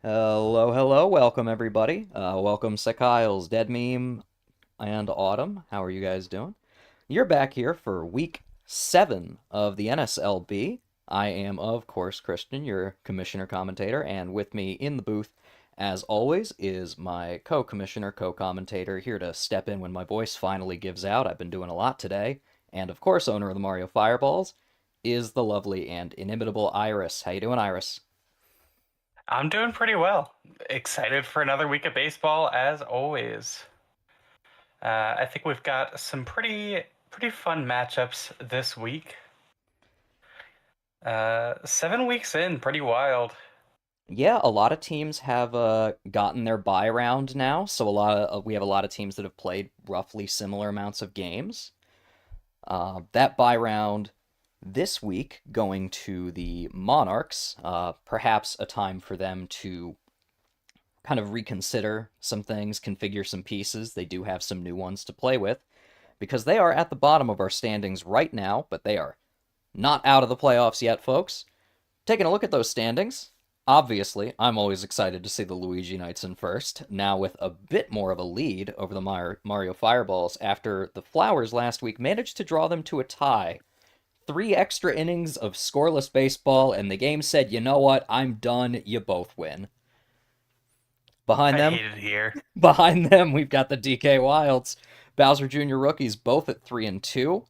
Hello, hello, welcome everybody. Welcome Sekiles, Dead Meme, and Autumn. How are you guys doing? You're back here for week 7 of the NSLB. I am, of course, Christian, your commissioner commentator, and with me in the booth, as always, is my co-commissioner, co-commentator, here to step in when my voice finally gives out. I've been doing a lot today, and of course, owner of the Mario Fireballs, is the lovely and inimitable Iris. How you doing, Iris? I'm doing pretty well. Excited for another week of baseball as always. I think we've got some pretty fun matchups this week. 7 weeks in, pretty wild. Yeah, a lot of teams have gotten their bye round now, so we have a lot of teams that have played roughly similar amounts of games. That bye round this week going to the Monarchs, perhaps a time for them to kind of reconsider some things, configure some pieces. They do have some new ones to play with because they are at the bottom of our standings right now, but they are not out of the playoffs yet, folks. Taking a look at those standings, obviously, I'm always excited to see the Luigi Knights in first, now with a bit more of a lead over the Mario Fireballs after the Flowers last week managed to draw them to a tie. 3 extra innings of scoreless baseball, and the game said, you know what, I'm done, you both win. Behind I them, hate it here. behind them, we've got the DK Wilds. Bowser Jr. rookies both at 3 and 2.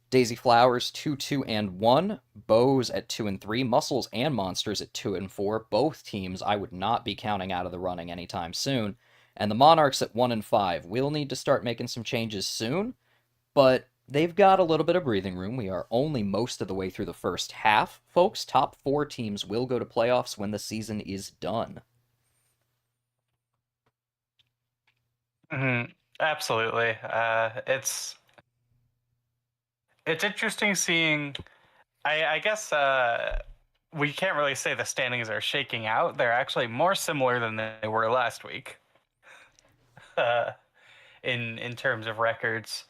Daisy Flowers 2 and 1, Bows at 2 and 3, Muscles and Monsters at 2 and 4. Both teams I would not be counting out of the running anytime soon. And the Monarchs at 1 and 5. We'll need to start making some changes soon, but they've got a little bit of breathing room. We are only most of the way through the first half, folks. Top 4 teams will go to playoffs when the season is done. Absolutely. It's interesting seeing. I guess we can't really say the standings are shaking out. They're actually more similar than they were last week. Uh, in terms of records.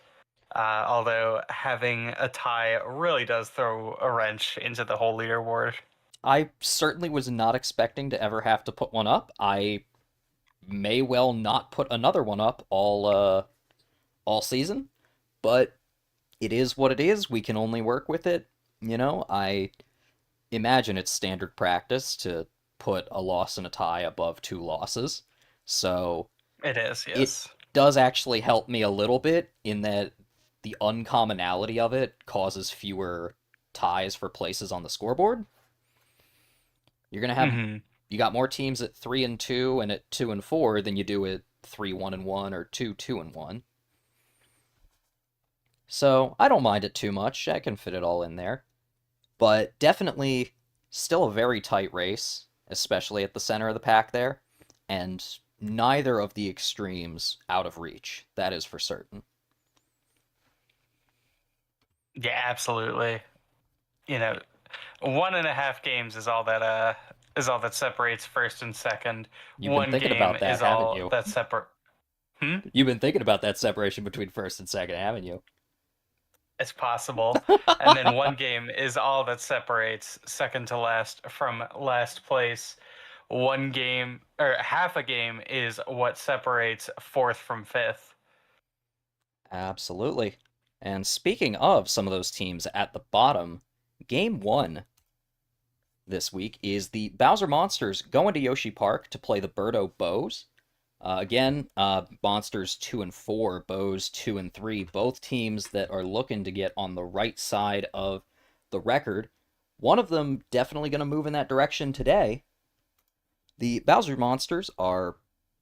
Although having a tie really does throw a wrench into the whole leaderboard. I certainly was not expecting to ever have to put one up. I may well not put another one up all season, but it is what it is. We can only work with it. I imagine it's standard practice to put a loss and a tie above 2 losses. So It is, it yes. does actually help me a little bit in that the uncommonality of it causes fewer ties for places on the scoreboard. You're gonna have hmm you got more teams at 3 and 2 and at 2 and 4 than you do at 3 1 and 1 or 2 and 1. So I don't mind it too much. I can fit it all in there. But definitely still a very tight race, especially at the center of the pack there, and neither of the extremes out of reach. That is for certain. Yeah, absolutely. You know, 1.5 games is all that separates first and second. You've been One thinking game about that, is haven't all you? that separate. Hmm? You've been thinking about that separation between first and second, haven't you? It's possible. And then one game is all that separates second to last from last place. One game or half a game is what separates fourth from fifth. Absolutely. And speaking of some of those teams at the bottom, game 1 this week is the Bowser Monsters going to Yoshi Park to play the Birdo Bows. Monsters 2 and 4, Bows 2 and 3, both teams that are looking to get on the right side of the record. One of them definitely going to move in that direction today. The Bowser Monsters are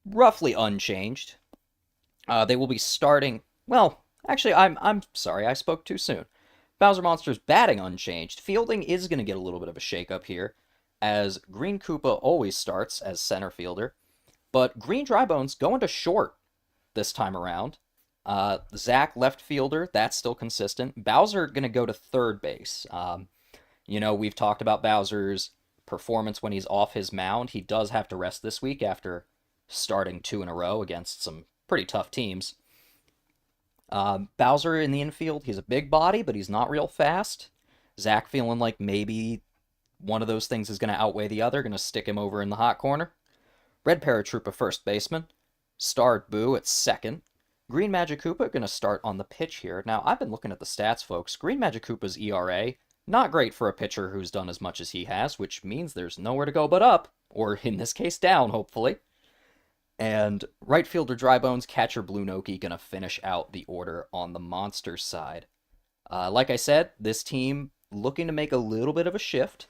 roughly unchanged. They will be starting. Well, actually, I'm sorry, I spoke too soon. Bowser Monsters batting unchanged. Fielding is going to get a little bit of a shakeup here, as Green Koopa always starts as center fielder, but Green Drybones going to short this time around. Zach left fielder, that's still consistent. Bowser going to go to third base. We've talked about Bowser's performance when he's off his mound. He does have to rest this week after starting 2 in a row against some pretty tough teams. Bowser in the infield, he's a big body, but he's not real fast. Zach feeling like maybe one of those things is going to outweigh the other, going to stick him over in the hot corner. Red Paratroopa first baseman. Starred Boo at second. Green Magikoopa going to start on the pitch here. Now, I've been looking at the stats, folks. Green Magikoopa's ERA, not great for a pitcher who's done as much as he has, which means there's nowhere to go but up, or in this case, down, hopefully. And right fielder Drybones, catcher Blue Noki going to finish out the order on the Monsters side. Like I said, this team looking to make a little bit of a shift.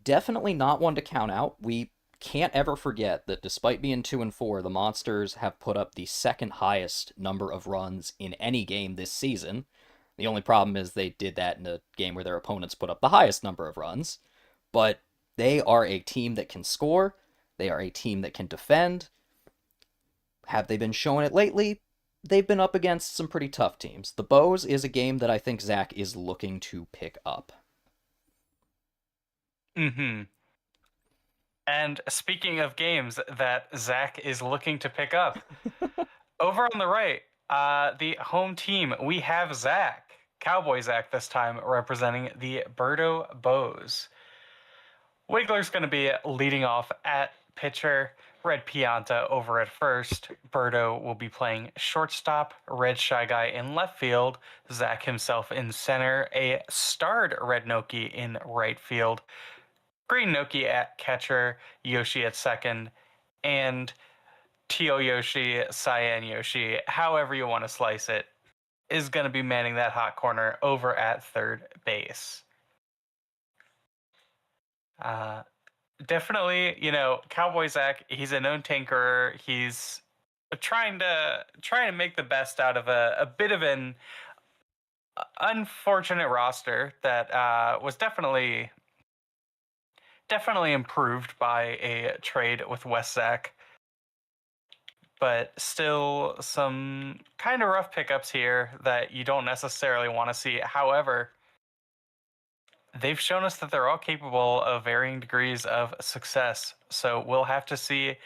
Definitely not one to count out. We can't ever forget that despite being 2-4, the Monsters have put up the second highest number of runs in any game this season. The only problem is they did that in a game where their opponents put up the highest number of runs. But they are a team that can score. They are a team that can defend. Have they been showing it lately? They've been up against some pretty tough teams. The Bows is a game that I think Zach is looking to pick up. Mm-hmm. And speaking of games that Zach is looking to pick up, over on the right, the home team, we have Zach, Cowboy Zach this time, representing the Birdo Bows. Wiggler's going to be leading off at pitcher. Red Pianta over at first. Birdo will be playing shortstop. Red Shy Guy in left field. Zach himself in center. A starred Red Noki in right field. Green Noki at catcher. Yoshi at second. And Teal Yoshi, Cyan Yoshi, however you want to slice it, is going to be manning that hot corner over at third base. Definitely, Cowboy Zach, he's a known tinkerer. He's trying to make the best out of a bit of an unfortunate roster that was definitely improved by a trade with West Zach. But still some kind of rough pickups here that you don't necessarily want to see. However, they've shown us that they're all capable of varying degrees of success. So we'll have to see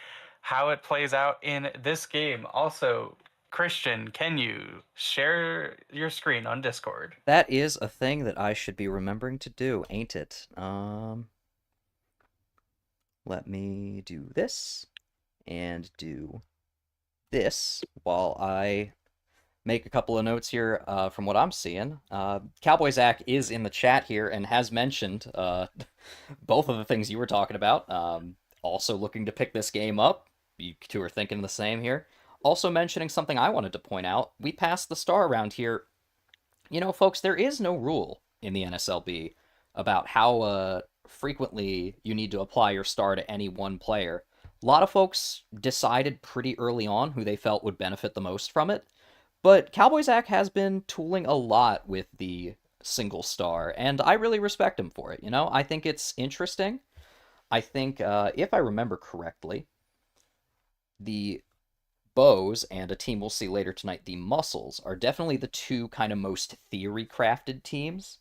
how it plays out in this game. Also, Christian, can you share your screen on Discord? That is a thing that I should be remembering to do, ain't it? Let me do this and do this while I make a couple of notes here from what I'm seeing. Cowboy Zach is in the chat here and has mentioned both of the things you were talking about. Also looking to pick this game up. You two are thinking the same here. Also mentioning something I wanted to point out. We passed the star around here. Folks, there is no rule in the NSLB about how frequently you need to apply your star to any one player. A lot of folks decided pretty early on who they felt would benefit the most from it. But Cowboy Zach has been tooling a lot with the single star, and I really respect him for it. I think it's interesting. I think, if I remember correctly, the Bows and a team we'll see later tonight, the Muscles, are definitely the two kind of most theory-crafted teams.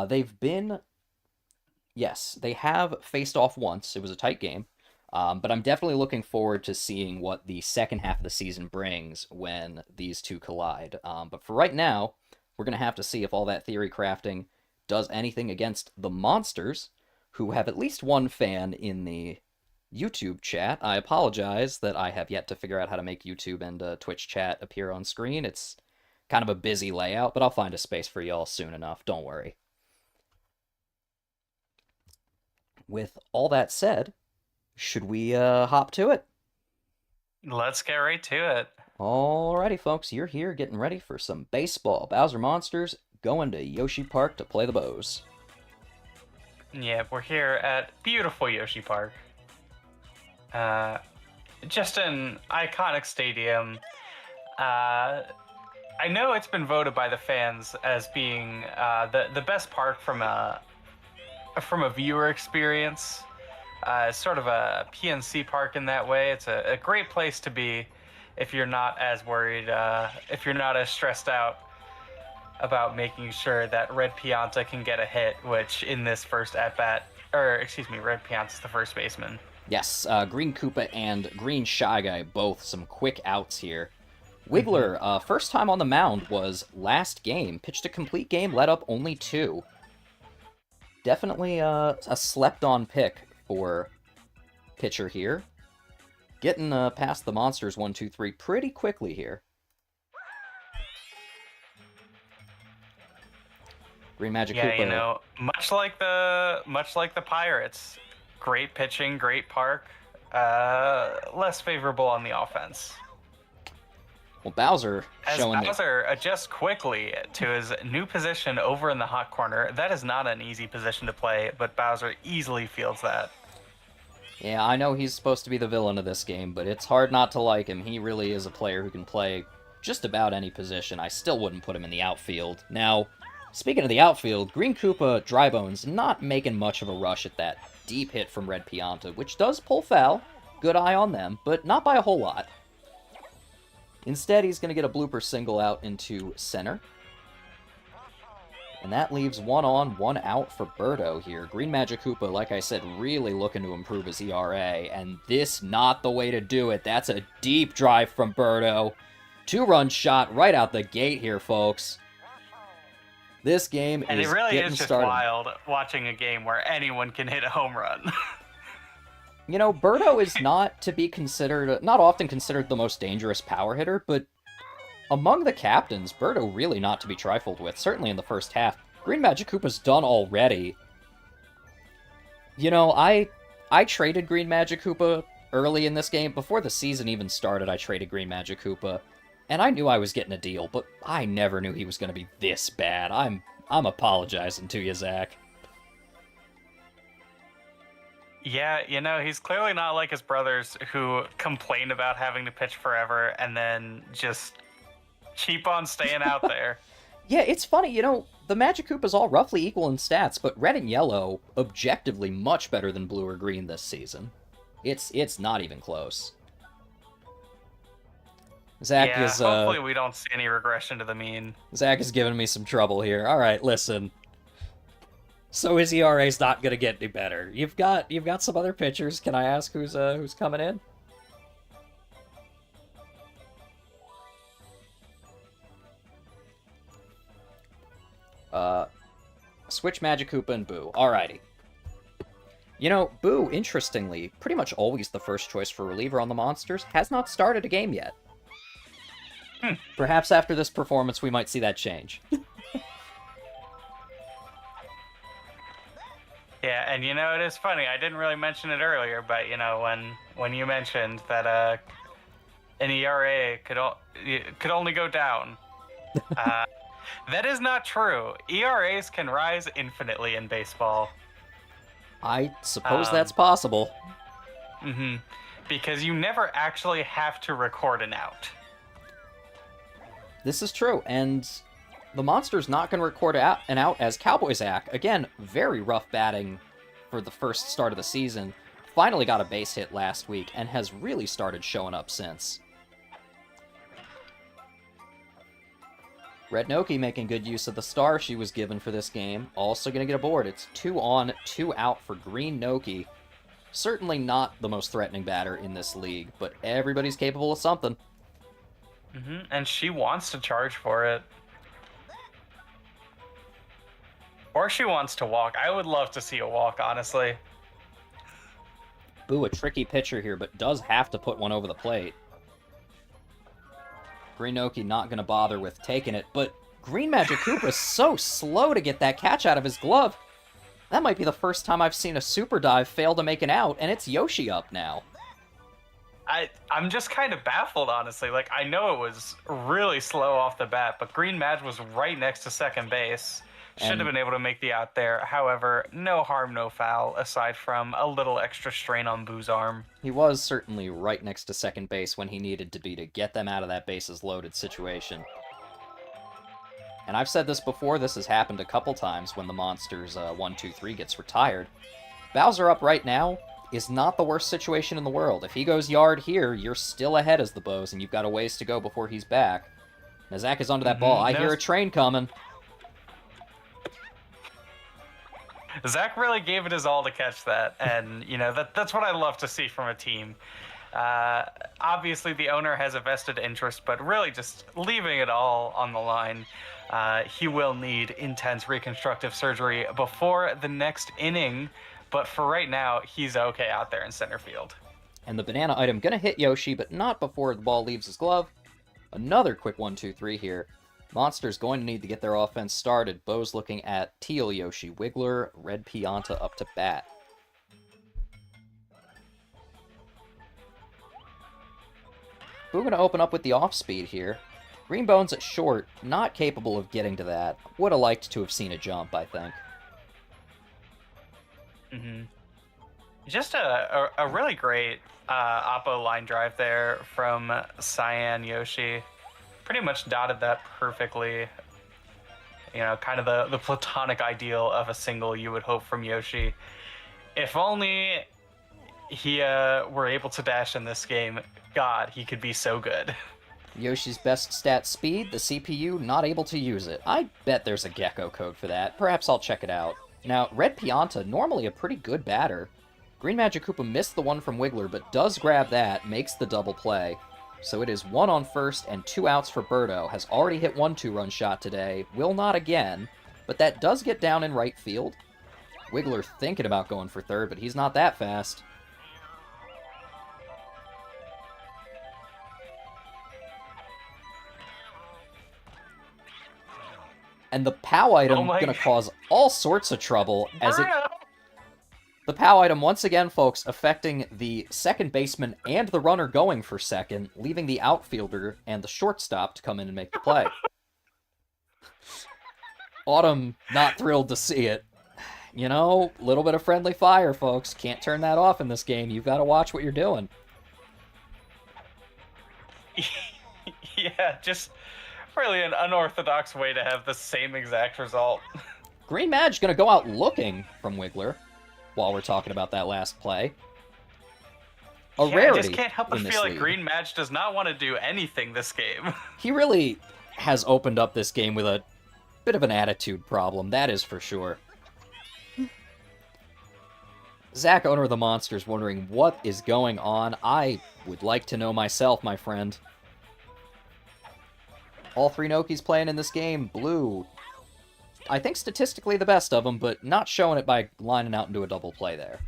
They've been... Yes, they have faced off once. It was a tight game. But I'm definitely looking forward to seeing what the second half of the season brings when these two collide. But for right now, we're going to have to see if all that theory crafting does anything against the Monsters, who have at least one fan in the YouTube chat. I apologize that I have yet to figure out how to make YouTube and Twitch chat appear on screen. It's kind of a busy layout, but I'll find a space for y'all soon enough. Don't worry. With all that said, should we hop to it? Let's get right to it. Alrighty, folks, you're here getting ready for some baseball. Bowser Monsters going to Yoshi Park to play the Bows. Yeah, we're here at beautiful Yoshi Park. Just an iconic stadium. I know it's been voted by the fans as being the best park from a viewer experience. Sort of a PNC park in that way. It's a great place to be if you're not as worried, if you're not as stressed out about making sure that Red Pianta can get a hit, which in this first at-bat, Red Pianta's the first baseman. Yes, Green Koopa and Green Shy Guy, both some quick outs here. Wiggler, first time on the mound was last game. Pitched a complete game, let up only 2. Definitely a slept-on pick for pitcher here. getting past the monsters 1, 2, 3 pretty quickly here. Green Magic Yeah, Koopa. much like the Pirates, great pitching, great park, less favorable on the offense. Well, Bowser As showing that. Bowser adjusts quickly to his new position over in the hot corner, that is not an easy position to play, but Bowser easily feels that. Yeah, I know he's supposed to be the villain of this game, but it's hard not to like him. He really is a player who can play just about any position. I still wouldn't put him in the outfield. Now, speaking of the outfield, Green Koopa Drybones not making much of a rush at that deep hit from Red Pianta, which does pull foul. Good eye on them, but not by a whole lot. Instead, he's going to get a blooper single out into center. And that leaves 1 on, 1 out for Birdo here. Green Magic Koopa, like I said, really looking to improve his ERA, and this not the way to do it. That's a deep drive from Birdo. 2-run shot right out the gate here, folks. This game is getting started. And it really is just wild watching a game where anyone can hit a home run. You know, Birdo is not often considered the most dangerous power hitter, but among the captains, Birdo really not to be trifled with, certainly in the first half. Green Magic Koopa's done already. You know, I traded Green Magic Koopa early in this game. Before the season even started, I traded Green Magic Koopa. And I knew I was getting a deal, but I never knew he was going to be this bad. I'm apologizing to you, Zach. Yeah, he's clearly not like his brothers who complain about having to pitch forever and then just keep on staying out there. Yeah, it's funny, the Magic Koopa's all roughly equal in stats, but red and yellow, objectively much better than blue or green this season. It's not even close. Zach is, hopefully we don't see any regression to the mean. Zach is giving me some trouble here. All right, listen. So his ERA's not gonna get any better. You've got some other pitchers. Can I ask who's coming in? Switch Magic Koopa and Boo. Alrighty. Boo, interestingly, pretty much always the first choice for reliever on the Monsters, has not started a game yet. Perhaps after this performance we might see that change. Yeah, and it is funny. I didn't really mention it earlier, but when you mentioned that an ERA could only go down, that is not true. ERAs can rise infinitely in baseball. I suppose that's possible. Mm-hmm. Because you never actually have to record an out. This is true, and the Monster's not going to record an out as Cowboys act. Again, very rough batting for the first start of the season. Finally got a base hit last week, and has really started showing up since. Red Noki making good use of the star she was given for this game. Also going to get a board. It's 2 on, 2 out for Green Noki. Certainly not the most threatening batter in this league, but everybody's capable of something. Mm-hmm. And she wants to charge for it. Or she wants to walk. I would love to see a walk, honestly. Boo, a tricky pitcher here, but does have to put one over the plate. Green Noki not going to bother with taking it, but Green Magic Koopa is so slow to get that catch out of his glove. That might be the first time I've seen a super dive fail to make an out, and it's Yoshi up now. I'm just kind of baffled, honestly. Like, I know it was really slow off the bat, but Green Mag was right next to second base. Should have been able to make the out there. However, no harm, no foul, aside from a little extra strain on Boo's arm. He was certainly right next to second base when he needed to be to get them out of that bases loaded situation. And I've said this before, this has happened a couple times when the Monsters 1-2-3 gets retired. Bowser up right now is not the worst situation in the world. If he goes yard here, you're still ahead as the Bows, and you've got a ways to go before he's back. Now Zach is onto that ball. I hear a train coming. Zach really gave it his all to catch that, and that's what I love to see from a team. Obviously, the owner has a vested interest, but really just leaving it all on the line. He will need intense reconstructive surgery before the next inning, but for right now, he's okay out there in center field. And the banana item gonna hit Yoshi, but not before the ball leaves his glove. Another quick 1-2-3 here. Monster's going to need to get their offense started. Bo's looking at teal Yoshi, Wiggler, red Pianta up to bat. We're going to open up with the off-speed here. Green Bones at short, not capable of getting to that. Would have liked to have seen a jump, I think. Just a really great Oppo line drive there from Cyan Yoshi. Pretty much dotted that perfectly. You know, kind of the platonic ideal of a single you would hope from Yoshi. If only he were able to dash in this game, God, he could be so good. Yoshi's best stat speed, the CPU not able to use it. I bet there's a Gecko code for that. Perhaps I'll check it out. Now, red Pianta, normally a pretty good batter. Green Magic Koopa missed the one from Wiggler, but does grab that, makes the double play. So it is 1 on first and 2 outs for Birdo. Has already hit 1 2-run shot today. Will not again, but that does get down in right field. Wiggler thinking about going for third, but he's not that fast. And the POW item gonna cause all sorts of trouble as it... The POW item, once again, folks, affecting the second baseman and the runner going for second, leaving the outfielder and the shortstop to come in and make the play. Autumn, not thrilled to see it. You know, a little bit of friendly fire, folks. Can't turn that off in this game. You've got to watch what you're doing. Yeah, just really an unorthodox way to have the same exact result. Green Madge gonna go out looking from Wiggler while we're talking about that last play. Rarity. I just can't help but feel like Green Madge does not want to do anything this game. He really has opened up this game with a bit of an attitude problem, that is for sure. Zach, owner of the Monsters, wondering what is going on. I would like to know myself, my friend. All 3 Nokis playing in this game. Blue, I think statistically the best of them, but not showing it by lining out into a double play there.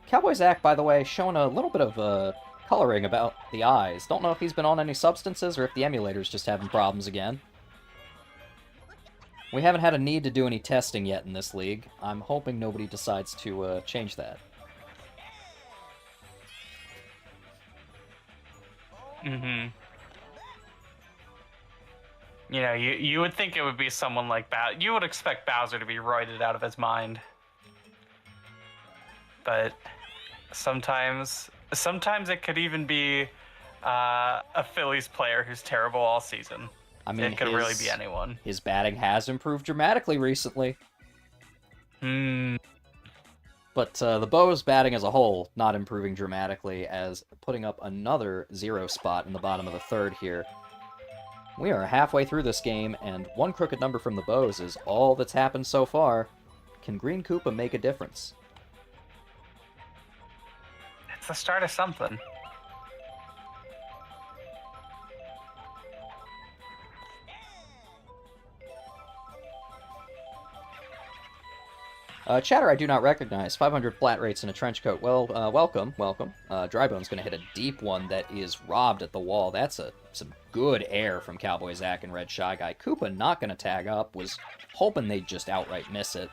Cowboy Zach, by the way, showing a little bit of coloring about the eyes. Don't know if he's been on any substances or if the emulator's just having problems again. We haven't had a need to do any testing yet in this league. I'm hoping nobody decides to change that. You know, you would think it would be someone like Bowser. You would expect Bowser to be roided out of his mind. But sometimes it could even be a Phillies player who's terrible all season. I mean, it could really be anyone. His batting has improved dramatically recently. But the Bo's batting as a whole not improving dramatically, as putting up another 0 spot in the bottom of the third here. We are halfway through this game, and 1 crooked number from the Bo's is all that's happened so far. Can Green Koopa make a difference? It's the start of something. Chatter I do not recognize. 500 flat rates in a trench coat. Well, welcome. Drybone's going to hit a deep one that is robbed at the wall. That's some good air from Cowboy Zach and Red Shy Guy. Koopa not going to tag up. Was hoping they'd just outright miss it.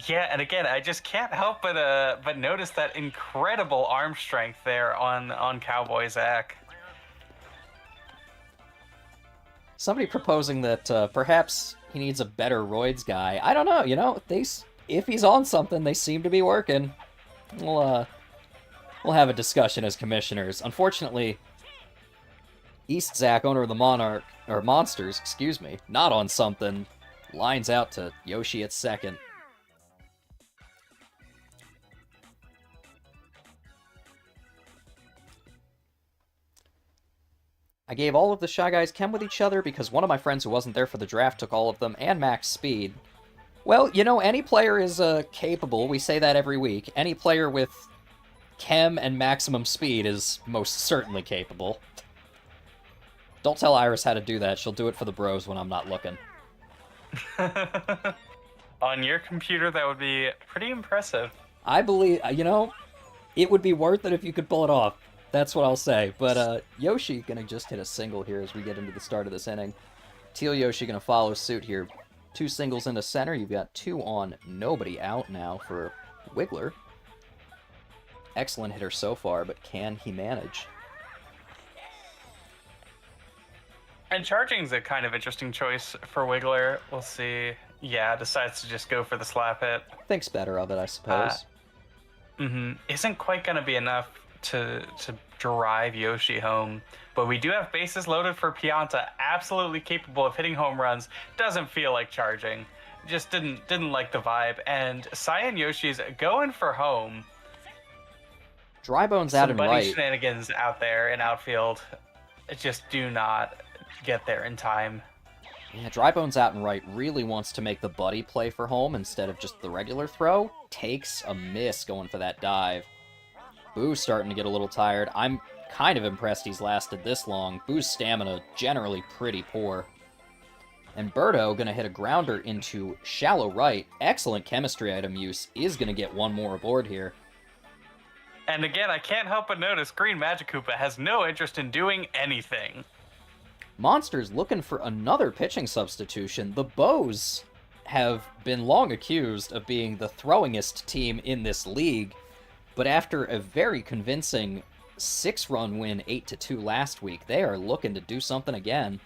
Yeah, and again, I just can't help but notice that incredible arm strength there on Cowboy Zach. Somebody proposing that perhaps he needs a better roids guy. I don't know, you know, if he's on something, they seem to be working. We'll have a discussion as commissioners. Unfortunately, East Zach, owner of the Monsters, excuse me, not on something. Lines out to Yoshi at second. I gave all of the Shy Guys chem with each other because one of my friends who wasn't there for the draft took all of them, and max speed. Well, you know, any player is capable, we say that every week. Any player with Chem and maximum speed is most certainly capable. Don't tell Iris how to do that. She'll do it for the bros when I'm not looking. On your computer, that would be pretty impressive. I believe, it would be worth it if you could pull it off. That's what I'll say. But Yoshi gonna just hit a single here as we get into the start of this inning. Teal Yoshi gonna follow suit here. 2 singles into center. You've got 2 on, nobody out now for Wiggler. Excellent hitter so far, but can he manage? And charging's a kind of interesting choice for Wiggler. We'll see. Yeah, decides to just go for the slap hit. Thinks better of it, I suppose. Isn't quite going to be enough to drive Yoshi home. But we do have bases loaded for Pianta, absolutely capable of hitting home runs. Doesn't feel like charging. Just didn't like the vibe. And Cyan Yoshi's going for home. Drybone's out and right. Shenanigans out there in outfield just do not get there in time. Yeah, Drybone's out and right really wants to make the buddy play for home instead of just the regular throw. Takes a miss going for that dive. Boo's starting to get a little tired. I'm kind of impressed he's lasted this long. Boo's stamina generally pretty poor. And Birdo gonna hit a grounder into shallow right. Excellent chemistry item use. Is gonna get one more aboard here. And again, I can't help but notice Green Magikoopa has no interest in doing anything. Monsters looking for another pitching substitution. The Bows have been long accused of being the throwingest team in this league, but after a very convincing 6-run win 8-2 last week, they are looking to do something again.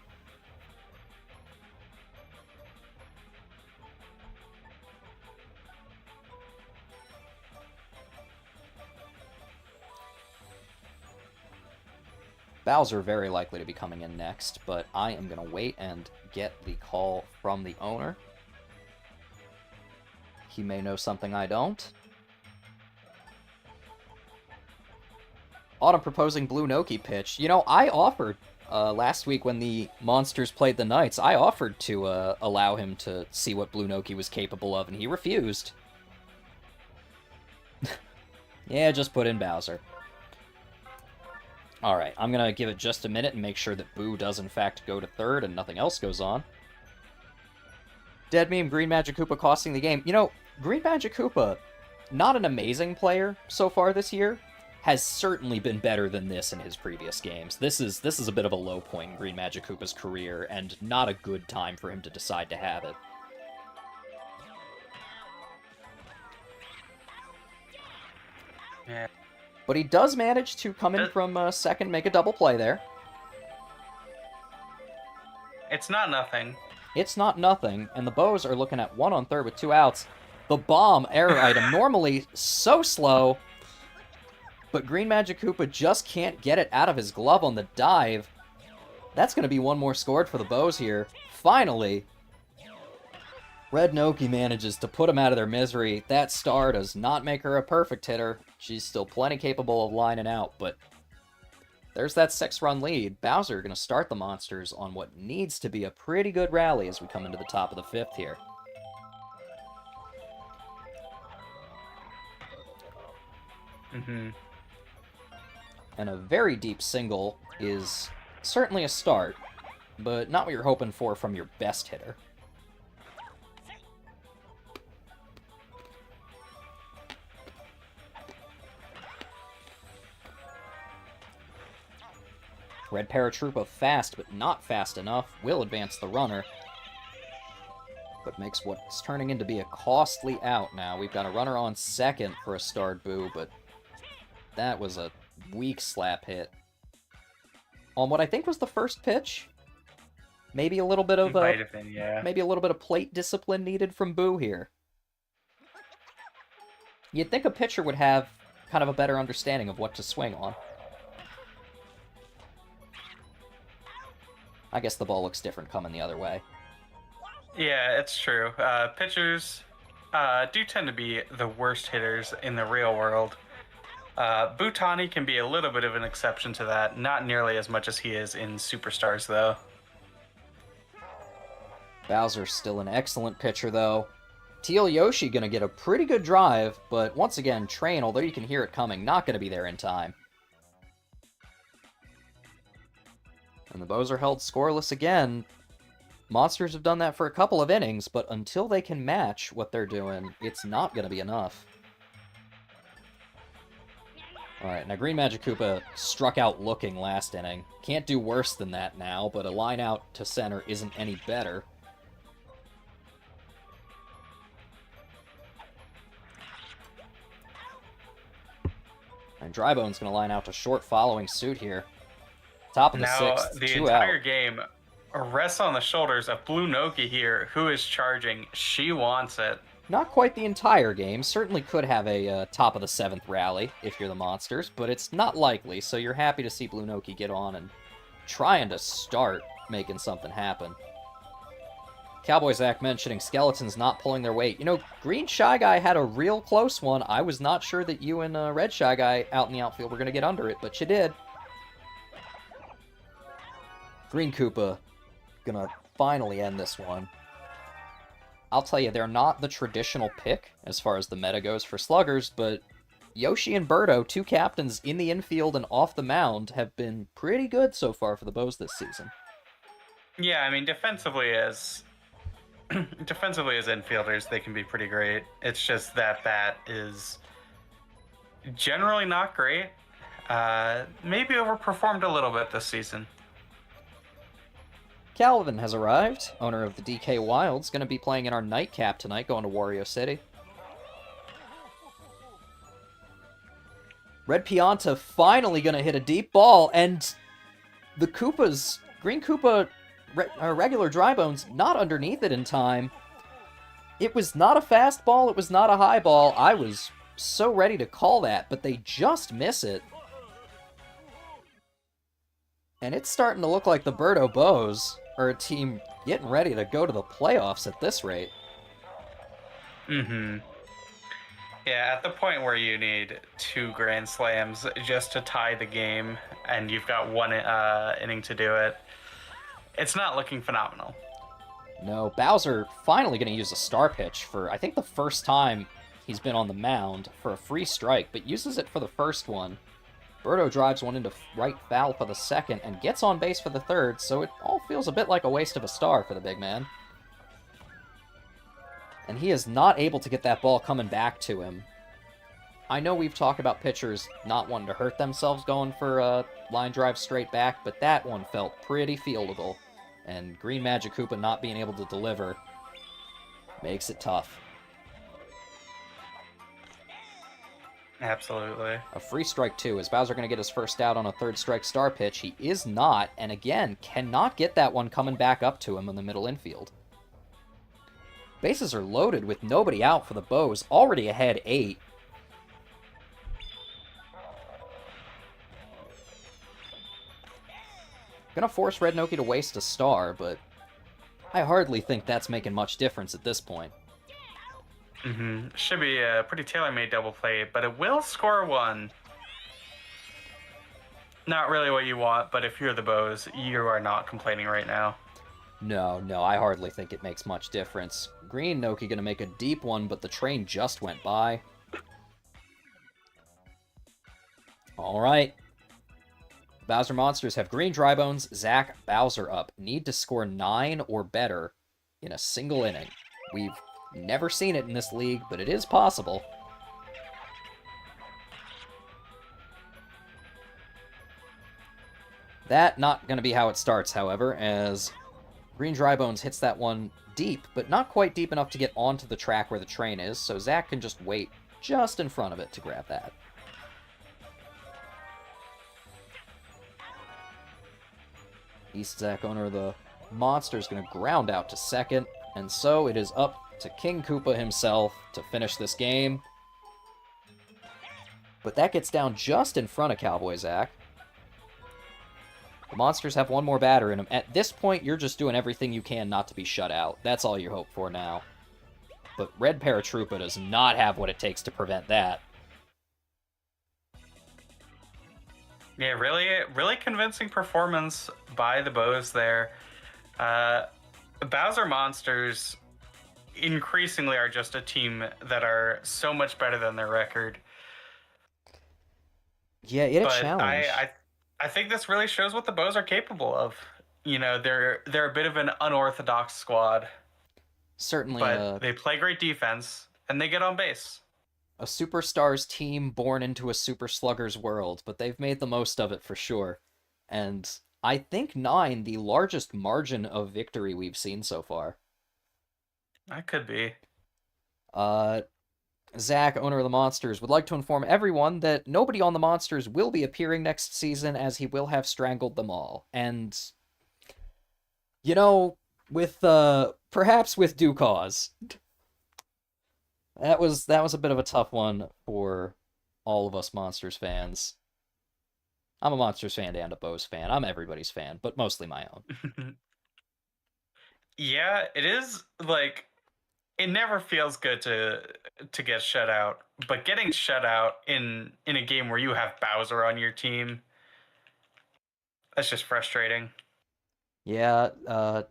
Bowser very likely to be coming in next, but I am going to wait and get the call from the owner. He may know something I don't. Autumn proposing Blue Noki pitch. I offered, last week when the Monsters played the Knights, I offered to allow him to see what Blue Noki was capable of, and he refused. Yeah, just put in Bowser. Alright, I'm going to give it just a minute and make sure that Boo does in fact go to third and nothing else goes on. Dead meme, Green Magikoopa costing the game. Green Magikoopa, not an amazing player so far this year, has certainly been better than this in his previous games. This is a bit of a low point in Green Magikoopa's career, and not a good time for him to decide to have it. Yeah. But he does manage to come in from second, make a double play there. It's not nothing. It's not nothing, and the Bows are looking at 1 on third with 2 outs. The bomb error item, normally so slow, but Green Magikoopa just can't get it out of his glove on the dive. That's going to be one more scored for the Bows here. Finally, Red Noki manages to put him out of their misery. That star does not make her a perfect hitter. She's still plenty capable of lining out, but there's that 6-run lead. Bowser going to start the Monsters on what needs to be a pretty good rally as we come into the top of the 5th here. And a very deep single is certainly a start, but not what you're hoping for from your best hitter. Red Paratroopa fast, but not fast enough, will advance the runner, but makes what's turning into be a costly out now. We've got a runner on second for a starred Boo, but that was a weak slap hit. On what I think was the first pitch. Maybe a little bit of maybe a little bit of plate discipline needed from Boo here. You'd think a pitcher would have kind of a better understanding of what to swing on. I guess the ball looks different coming the other way. Yeah, it's true. Pitchers do tend to be the worst hitters in the real world. Butani can be a little bit of an exception to that. Not nearly as much as he is in Superstars, though. Bowser's still an excellent pitcher, though. Teal Yoshi gonna get a pretty good drive, but once again, Train, although you can hear it coming, not gonna be there in time. And the Bows are held scoreless again. Monsters have done that for a couple of innings, but until they can match what they're doing, it's not gonna be enough. Alright, now Green Magic Koopa struck out looking last inning. Can't do worse than that now, but a line out to center isn't any better. And Drybone's going to line out to short following suit here. Top of the sixth, the 2 entire out. game rests on the shoulders of Blue Noki here, who is charging. She wants it. Not quite the entire game. Certainly could have a top of the 7th rally if you're the Monsters, but it's not likely, so you're happy to see Blue Noki get on and trying to start making something happen. Cowboy Zach mentioning Skeletons not pulling their weight. You know, Green Shy Guy had a real close one. I was not sure that you and Red Shy Guy out in the outfield were going to get under it, but you did. Green Koopa gonna finally end this one. I'll tell you, they're not the traditional pick as far as the meta goes for sluggers, but Yoshi and Birdo, 2 captains in the infield and off the mound, have been pretty good so far for the Bows this season. Yeah, I mean, defensively as infielders, they can be pretty great. It's just that is generally not great. Maybe overperformed a little bit this season. Calvin has arrived, owner of the DK Wilds, going to be playing in our nightcap tonight, going to Wario City. Red Pianta finally going to hit a deep ball, and the Koopas, Green Koopa, regular Drybones, not underneath it in time. It was not a fast ball, it was not a high ball. I was so ready to call that, but they just miss it. And it's starting to look like the Birdo Bows are a team getting ready to go to the playoffs at this rate. Mm-hmm. Yeah, at the point where you need 2 Grand Slams just to tie the game, and you've got 1 inning to do it, it's not looking phenomenal. No, Bowser finally going to use a star pitch for, I think, the first time he's been on the mound for a free strike, but uses it for the first one. Birdo drives one into right foul for the second and gets on base for the third, so it all feels a bit like a waste of a star for the big man. And he is not able to get that ball coming back to him. I know we've talked about pitchers not wanting to hurt themselves going for a line drive straight back, but that one felt pretty fieldable. And Green Magic Koopa not being able to deliver makes it tough. Absolutely. A free strike, too. Is Bowser going to get his first out on a third strike star pitch? He is not, and again, cannot get that one coming back up to him in the middle infield. Bases are loaded with nobody out for the Bows, already ahead 8. Gonna force Red Noki to waste a star, but I hardly think that's making much difference at this point. Mm-hmm. Should be a pretty tailor-made double play, but it will score 1. Not really what you want, but if you're the Bows, you are not complaining right now. No, I hardly think it makes much difference. Green Noki gonna make a deep one, but the train just went by. Alright. Bowser Monsters have Green Drybones, Zach, Bowser up. Need to score 9 or better in a single inning. We've never seen it in this league, but it is possible. That not going to be how it starts, however, as Green Drybones hits that one deep, but not quite deep enough to get onto the track where the train is, so Zach can just wait just in front of it to grab that. East Zach, owner of the Monsters, going to ground out to second, and so it is up to King Koopa himself to finish this game. But that gets down just in front of Cowboy Zach. The Monsters have one more batter in them. At this point, you're just doing everything you can not to be shut out. That's all you hope for now. But Red Paratroopa does not have what it takes to prevent that. Yeah, really convincing performance by the Bows there. Bowser Monsters increasingly are just a team that are so much better than their record. Yeah, it a But challenge. I think this really shows what the Bows are capable of. You know, they're a bit of an unorthodox squad, Certainly but they play great defense and they get on base. a superstars team born into a super sluggers world, but they've made the most of it for sure. And I think 9, the largest margin of victory we've seen so far. That could be. Uh, Zach, owner of the Monsters, would like to inform everyone that nobody on the Monsters will be appearing next season as he will have strangled them all. And, you know, with, perhaps with due cause. That was a bit of a tough one for all of us Monsters fans. I'm a Monsters fan and a Bows fan. I'm everybody's fan, but mostly my own. Yeah, it is like it never feels good to get shut out, but getting shut out in a game where you have Bowser on your team, that's just frustrating. Yeah,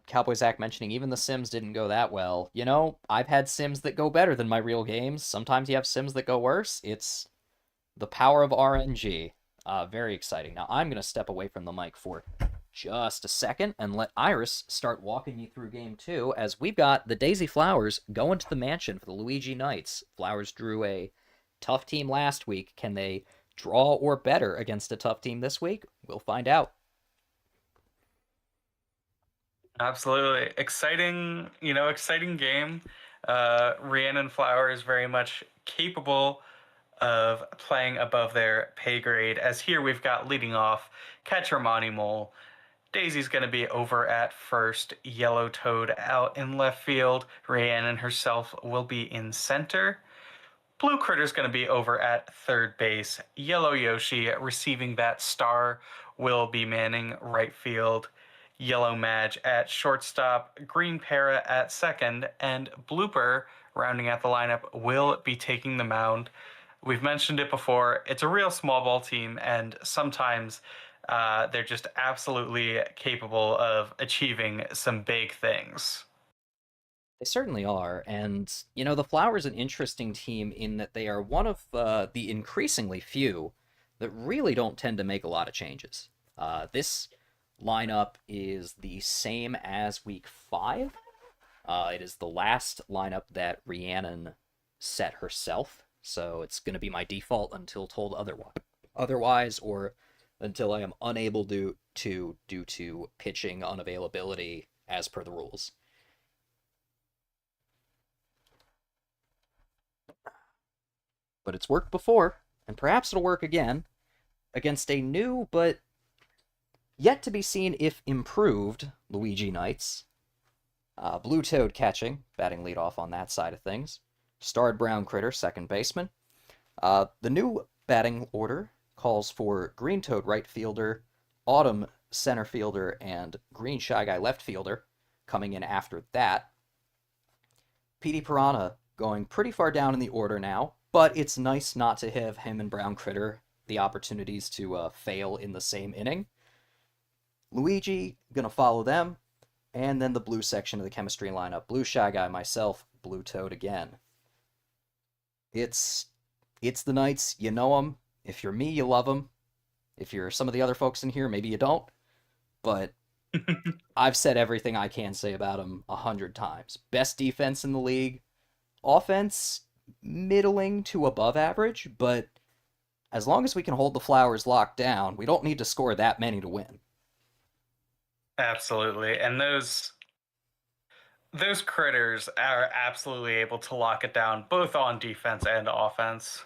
Cowboy Zach mentioning even the Sims didn't go that well. You know, I've had Sims that go better than my real games. Sometimes you have Sims that go worse. It's the power of RNG. Very exciting. Now I'm gonna step away from the mic for just a second and let Iris start walking you through game 2 as we've got the Daisy Flowers going to the mansion for the Luigi Knights. Flowers drew a tough team last week. Can they draw or better against a tough team this week? We'll find out. Absolutely. Exciting, exciting game. Rhiannon Flower is very much capable of playing above their pay grade. As here we've got leading off catcher Monty Mole. Daisy's going to be over at first. Yellow Toad out in left field. Rhiannon herself will be in center. Blue Critter's going to be over at third base. Yellow Yoshi receiving that star will be manning right field. Yellow Madge at shortstop. Green Para at second. And Blooper, rounding out the lineup, will be taking the mound. We've mentioned it before. It's a real small ball team, and sometimes they're just absolutely capable of achieving some big things. They certainly are, and you know the Flowers an interesting team in that they are one of the increasingly few that really don't tend to make a lot of changes. This lineup is the same as week 5. It is the last lineup that Rhiannon set herself, so it's going to be my default until told otherwise, or until I am unable to due to pitching unavailability as per the rules. But it's worked before, and perhaps it'll work again against a new but yet to be seen if improved Luigi Knights. Blue Toad catching, batting leadoff on that side of things. Starred Brown Critter, second baseman. The new batting order calls for Green Toad right fielder, Autumn center fielder, and Green Shy Guy left fielder coming in after that. PD Piranha going pretty far down in the order now, but it's nice not to have him and Brown Critter the opportunities to fail in the same inning. Luigi gonna follow them, and then the blue section of the chemistry lineup. Blue Shy Guy, myself, Blue Toad again. It's it's the Knights. You know them. If you're me, you love them. If you're some of the other folks in here, maybe you don't. But I've said everything I can say about them 100 times. Best defense in the league. Offense, middling to above average, but as long as we can hold the Flowers locked down, we don't need to score that many to win. Absolutely. And those critters are absolutely able to lock it down both on defense and offense.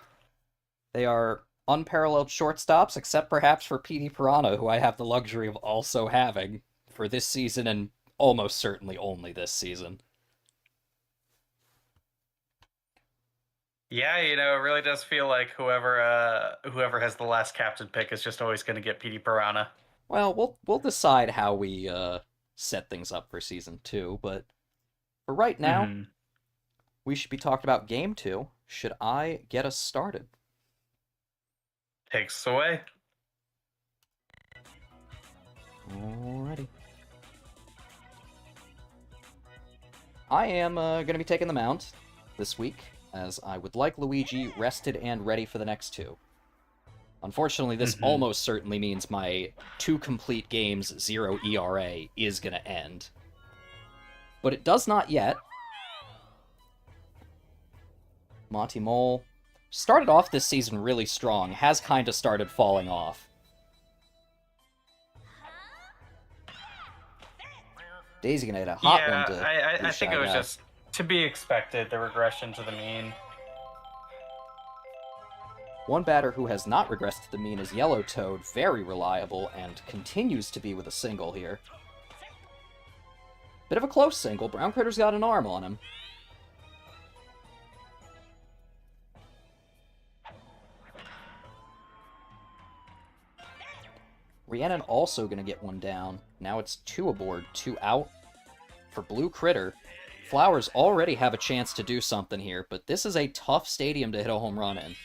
They are unparalleled shortstops, except perhaps for PD Piranha, who I have the luxury of also having for this season and almost certainly only this season. Yeah, it really does feel like whoever has the last captain pick is just always going to get PD Piranha. Well, we'll decide how we set things up for season 2, but for right now, Hmm. we should be talking about game 2. Should I get us started? Takes us away. Alrighty. I am going to be taking the mound this week, as I would like Luigi rested and ready for the next two. Unfortunately, this almost certainly means my 2 complete games, 0 ERA is going to end. But it does not yet. Monty Mole started off this season really strong, has kind of started falling off. Daisy gonna hit a hot one to I think it was just to be expected, the regression to the mean. One batter who has not regressed to the mean is Yellow Toad, very reliable, and continues to be with a single here. Bit of a close single. Brown Critter's got an arm on him. Rhiannon also going to get one down. Now it's 2 aboard, 2 out for Blue Critter. Flowers already have a chance to do something here, but this is a tough stadium to hit a home run in.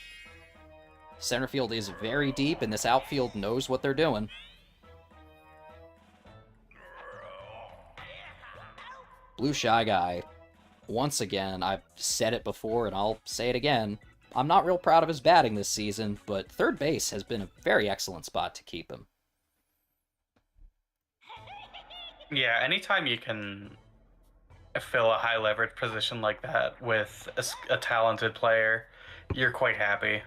Center field is very deep, and this outfield knows what they're doing. Blue Shy Guy, once again, I've said it before and I'll say it again, I'm not real proud of his batting this season, but third base has been a very excellent spot to keep him. Yeah, anytime you can fill a high leverage position like that with a talented player, you're quite happy.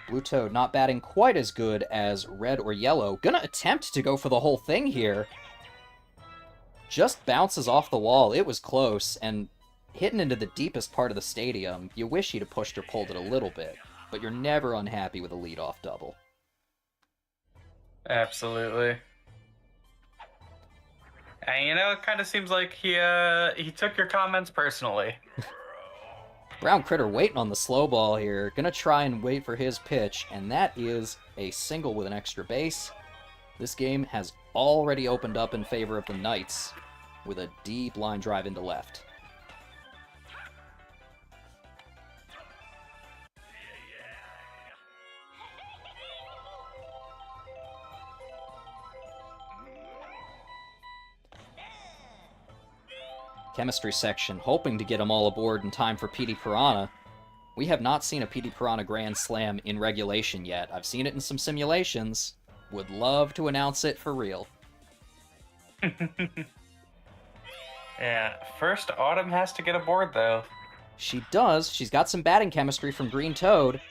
Blue Toad not batting quite as good as Red or Yellow. Gonna attempt to go for the whole thing here. Just bounces off the wall. It was close, and hitting into the deepest part of the stadium, you wish he'd have pushed or pulled it a little bit, but you're never unhappy with a leadoff double. Absolutely. And, you know, it kind of seems like he took your comments personally. Brown Critter waiting on the slow ball here. Gonna try and wait for his pitch, and that is a single with an extra base. This game has already opened up in favor of the Knights with a deep line drive into left. Chemistry section, hoping to get them all aboard in time for PD Piranha. We have not seen a PD Piranha Grand Slam in regulation yet. I've seen it in some simulations. Would love to announce it for real. Yeah, first Autumn has to get aboard, though. She does. She's got some batting chemistry from Green Toad.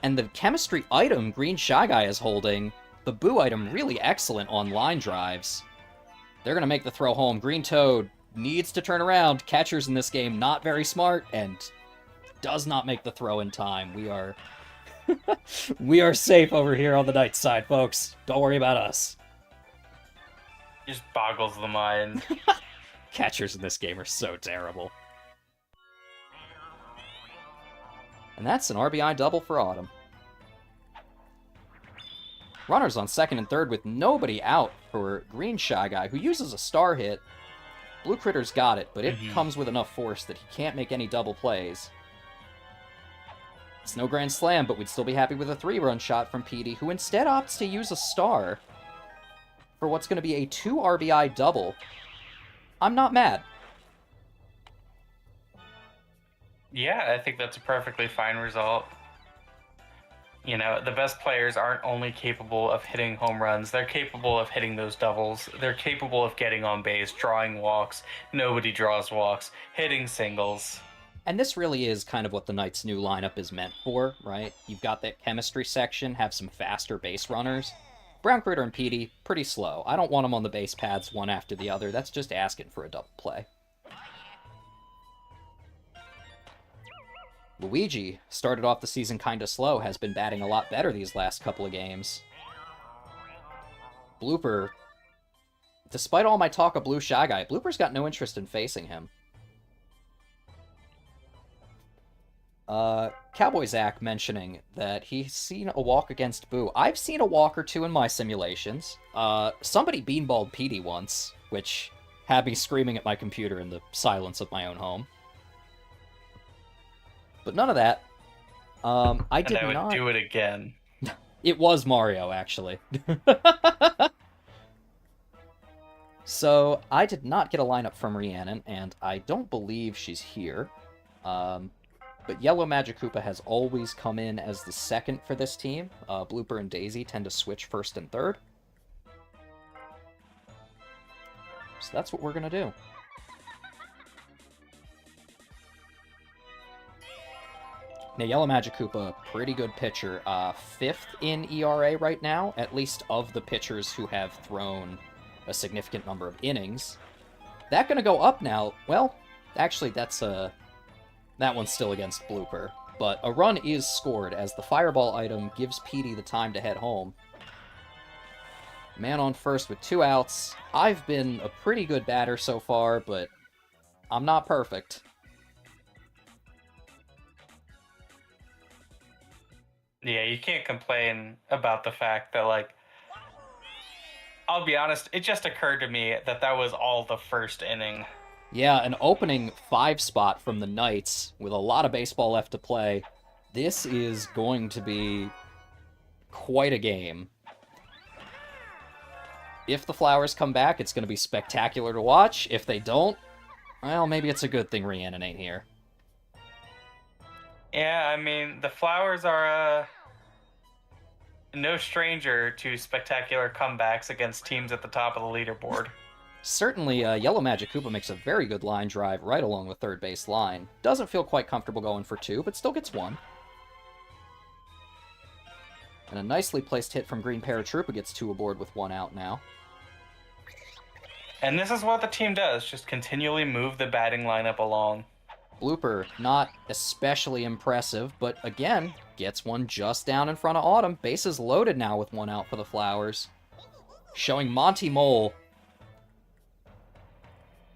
And the chemistry item Green Shy Guy is holding, the Boo item, really excellent on line drives. They're going to make the throw home. Green Toad needs to turn around. Catchers in this game not very smart and does not make the throw in time. We are safe over here on the Knights side, folks. Don't worry about us. Just boggles the mind. Catchers in this game are so terrible. And that's an RBI double for Autumn. Runners on second and third with nobody out for Green Shy Guy, who uses a star hit. Blue Critter's got it, but it comes with enough force that he can't make any double plays. It's no grand slam, but we'd still be happy with a 3-run shot from PD, who instead opts to use a star for what's going to be a 2 RBI double. I'm not mad. Yeah, I think that's a perfectly fine result. You know, the best players aren't only capable of hitting home runs, they're capable of hitting those doubles. They're capable of getting on base, drawing walks. Nobody draws walks, hitting singles. And this really is kind of what the Knights' new lineup is meant for, right? You've got that chemistry section, have some faster base runners. Brown Critter and Petey, pretty slow. I don't want them on the base paths one after the other. That's just asking for a double play. Luigi started off the season kind of slow, has been batting a lot better these last couple of games. Blooper, despite all my talk of Blue Shy Guy, Blooper's got no interest in facing him. Cowboy Zach mentioning that he's seen a walk against Boo. I've seen a walk or two in my simulations. Somebody beanballed Petey once, which had me screaming at my computer in the silence of my own home. But none of that. I did not. not do it again. It was Mario, actually. So, I did not get a lineup from Rhiannon, and I don't believe she's here. But Yellow Magikoopa has always come in as the second for this team. Blooper and Daisy tend to switch first and third. So that's what we're going to do. Now, Yellow Magikoopa, pretty good pitcher. Fifth in ERA right now, at least of the pitchers who have thrown a significant number of innings. That going to go up now? Well, actually, that one's still against Blooper. But a run is scored, as the Fireball item gives Petey the time to head home. Man on first with 2 outs. I've been a pretty good batter so far, but I'm not perfect. Yeah, you can't complain about the fact that, like, I'll be honest, it just occurred to me that was all the first inning. Yeah, an opening 5 spot from the Knights with a lot of baseball left to play. This is going to be quite a game. If the Flowers come back, it's going to be spectacular to watch. If they don't, well, maybe it's a good thing Rhiannon ain't here. Yeah, I mean, the Flowers are no stranger to spectacular comebacks against teams at the top of the leaderboard. Certainly, Yellow Magikoopa makes a very good line drive right along the third base line. Doesn't feel quite comfortable going for 2, but still gets 1. And a nicely placed hit from Green Paratroopa gets 2 aboard with 1 out now. And this is what the team does, just continually move the batting lineup along. Blooper, not especially impressive, but again, gets 1 just down in front of Autumn. Bases loaded now with 1 out for the Flowers. Showing Monty Mole.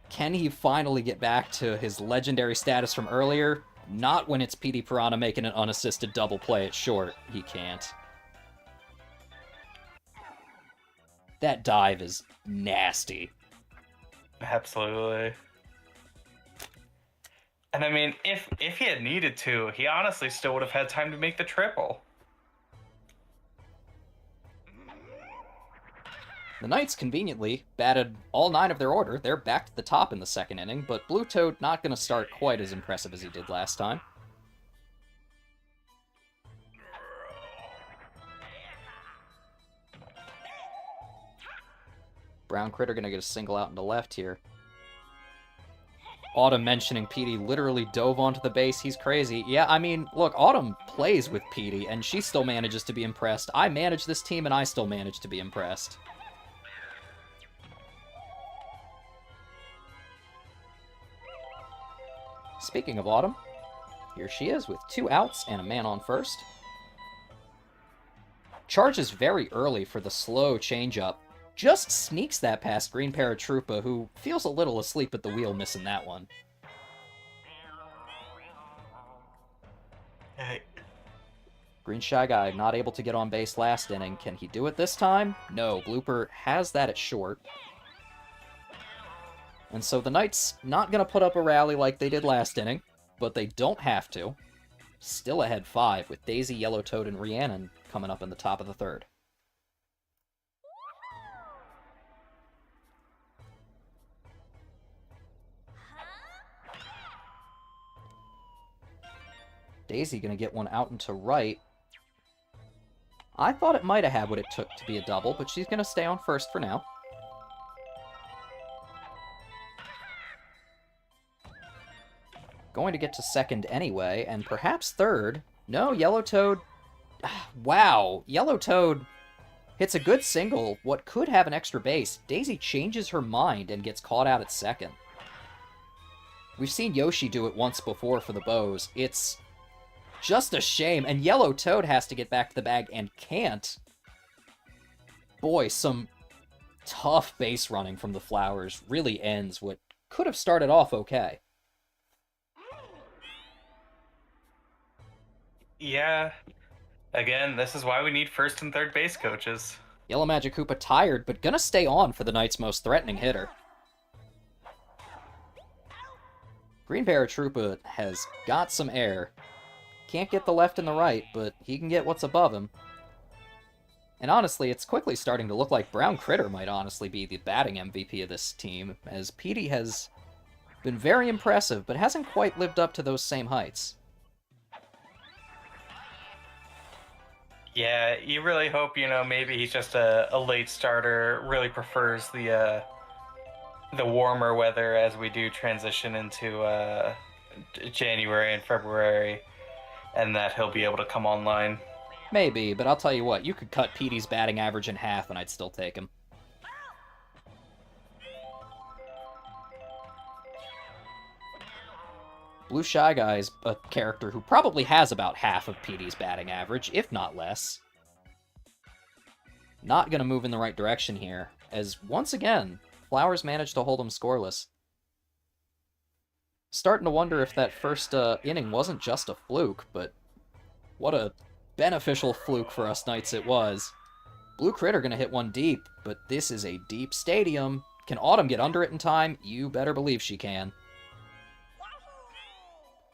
Can he finally get back to his legendary status from earlier? Not when it's Petey Piranha making an unassisted double play at short. He can't. That dive is nasty. Absolutely. And I mean, if he had needed to, he honestly still would have had time to make the triple. The Knights conveniently batted all 9 of their order. They're back to the top in the second inning, but Blue Toad not going to start quite as impressive as he did last time. Brown Critter going to get a single out into left here. Autumn mentioning Petey literally dove onto the base. He's crazy. Yeah, I mean, look, Autumn plays with Petey, and she still manages to be impressed. I manage this team, and I still manage to be impressed. Speaking of Autumn, here she is with 2 outs and a man on first. Charges very early for the slow changeup. Just sneaks that past Green Paratroopa, who feels a little asleep at the wheel missing that one. Hey. Green Shy Guy not able to get on base last inning. Can he do it this time? No, Blooper has that at short. And so the Knights not going to put up a rally like they did last inning, but they don't have to. Still ahead 5 with Daisy, Yellow Toad, and Rhiannon coming up in the top of the third. Daisy going to get 1 out into right. I thought it might have had what it took to be a double, but she's going to stay on first for now. Going to get to second anyway, and perhaps third. No, Yellow Toad... Wow, Yellow Toad hits a good single, what could have an extra base. Daisy changes her mind and gets caught out at second. We've seen Yoshi do it once before for the Bows. It's just a shame, and Yellow Toad has to get back to the bag and can't. Boy, some tough base running from the Flowers really ends what could have started off okay. Yeah. Again, this is why we need first and third base coaches. Yellow Magikoopa tired, but gonna stay on for the Knights' most threatening hitter. Green Paratroopa has got some air. Can't get the left and the right, but he can get what's above him. And honestly, it's quickly starting to look like Brown Critter might honestly be the batting MVP of this team, as Petey has been very impressive, but hasn't quite lived up to those same heights. Yeah, you really hope, maybe he's just a late starter, really prefers the warmer weather as we do transition into January and February, and that he'll be able to come online. Maybe, but I'll tell you what, you could cut Petey's batting average in half and I'd still take him. Blue Shy Guy is a character who probably has about half of Petey's batting average, if not less. Not gonna move in the right direction here, as once again, Flowers managed to hold him scoreless. Starting to wonder if that first inning wasn't just a fluke, but what a beneficial fluke for us Knights it was. Blue Critter gonna hit one deep, but this is a deep stadium. Can Autumn get under it in time? You better believe she can.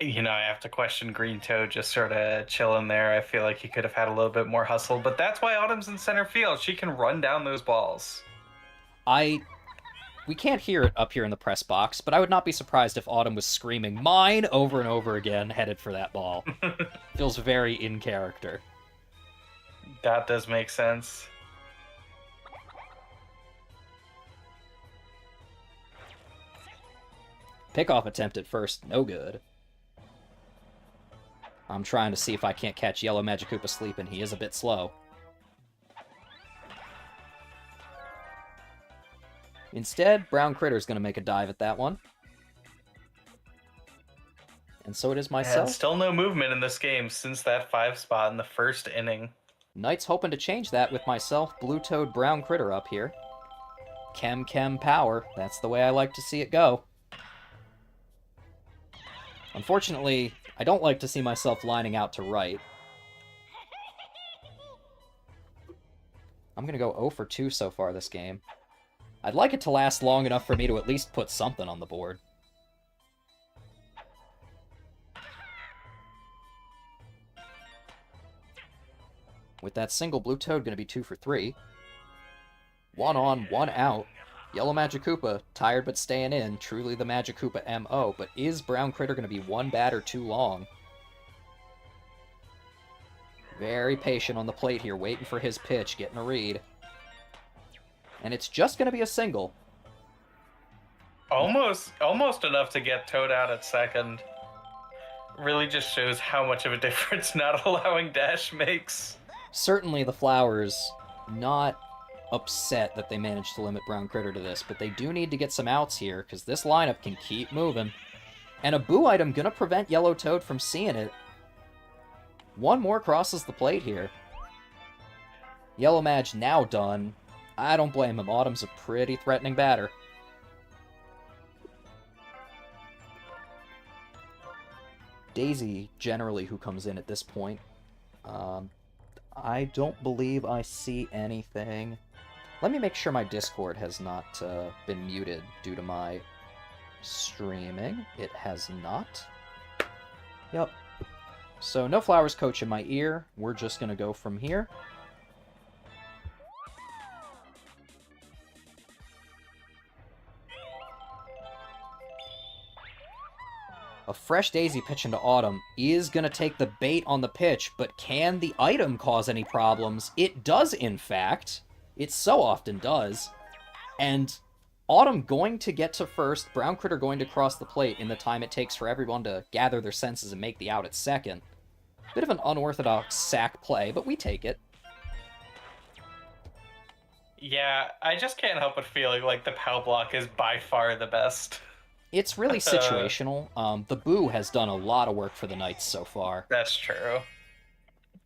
I have to question Green Toad just sort of chilling there. I feel like he could have had a little bit more hustle, but that's why Autumn's in center field. She can run down those balls. We can't hear it up here in the press box, but I would not be surprised if Autumn was screaming "mine" over and over again, headed for that ball. Feels very in character. That does make sense. Pickoff attempt at first, no good. I'm trying to see if I can't catch Yellow Magikoopa sleeping. He is a bit slow. Instead, Brown Critter's going to make a dive at that one. And so it is myself. And still no movement in this game since that 5 spot in the first inning. Knights hoping to change that with myself, Blue Toad, Brown Critter up here. Chem power. That's the way I like to see it go. Unfortunately, I don't like to see myself lining out to right. I'm going to go 0 for 2 so far this game. I'd like it to last long enough for me to at least put something on the board. With that single, Blue Toad going to be 2 for 3. 1 on, 1 out. Yellow Magikoopa, tired but staying in. Truly the Magikoopa MO, but is Brown Critter going to be one batter too long? Very patient on the plate here, waiting for his pitch, getting a read. And it's just going to be a single. Almost enough to get Toad out at second. Really just shows how much of a difference not allowing dash makes. Certainly the Flowers not upset that they managed to limit Brown Critter to this, but they do need to get some outs here, because this lineup can keep moving. And a boo item gonna prevent Yellow Toad from seeing it. One more crosses the plate here. Yellow Mage now done. I don't blame him. Autumn's a pretty threatening batter. Daisy, generally, who comes in at this point. I don't believe I see anything. Let me make sure my Discord has not been muted due to my streaming. It has not. Yep. So no Flowers coach in my ear. We're just going to go from here. A fresh Daisy pitch into Autumn is going to take the bait on the pitch, but can the item cause any problems? It does, in fact. It so often does. And Autumn going to get to first, Brown Critter going to cross the plate in the time it takes for everyone to gather their senses and make the out at second. Bit of an unorthodox sack play, but we take it. Yeah, I just can't help but feeling like the POW block is by far the best. It's really situational. The Boo has done a lot of work for the Knights so far. That's true.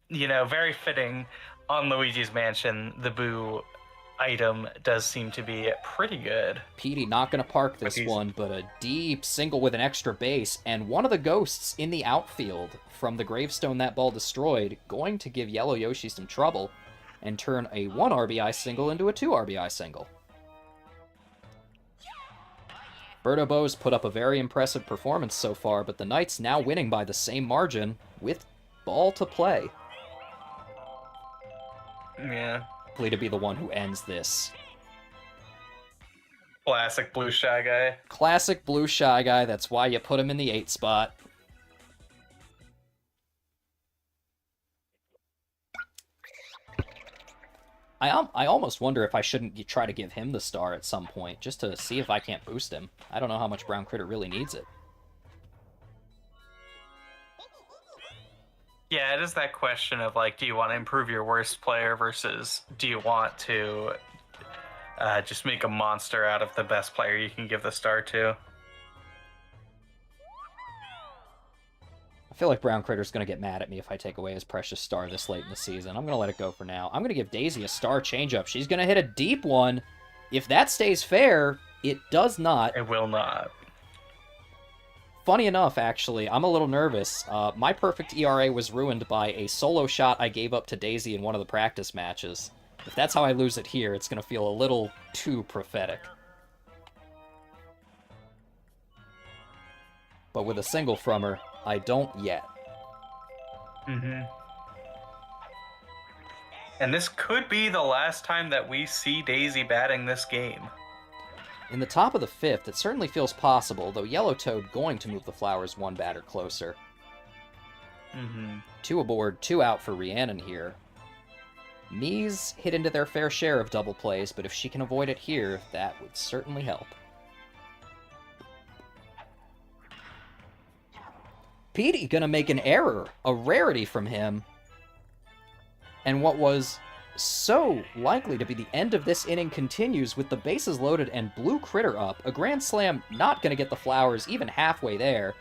Very fitting on Luigi's Mansion, the Boo item does seem to be pretty good. Petey not going to park this one, but a deep single with an extra base, and one of the ghosts in the outfield from the gravestone that ball destroyed, going to give Yellow Yoshi some trouble, and turn a 1 RBI single into a 2 RBI single. Birdo Bo's put up a very impressive performance so far, but the Knights now winning by the same margin with ball to play. Yeah. Likely to be the one who ends this. Classic blue shy guy. Classic blue shy guy, that's why you put him in the 8 spot. I almost wonder if I shouldn't try to give him the star at some point, just to see if I can't boost him. I don't know how much Brown Critter really needs it. Yeah, it is that question of, like, do you want to improve your worst player versus do you want to just make a monster out of the best player you can give the star to? I feel like Brown Critter's going to get mad at me if I take away his precious star this late in the season. I'm going to let it go for now. I'm going to give Daisy a star changeup. She's going to hit a deep one. If that stays fair, it does not. It will not. Funny enough, actually, I'm a little nervous. My perfect ERA was ruined by a solo shot I gave up to Daisy in one of the practice matches. If that's how I lose it here, it's going to feel a little too prophetic. But with a single from her, I don't yet. Mm-hmm. And this could be the last time that we see Daisy batting this game. In the top of the 5th, it certainly feels possible, though Yellow Toad going to move the Flowers one batter closer. Mm-hmm. 2 aboard, 2 out for Rhiannon here. Mies hit into their fair share of double plays, but if she can avoid it here, that would certainly help. Petey gonna make an error, a rarity from him. And what was so likely to be the end of this inning continues with the bases loaded and Blue Critter up. A grand slam not gonna get the Flowers even halfway there.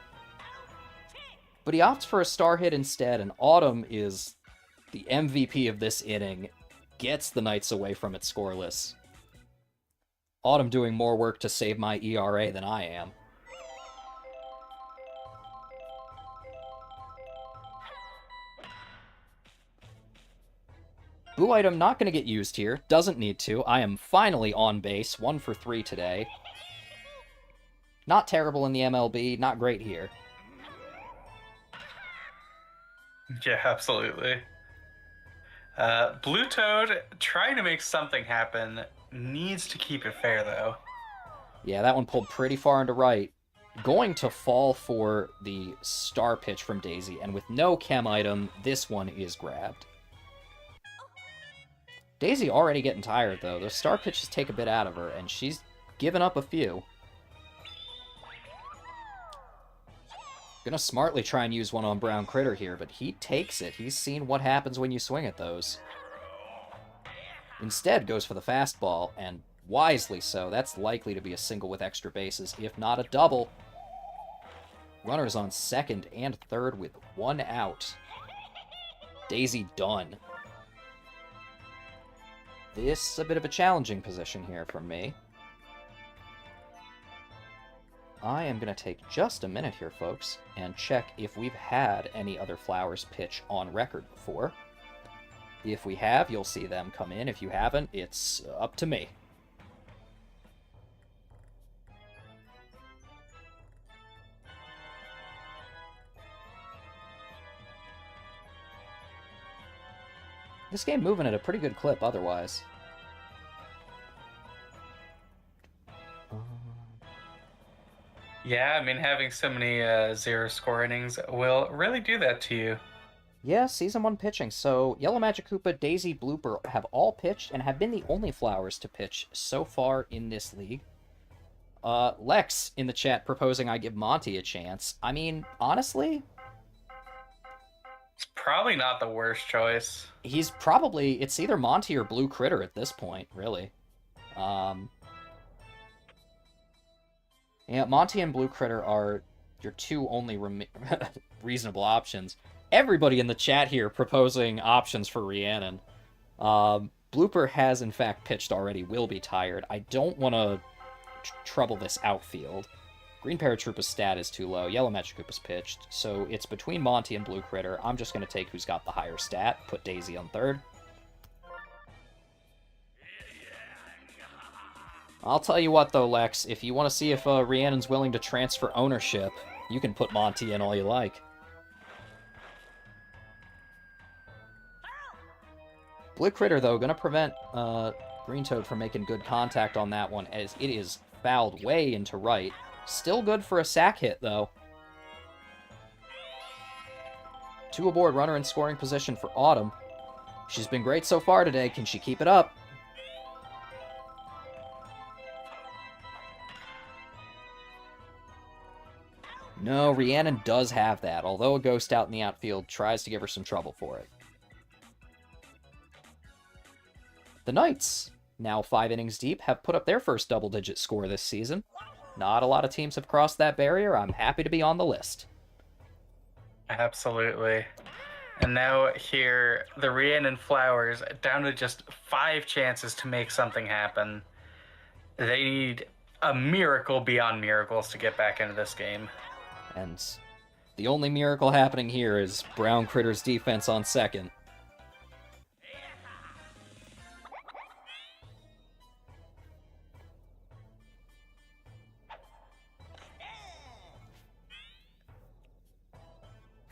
But he opts for a star hit instead, and Autumn is the MVP of this inning. Gets the Knights away from it scoreless. Autumn doing more work to save my ERA than I am. Blue item not going to get used here. Doesn't need to. I am finally on base. 1 for 3 today. Not terrible in the MLB. Not great here. Yeah, absolutely. Blue Toad, trying to make something happen, needs to keep it fair, though. Yeah, that one pulled pretty far into right. Going to fall for the star pitch from Daisy, and with no chem item, this one is grabbed. Daisy already getting tired, though. Those star pitches take a bit out of her, and she's given up a few. Gonna smartly try and use one on Brown Critter here, but he takes it. He's seen what happens when you swing at those. Instead, goes for the fastball, and wisely so. That's likely to be a single with extra bases, if not a double. Runners on second and third with 1 out. Daisy done. This is a bit of a challenging position here for me. I am going to take just a minute here, folks, and check if we've had any other Flowers pitch on record before. If we have, you'll see them come in. If you haven't, it's up to me. This game moving at a pretty good clip otherwise. Yeah, I mean, having so many 0-score innings will really do that to you. Yeah, Season 1 pitching. So, Yellow Magic Koopa, Daisy, Blooper have all pitched and have been the only Flowers to pitch so far in this league. Lex in the chat proposing I give Monty a chance. I mean, honestly, It's probably not the worst choice. he's probably... It's either Monty or Blue Critter at this point, really. Yeah, Monty and Blue Critter are your two only reasonable options. Everybody in the chat here proposing options for Rhiannon. Blooper has, in fact, pitched already, will be tired. I don't want to trouble this outfield. Green Paratroopa's stat is too low. Yellow Magikarp's pitched, so it's between Monty and Blue Critter. I'm just going to take who's got the higher stat, put Daisy on third. I'll tell you what, though, Lex, if you want to see if Rhiannon's willing to transfer ownership, you can put Monty in all you like. Blue Critter, though, going to prevent Green Toad from making good contact on that one, as it is fouled way into right. Still good for a sack hit, though. 2 aboard, runner in scoring position for Autumn. She's been great so far today. Can she keep it up? No, Rhiannon does have that, although a ghost out in the outfield tries to give her some trouble for it. The Knights, now 5 innings deep, have put up their first double-digit score this season. Not a lot of teams have crossed that barrier. I'm happy to be on the list. Absolutely. And now here, the Rhiannon Flowers, down to just 5 chances to make something happen. They need a miracle beyond miracles to get back into this game. And the only miracle happening here is Brown Critter's defense on second.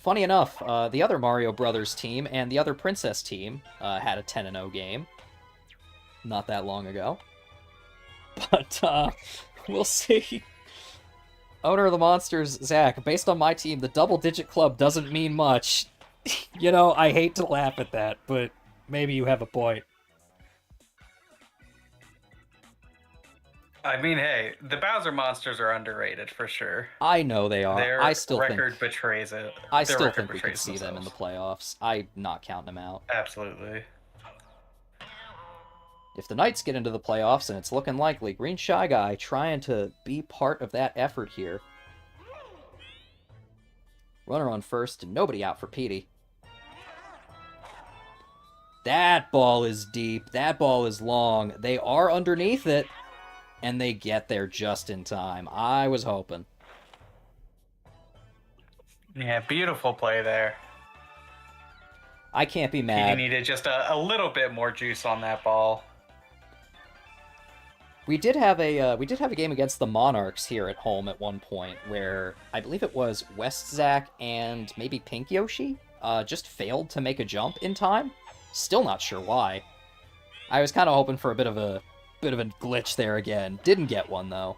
Funny enough, the other Mario Brothers team and the other Princess team had a 10-0 game not that long ago. But we'll see. Owner of the Monsters, Zach, based on my team, the double-digit club doesn't mean much. You know, I hate to laugh at that, but maybe you have a point. I mean, hey, the Bowser Monsters are underrated for sure. I know they are. Their I still record think betrays it. I Their still record think we could betrays see them in the themselves. playoffs. I'm not counting them out. Absolutely. If the Knights get into the playoffs, and it's looking likely, Green Shy Guy trying to be part of that effort here. Runner on first, and nobody out for Petey. That ball is deep. That ball is long. They are underneath it, and they get there just in time. I was hoping. Yeah, beautiful play there. I can't be Petey mad. needed just a little bit more juice on that ball. We did have a game against the Monarchs here at home at one point where I believe it was West Zach and maybe Pink Yoshi just failed to make a jump in time. Still not sure why. I was kind of hoping for a bit of a glitch there again. Didn't get one though.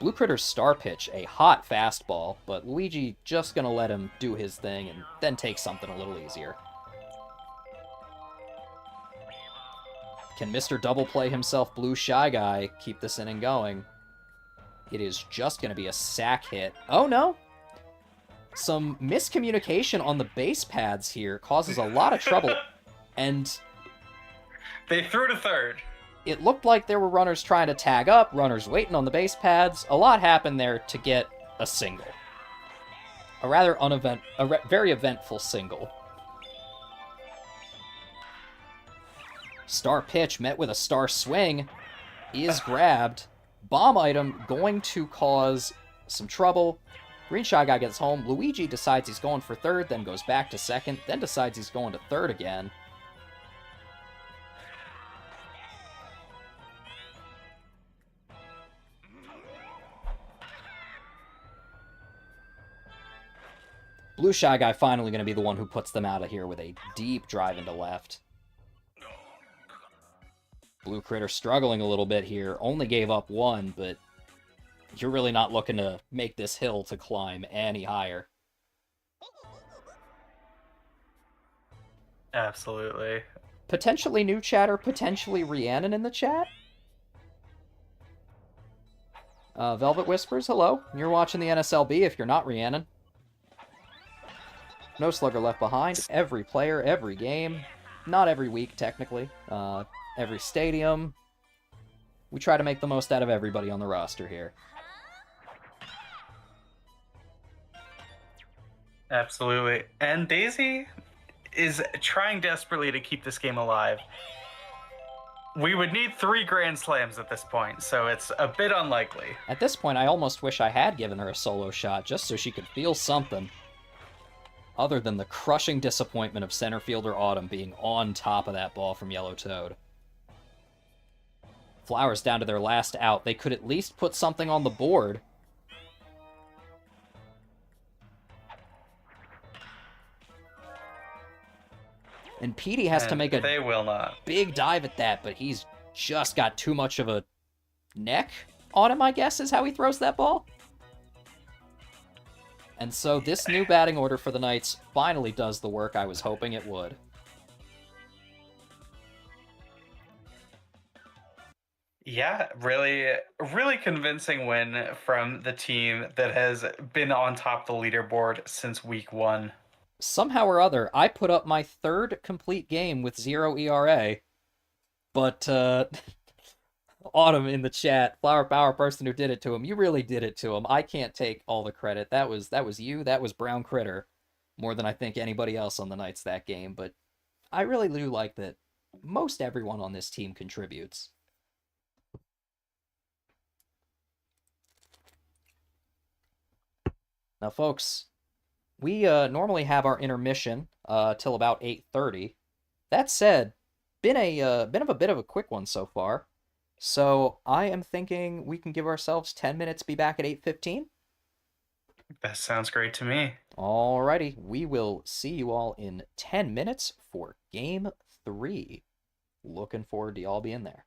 Blue Critter's star pitch, a hot fastball, but Luigi just gonna let him do his thing and then take something a little easier. Can Mr. Double Play himself, Blue Shy Guy, keep this inning going? It is just going to be a sack hit. Oh, no. Some miscommunication on the base pads here causes a lot of trouble. And they threw to third. It looked like there were runners trying to tag up, runners waiting on the base pads. A lot happened there to get a single. A very eventful single. Star pitch met with a star swing is grabbed. Bomb item going to cause some trouble. Green Shy Guy gets home. Luigi decides he's going for third, then goes back to second, then decides he's going to third again. Blue Shy Guy finally going to be the one who puts them out of here with a deep drive into left. Blue Critter struggling a little bit here. Only gave up 1, but you're really not looking to make this hill to climb any higher. Absolutely. Potentially new chatter, potentially Rhiannon in the chat. Velvet Whispers, hello. You're watching the NSLB if you're not Rhiannon. No slugger left behind. Every player, every game. Not every week, technically. Every stadium. We try to make the most out of everybody on the roster here. Absolutely. And Daisy is trying desperately to keep this game alive. We would need 3 Grand Slams at this point, so it's a bit unlikely. At this point, I almost wish I had given her a solo shot just so she could feel something. Other than the crushing disappointment of center fielder Autumn being on top of that ball from Yellow Toad. Flowers down to their last out. They could at least put something on the board. And Petey has to And make a they will not. big dive at that, but he's just got too much of a neck on him, I guess, is how he throws that ball. And so this new batting order for the Knights finally does the work I was hoping it would. Yeah, really, really convincing win from the team that has been on top of the leaderboard since week 1. Somehow or other, I put up my third complete game with 0 ERA, but Autumn in the chat, Flower Power person who did it to him, you really did it to him. I can't take all the credit. That was you, that was Brown Critter, more than I think anybody else on the Knights that game, but I really do like that most everyone on this team contributes. Now, folks, we normally have our intermission till about 8:30. That said, been a bit of a quick one so far. So I am thinking we can give ourselves 10 minutes, be back at 8:15. That sounds great to me. Alrighty, we will see you all in 10 minutes for game 3. Looking forward to y'all being there.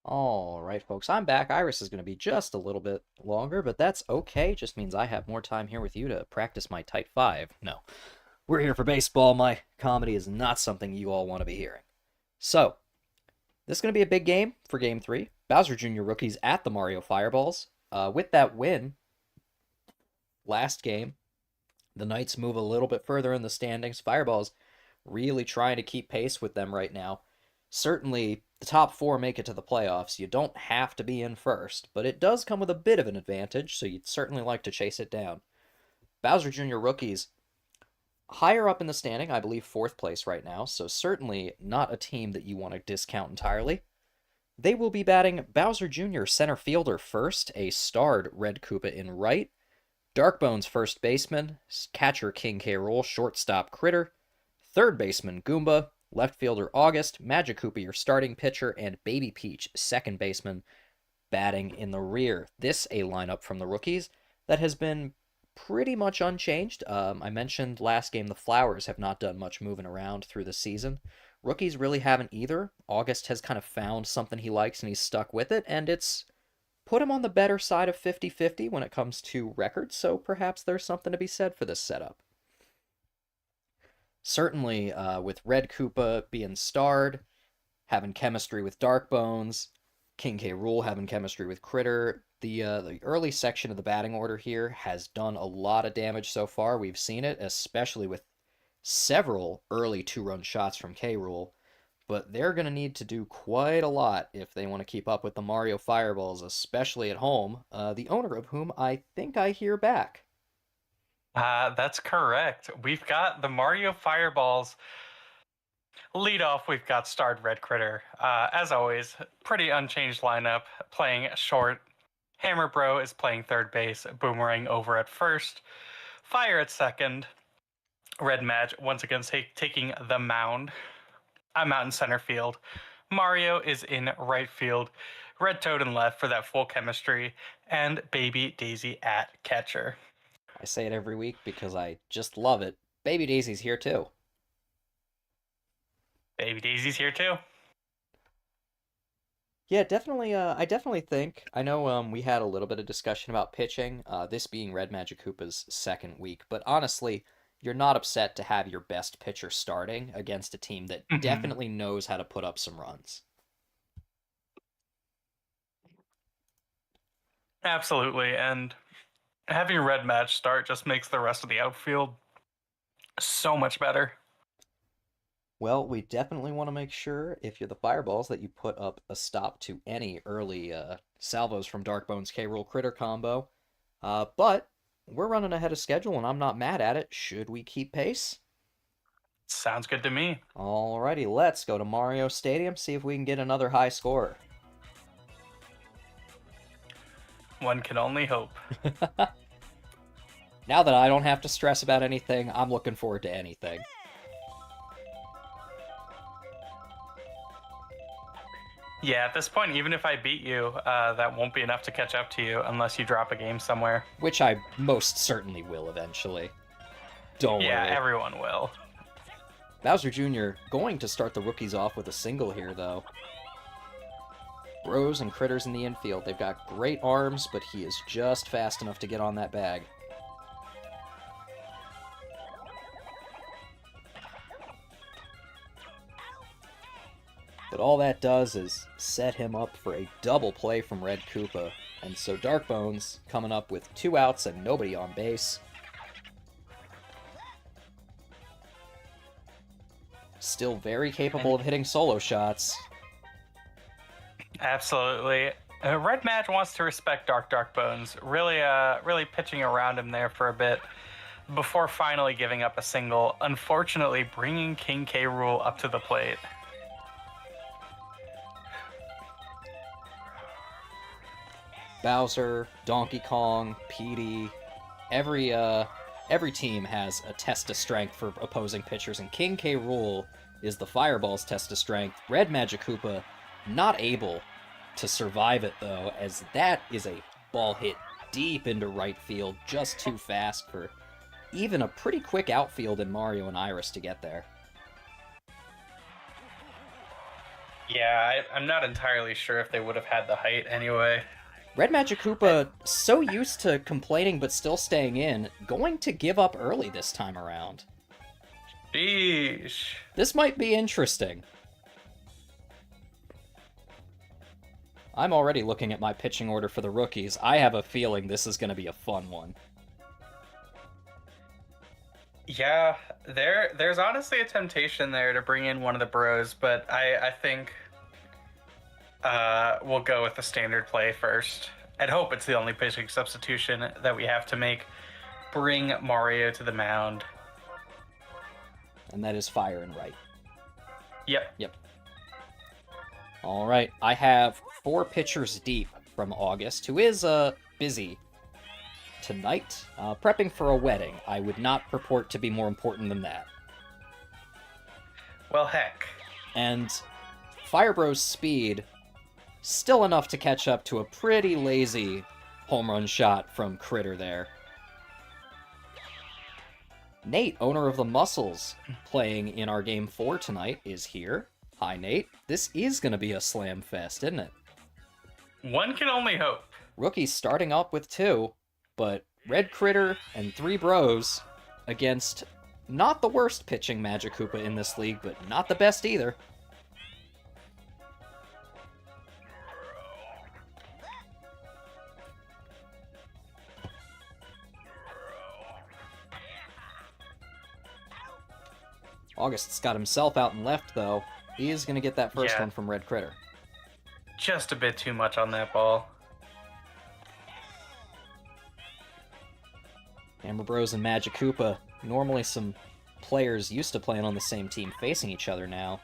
Alright, folks, I'm back. Iris is going to be just a little bit longer, but that's okay. Just means I have more time here with you to practice my tight five. No, we're here for baseball. My comedy is not something you all want to be hearing. So, this is going to be a big game for Game 3. Bowser Jr. rookies at the Mario Fireballs. With that win last game, the Knights move a little bit further in the standings. Fireballs really trying to keep pace with them right now. Certainly, the top four make it to the playoffs. You don't have to be in first, but it does come with a bit of an advantage, so you'd certainly like to chase it down. Bowser Jr. rookies higher up in the standing, I believe fourth place right now, so certainly not a team that you want to discount entirely. They will be batting Bowser Jr. center fielder first, a starred Red Koopa in right, Darkbones first baseman, catcher King K. Rool, shortstop Critter, third baseman Goomba, left fielder August, Magic Koopa your starting pitcher, and Baby Peach second baseman batting in the rear. This a lineup from the rookies that has been pretty much unchanged. I mentioned last game the Flowers have not done much moving around through the season. Rookies really haven't either. August has kind of found something he likes and he's stuck with it, and it's put him on the better side of 50-50 when it comes to records, so perhaps there's something to be said for this setup. Certainly, with Red Koopa being starred, having chemistry with Darkbones, King K. Rool having chemistry with Critter, the early section of the batting order here has done a lot of damage so far. We've seen it, especially with several early two-run shots from K. Rool, but they're going to need to do quite a lot if they want to keep up with the Mario Fireballs, especially at home, the owner of whom I think I hear back. That's correct. We've got the Mario Fireballs. Lead off, we've got starred Red Critter. As always, pretty unchanged lineup, playing short. Hammer Bro is playing third base, Boomerang over at first, Fire at second, Red Madge once again taking the mound. I'm out in center field. Mario is in right field, Red Toad in left for that full chemistry, and Baby Daisy at catcher. I say it every week because I just love it. Baby Daisy's here too. Baby Daisy's here too. Yeah, definitely. I definitely think. I know. We had a little bit of discussion about pitching. This being Red Magic Koopa's second week, but honestly, you're not upset to have your best pitcher starting against a team that Mhm. definitely knows how to put up some runs. Absolutely, and having Red Match start just makes the rest of the outfield so much better. Well, we definitely want to make sure, if you're the Fireballs, that you put up a stop to any early salvos from Darkbones K. Rool Critter combo. But we're running ahead of schedule, and I'm not mad at it. Should we keep pace? Sounds good to me. Alrighty, let's go to Mario Stadium, see if we can get another high score. One can only hope. Now that I don't have to stress about anything, I'm looking forward to anything. Yeah, at this point, even if I beat you, that won't be enough to catch up to you unless you drop a game somewhere. Which I most certainly will eventually. Don't Yeah, worry. everyone will. Bowser Jr. going to start the rookies off with a single here, though. Bros and Critters in the infield. They've got great arms, but he is just fast enough to get on that bag. But all that does is set him up for a double play from Red Koopa. And so Darkbones coming up with 2 outs and nobody on base. Still very capable of hitting solo shots. Absolutely. Red Match wants to respect Dark Bones, really pitching around him there for a bit before finally giving up a single, unfortunately bringing King K. Rool up to the plate. Bowser, Donkey Kong, Petey, every team has a test of strength for opposing pitchers, and King K. Rool is the Fireball's test of strength. Red Magic Koopa not able to survive it, though, as that is a ball hit deep into right field, just too fast for even a pretty quick outfield in Mario and Iris to get there. Yeah, I'm not entirely sure if they would have had the height anyway. Red Magikoopa, so used to complaining but still staying in, going to give up early this time around. Sheesh. This might be interesting. I'm already looking at my pitching order for the rookies. I have a feeling this is going to be a fun one. Yeah, there's honestly a temptation there to bring in one of the bros, but I think we'll go with the standard play first. I'd hope it's the only pitching substitution that we have to make. Bring Mario to the mound. And that is fire and right. Yep. Yep. All right, I have 4 pitchers deep from August, who is busy tonight, prepping for a wedding. I would not purport to be more important than that. Well, heck. And Firebro's speed, still enough to catch up to a pretty lazy home run shot from Critter there. Nate, owner of the Muscles, playing in our Game 4 tonight, is here. Hi, Nate. This is going to be a slam fest, isn't it? One can only hope. Rookies starting up with 2, but Red Critter and 3 bros against not the worst pitching Magikoopa in this league, but not the best either. August's got himself out and left, though. He is going to get that first one from Red Critter. Just a bit too much on that ball. Hammer Bros and Magikoopa, normally some players used to playing on the same team, facing each other now.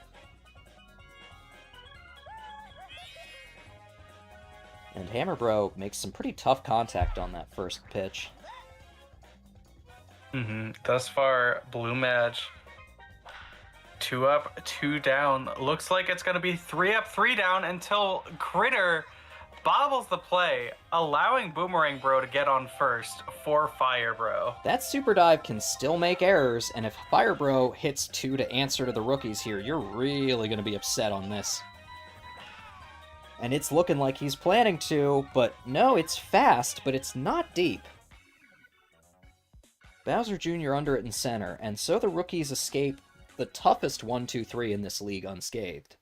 And Hammer Bro makes some pretty tough contact on that first pitch. Thus far, Blue Mage 2 up, 2 down. Looks like it's going to be 3 up, 3 down until Critter bobbles the play, allowing Boomerang Bro to get on first for Fire Bro. That super dive can still make errors, and if Fire Bro hits 2 to answer to the rookies here, you're really going to be upset on this. And it's looking like he's planning to, but no, it's fast, but it's not deep. Bowser Jr. under it in center, and so the rookies escape the toughest 1-2-3 in this league unscathed.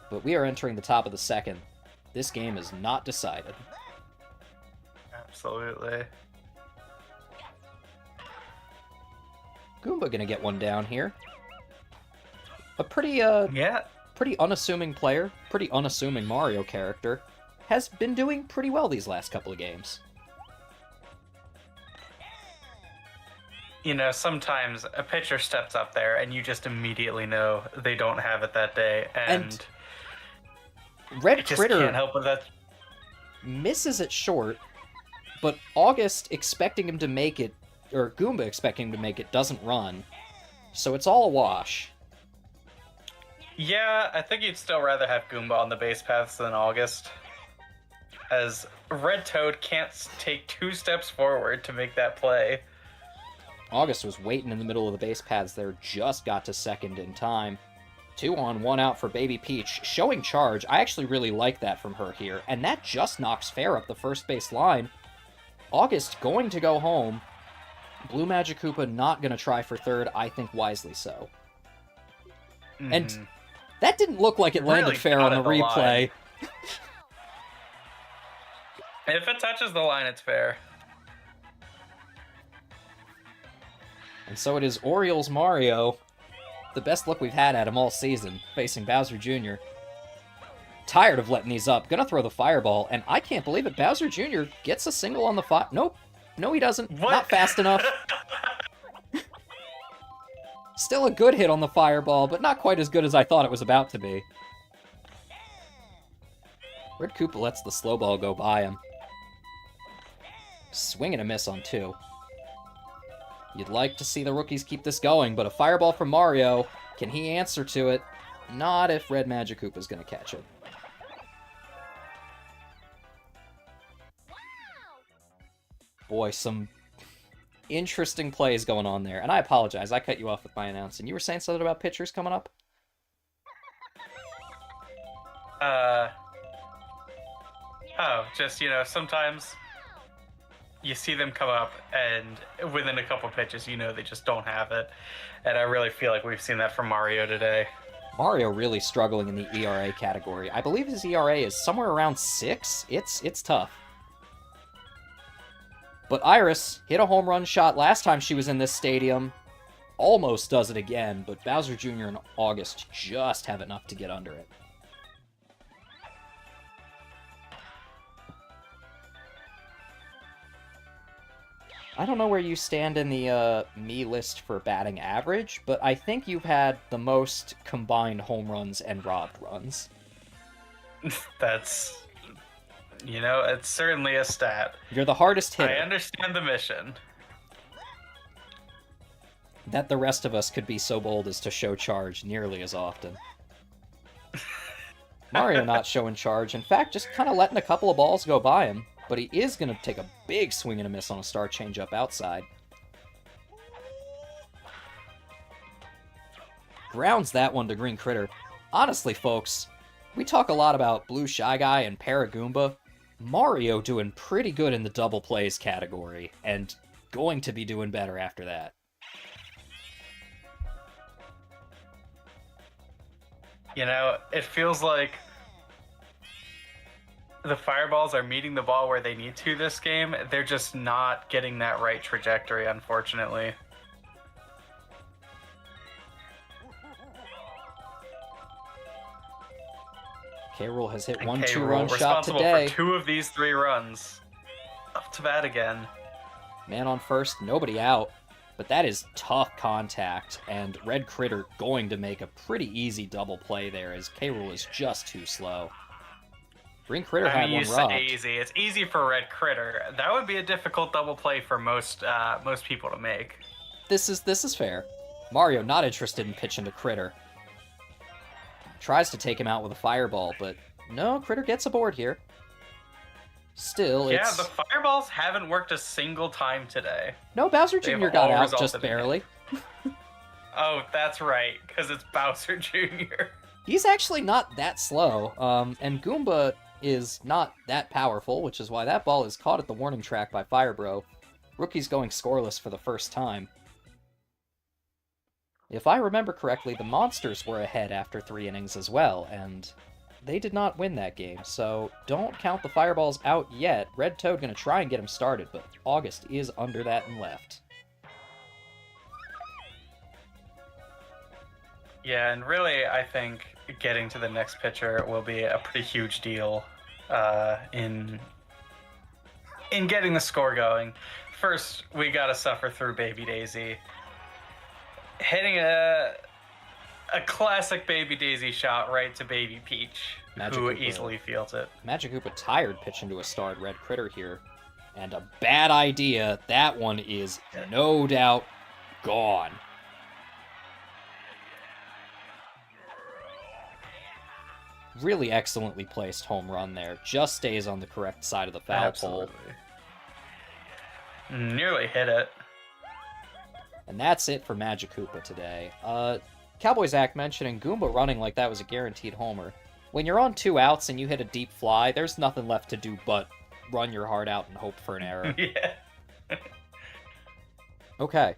But we are entering the top of the second. This game is not decided. Absolutely. Goomba gonna get one down here. A pretty pretty unassuming player, pretty unassuming Mario character, has been doing pretty well these last couple of games. You know, sometimes a pitcher steps up there and you just immediately know they don't have it that day, and Red just Critter can't help with that. Misses it short, but August expecting him to make it, or Goomba expecting him to make it, doesn't run. So it's all a wash. Yeah, I think you'd still rather have Goomba on the base paths than August, as Red Toad can't take 2 steps forward to make that play. August was waiting in the middle of the base paths there, just got to second in time. 2 on, 1 out for Baby Peach, showing charge. I actually really like that from her here, and that just knocks Fair up the first base line. August going to go home. Blue Magikoopa not going to try for third, I think wisely so. And that didn't look like it landed Really fair on the replay. If it touches the line, it's fair. And so it is Orioles Mario, the best look we've had at him all season, facing Bowser Jr. Tired of letting these up, gonna throw the fireball, and I can't believe it, Bowser Jr. gets a single on the Nope. No, he doesn't. What? Not fast enough. Still a good hit on the fireball, but not quite as good as I thought it was about to be. Red Koopa lets the slow ball go by him. Swing and a miss on 2. You'd like to see the rookies keep this going, but a fireball from Mario, can he answer to it? Not if Red Magikoopa's gonna catch it. Boy, some interesting plays going on there. And I apologize, I cut you off with my announcing. You were saying something about pitchers coming up? Uh, oh, just, sometimes you see them come up and within a couple pitches, they just don't have it. And I really feel like we've seen that from Mario today. Mario really struggling in the ERA category. I believe his ERA is somewhere around 6. It's tough. But Iris hit a home run shot last time she was in this stadium. Almost does it again, but Bowser Jr. and August just have enough to get under it. I don't know where you stand in the me list for batting average, but I think you've had the most combined home runs and robbed runs. That's, it's certainly a stat. You're the hardest hitter. I understand the mission. That the rest of us could be so bold as to show charge nearly as often. Mario not showing charge. In fact, just kind of letting a couple of balls go by him. But he is going to take a big swing and a miss on a star changeup outside. Grounds that one to Green Critter. Honestly, folks, we talk a lot about Blue Shy Guy and Paragoomba. Mario doing pretty good in the double plays category, and going to be doing better after that. It feels like the fireballs are meeting the ball where they need to this game. They're just not getting that right trajectory, unfortunately. K-Rool has hit And one K-Rool two-run shot today. For 2 of these 3 runs. Up to bat again. Man on first, nobody out. But that is tough contact, and Red Critter going to make a pretty easy double play there, as K-Rool is just too slow. Green Critter had one robbed. Easy. It's easy for Red Critter. That would be a difficult double play for most people to make. This is fair. Mario not interested in pitching to Critter. Tries to take him out with a fireball, but no, Critter gets aboard here. Still, the fireballs haven't worked a single time today. No, Bowser Jr. got out just barely. Oh, that's right, because it's Bowser Jr. He's actually not that slow, and Goomba is not that powerful, which is why that ball is caught at the warning track by Firebro. Rookie's going scoreless for the first time. If I remember correctly, the Monsters were ahead after 3 innings as well, and they did not win that game, so don't count the fireballs out yet. Red Toad gonna try and get him started, but August is under that and left. Yeah, and really, I think getting to the next pitcher will be a pretty huge deal in getting the score going. First, we gotta suffer through Baby Daisy. Hitting a classic Baby Daisy shot right to Baby Peach, who easily feels it. Magic Koopa tired pitching to a starred Red Critter here. And a bad idea. That one is no doubt gone. Really excellently placed home run there. Just stays on the correct side of the foul pole. Nearly hit it. And that's it for Magic Koopa today. Cowboy Zach mentioning Goomba running like that was a guaranteed homer. When you're on 2 outs and you hit a deep fly, there's nothing left to do but run your heart out and hope for an error. Yeah. Okay.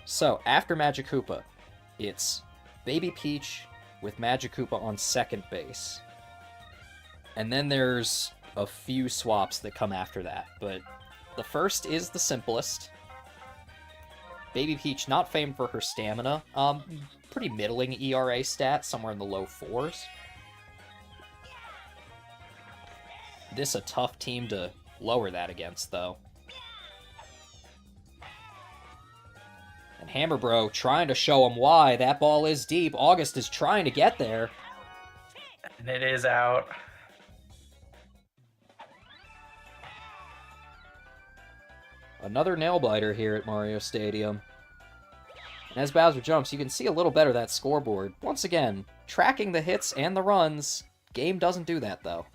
So, after Magic Koopa, it's Baby Peach with Magic Koopa on second base. And then there's a few swaps that come after that, but the first is the simplest. Baby Peach, not famed for her stamina. Pretty middling ERA stat, somewhere in the low 4s. This a tough team to lower that against, though. And Hammer Bro trying to show him why. That ball is deep. August is trying to get there. And it is out. Another nail-biter here at Mario Stadium. And as Bowser jumps, you can see a little better that scoreboard. Once again, tracking the hits and the runs. Game doesn't do that, though.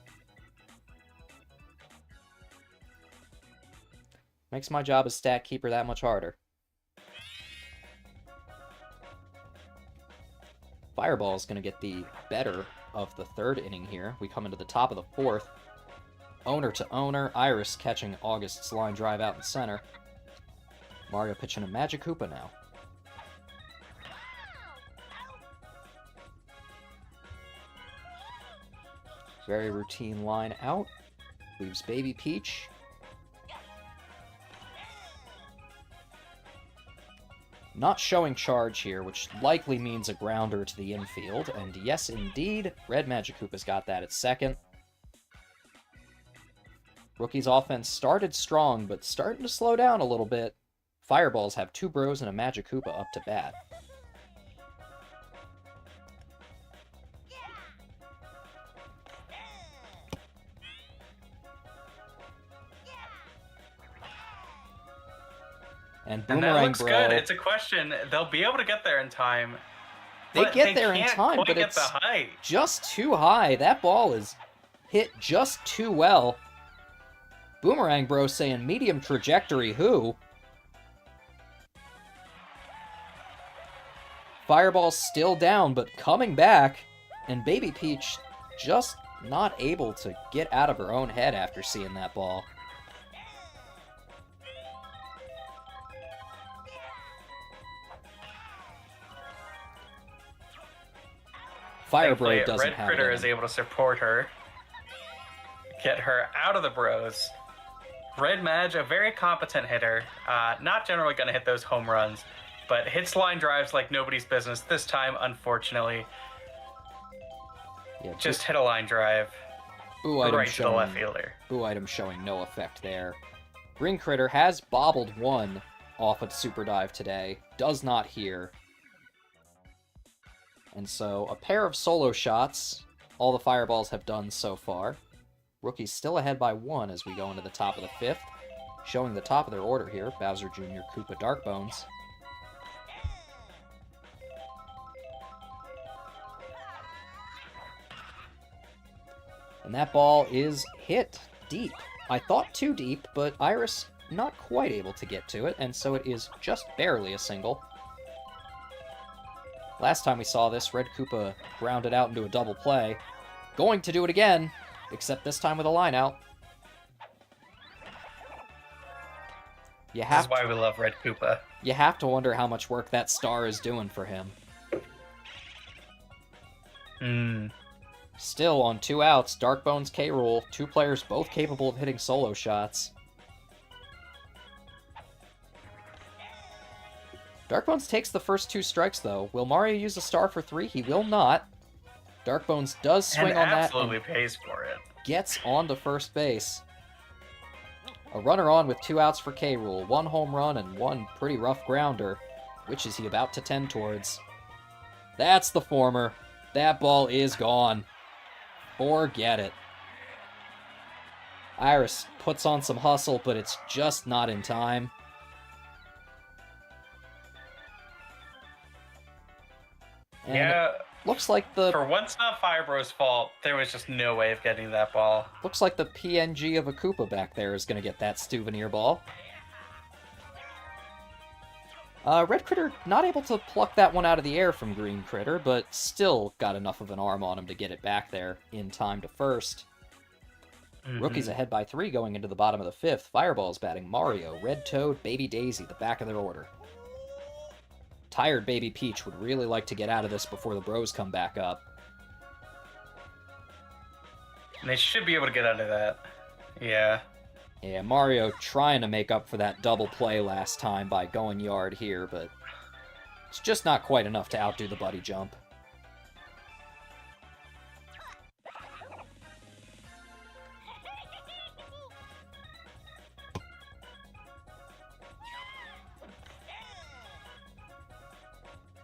Makes my job as stat keeper that much harder. Fireball is going to get the better of the third inning here. We come into the top of the fourth. Owner to owner. Iris catching August's line drive out in center. Mario pitching a Magic Koopa now. Very routine line out. Leaves Baby Peach. Not showing charge here, which likely means a grounder to the infield. And yes, indeed, Red Magic Koopa's got that at second. Rookie's offense started strong, but starting to slow down a little bit. Fireballs have 2 Bros and a Magic Koopa up to bat. And Boomerang that looks Bro. good. It's a question. They'll be able to get there in time. They get there in time, but get it's the height. just too high. That ball is hit just too well. Boomerang Bro saying medium trajectory, who? Fireball's still down, but coming back. And Baby Peach just not able to get out of her own head after seeing that ball. Firebro doesn't have it. Red Critter is able to support her, get her out of the Bros. Red Madge, a very competent hitter, not generally going to hit those home runs, but hits line drives like nobody's business. This time, unfortunately, Yeah, just hit a line drive right to the left fielder. Boo item showing no effect there. Green Critter has bobbled one off of Super Dive today. Does not hear. And so, a pair of solo shots, all the Fireballs have done so far. Rookie's still ahead by 1 as we go into the top of the 5th. Showing the top of their order here, Bowser Jr., Koopa, Darkbones. And that ball is hit deep. I thought too deep, but Iris not quite able to get to it, and so it is just barely a single. Last time we saw this, Red Koopa grounded out into a double play. Going to do it again, except this time with a line out. This is why we love Red Koopa. You have to wonder how much work that star is doing for him. Still on 2 outs, Darkbones K-Rool, 2 players both capable of hitting solo shots. Darkbones takes the first 2 strikes, though. Will Mario use a star for 3? He will not. Darkbones does swing on that and pays for it. Gets on to first base. A runner on with 2 outs for K-Rool. 1 home run and 1 pretty rough grounder. Which is he about to tend towards? That's the former. That ball is gone. Forget it. Iris puts on some hustle, but it's just not in time. And yeah, looks like for once not Firebro's fault, there was just no way of getting that ball. Looks like the PNG of a Koopa back there is going to get that souvenir ball. Red Critter not able to pluck that one out of the air from Green Critter, but still got enough of an arm on him to get it back there in time to first. Rookie's ahead by 3 going into the bottom of the 5th. Fireball's batting Mario, Red Toad, Baby Daisy, the back of their order. Tired Baby Peach would really like to get out of this before the Bros come back up. And they should be able to get out of that. Yeah. Yeah, Mario trying to make up for that double play last time by going yard here, but it's just not quite enough to outdo the buddy jump.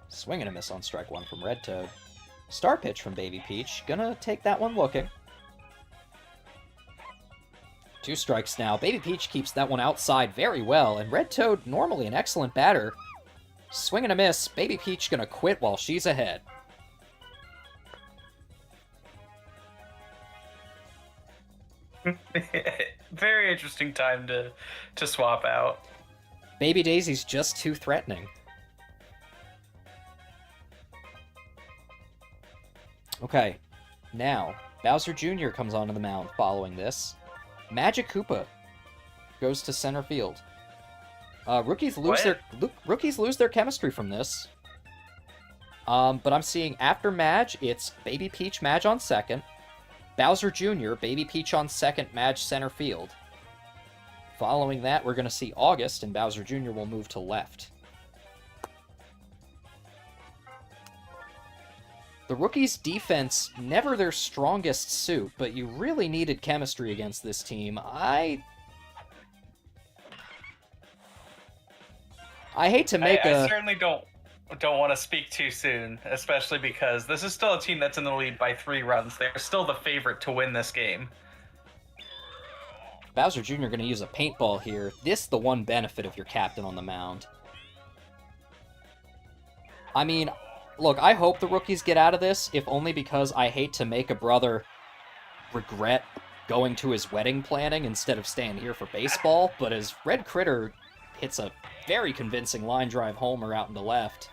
Swing and a miss on strike 1 from Red Toad. Star pitch from Baby Peach. Gonna take that one looking. 2 strikes now. Baby Peach keeps that one outside very well, and Red Toad, normally an excellent batter. Swing and a miss. Baby Peach gonna quit while she's ahead. Very interesting time to swap out. Baby Daisy's just too threatening. Okay, now, Bowser Jr. comes onto the mound following this. Magic Koopa goes to center field. Rookies lose their chemistry from this. But I'm seeing after Madge, it's Baby Peach, Madge on second. Bowser Jr., Baby Peach on second, Madge center field. Following that, we're going to see August, and Bowser Jr. will move to left. The rookies' defense, never their strongest suit, but you really needed chemistry against this team. I hate to make I certainly don't want to speak too soon, especially because this is still a team that's in the lead by 3 runs. They're still the favorite to win this game. Bowser Jr. going to use a paintball here. This the one benefit of your captain on the mound. I mean, look, I hope the rookies get out of this, if only because I hate to make a brother regret going to his wedding planning instead of staying here for baseball, but as Red Critter hits a very convincing line drive homer out into left,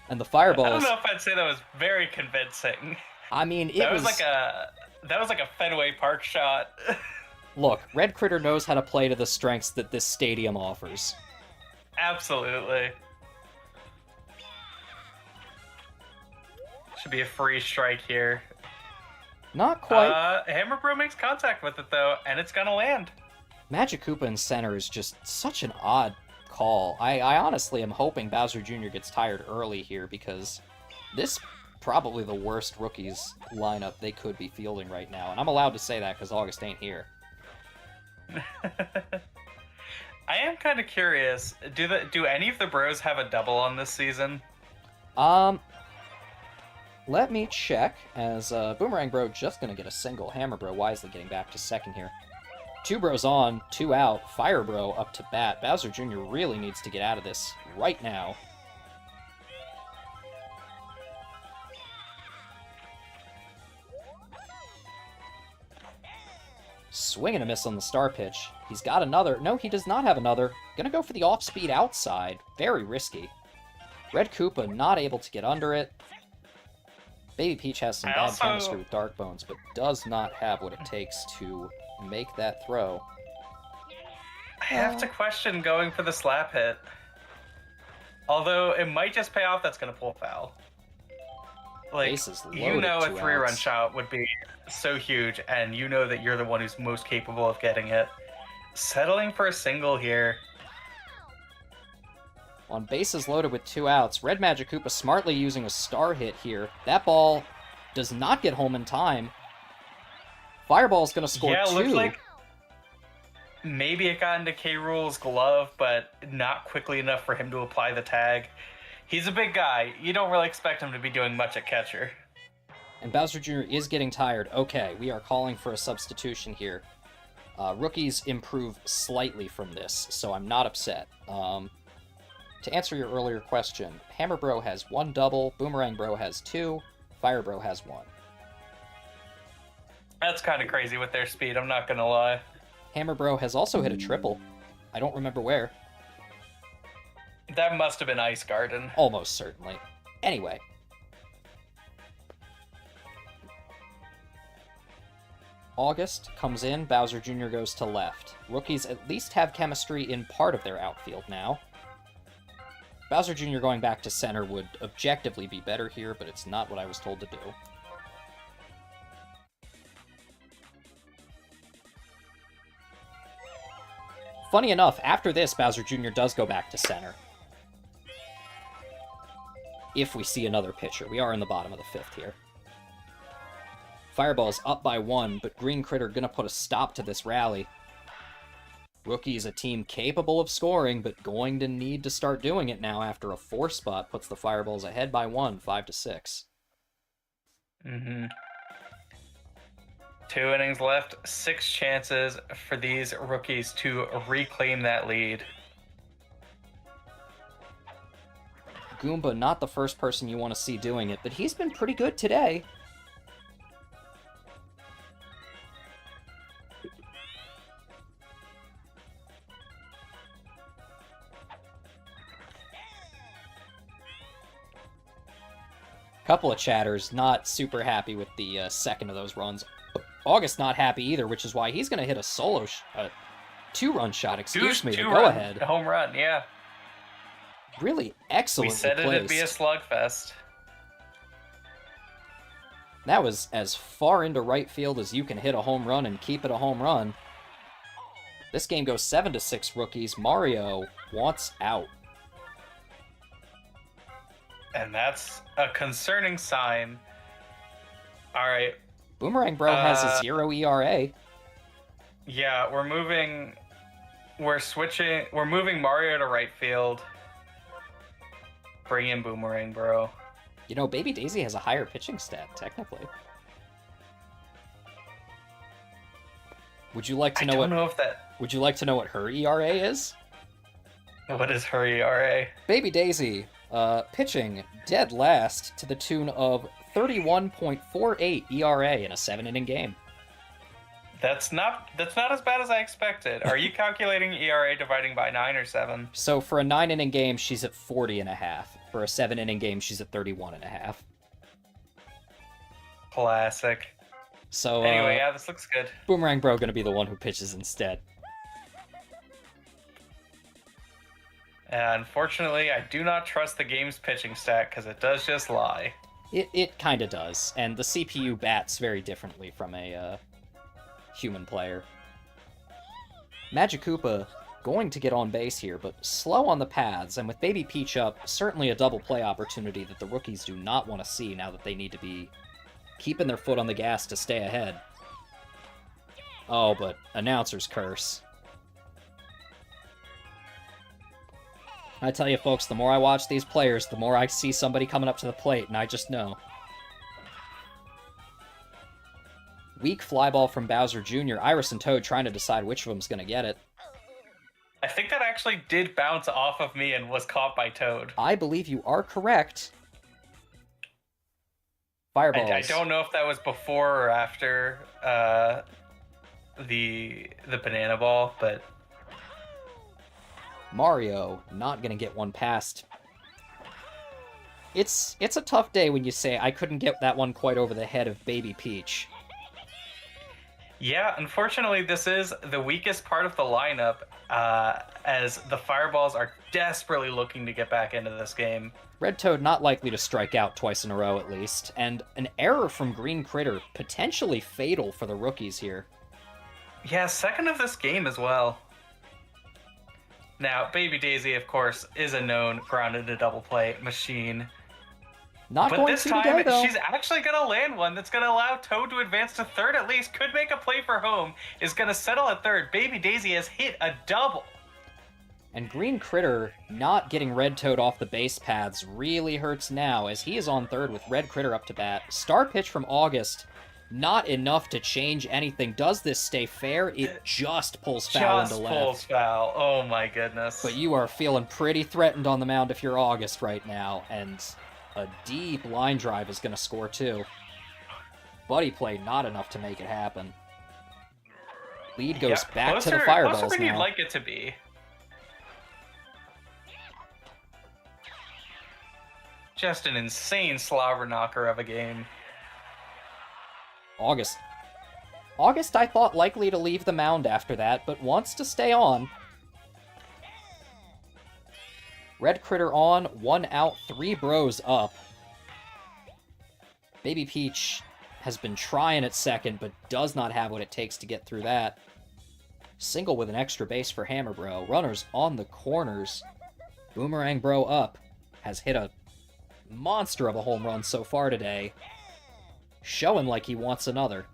and the fireballs... I don't know if I'd say that was very convincing. I mean, that was like a Fenway Park shot. Look, Red Critter knows how to play to the strengths that this stadium offers. Absolutely. Should be a free strike here. Not quite. Hammer Bro makes contact with it, though, and it's gonna land. Magic Koopa in center is just such an odd call. I honestly am hoping Bowser Jr. gets tired early here, because this probably the worst rookies lineup they could be fielding right now. And I'm allowed to say that because August ain't here. I am kind of curious. Do any of the bros have a double on this season? Let me check, as Boomerang Bro just gonna get a single. Hammer Bro wisely getting back to second here. 2 bros on, 2 out. Fire Bro up to bat. Bowser Jr. really needs to get out of this right now. Swing and a miss on the star pitch. He's got another. No, he does not have another. Gonna go for the off-speed outside. Very risky. Red Koopa not able to get under it. Baby Peach has some bad chemistry with Dark Bones, but does not have what it takes to make that throw. I have to question going for the slap hit. Although it might just pay off, that's going to pull foul. Like, you know, a 3-run shot would be so huge, and you know that you're the one who's most capable of getting it. Settling for a single here. On bases loaded with 2 outs, Red Magic Koopa smartly using a star hit here. That ball does not get home in time. Fireball's going to score 2. Yeah, it looks like maybe it got into K-Rool's glove, but not quickly enough for him to apply the tag. He's a big guy. You don't really expect him to be doing much at catcher. And Bowser Jr. is getting tired. Okay, we are calling for a substitution here. Rookies improve slightly from this, so I'm not upset. To answer your earlier question, Hammer Bro has 1 double, Boomerang Bro has 2, Fire Bro has 1. That's kind of crazy with their speed, I'm not gonna lie. Hammer Bro has also hit a triple. I don't remember where. That must have been Ice Garden. Almost certainly. Anyway. August comes in, Bowser Jr. goes to left. Rookies at least have chemistry in part of their outfield now. Bowser Jr. going back to center would objectively be better here, but it's not what I was told to do. Funny enough, after this, Bowser Jr. does go back to center. If we see another pitcher. We are in the bottom of the 5th here. Fireball's up by 1, but Green Critter gonna put a stop to this rally. Rookie's a team capable of scoring, but going to need to start doing it now after a 4 spot puts the Fireballs ahead by 1, 5-6. 2 innings left, 6 chances for these rookies to reclaim that lead. Goomba, not the first person you want to see doing it, but he's been pretty good today. Couple of chatters not super happy with the second of those runs. August not happy either, which is why he's going to hit a solo, two-run shot, excuse me, to go ahead. Home run, yeah. Really excellently placed. We said placed. It'd be a slugfest. That was as far into right field as you can hit a home run and keep it a home run. This game goes 7-6 rookies. Mario wants out. And that's a concerning sign. All right. Boomerang Bro has a 0 ERA. Yeah, we're moving Mario to right field. Bring in Boomerang Bro. You know, Baby Daisy has a higher pitching stat, technically. Would you like to know Would you like to know what her ERA is? What is her ERA? Baby Daisy, pitching dead last to the tune of 31.48 ERA in a 7-inning game. That's not as bad as I expected. Are you calculating ERA dividing by 9 or 7? So for a 9-inning game, she's at 40.5. For a 7-inning game, she's at 31.5. Classic. So anyway, yeah, this looks good. Boomerang Bro gonna be the one who pitches instead. Unfortunately, I do not trust the game's pitching stat because it does just lie. It kind of does, and the CPU bats very differently from a human player. Magic Koopa going to get on base here, but slow on the paths, and with Baby Peach up, certainly a double play opportunity that the rookies do not want to see now that they need to be keeping their foot on the gas to stay ahead. Oh, but announcer's curse. I tell you, folks, the more I watch these players, the more I see somebody coming up to the plate, and I just know. Weak fly ball from Bowser Jr. Iris and Toad trying to decide which of them's going to get it. I think that actually did bounce off of me and was caught by Toad. I believe you are correct. Fireballs. I don't know if that was before or after the banana ball, but... Mario not going to get one past. It's a tough day when you say, I couldn't get that one quite over the head of Baby Peach. Yeah, unfortunately, this is the weakest part of the lineup, as the Fireballs are desperately looking to get back into this game. Red Toad not likely to strike out twice in a row, at least, and an error from Green Critter, potentially fatal for the rookies here. Yeah, second of this game as well. Now, Baby Daisy, of course, is a known grounded to double play machine. Not but going this to time, today, though. She's actually going to land one that's going to allow Toad to advance to third at least. Could make a play for home. Is going to settle at third. Baby Daisy has hit a double. And Green Critter not getting Red Toad off the base paths really hurts now, as he is on third with Red Critter up to bat. Star pitch from August, not enough to change anything. Does this stay fair? It just pulls foul into left. Just pulls foul. Oh my goodness. But you are feeling pretty threatened on the mound if you're August right now, and a deep line drive is going to score too. Buddy play not enough to make it happen. Lead goes back to the Fireballs closer than now. You'd like it to be. Just an insane slobber knocker of a game. August, I thought, likely to leave the mound after that, but wants to stay on. Red Critter on, 1 out, 3 bros up. Baby Peach has been trying at second, but does not have what it takes to get through that. Single with an extra base for Hammer Bro. Runners on the corners. Boomerang Bro up. Has hit a monster of a home run so far today. Showing like he wants another.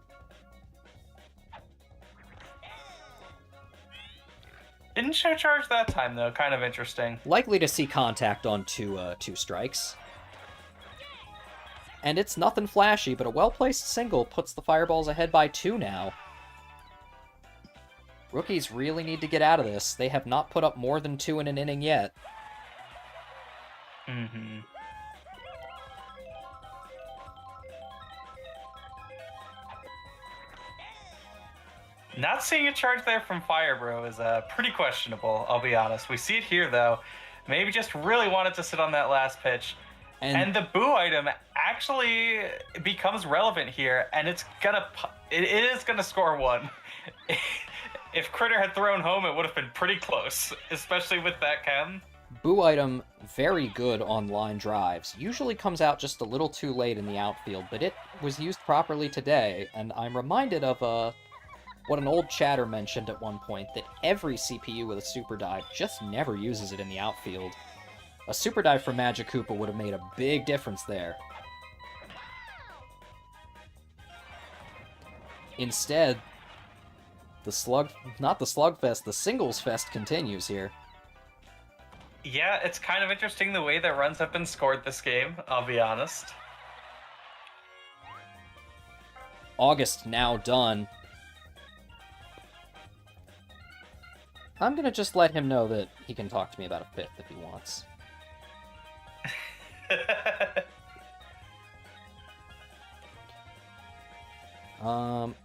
Didn't show charge that time, though. Kind of interesting. Likely to see contact on two strikes. And it's nothing flashy, but a well-placed single puts the Fireballs ahead by 2 now. Rookies really need to get out of this. They have not put up more than 2 in an inning yet. Mm-hmm. Not seeing a charge there from Firebro is pretty questionable, I'll be honest. We see it here, though. Maybe just really wanted to sit on that last pitch. And And the boo item actually becomes relevant here, and it is gonna score one. If Critter had thrown home, it would have been pretty close, especially with that chem. boo item, very good on line drives. Usually comes out just a little too late in the outfield, but it was used properly today, and I'm reminded of what an old chatter mentioned at one point, that every CPU with a super dive just never uses it in the outfield. A super dive from Magikoopa would have made a big difference there. Instead, not the slugfest, the singles fest continues here. Yeah, it's kind of interesting the way that runs have been scored this game, I'll be honest. August now done. I'm gonna just let him know that he can talk to me about a fifth if he wants.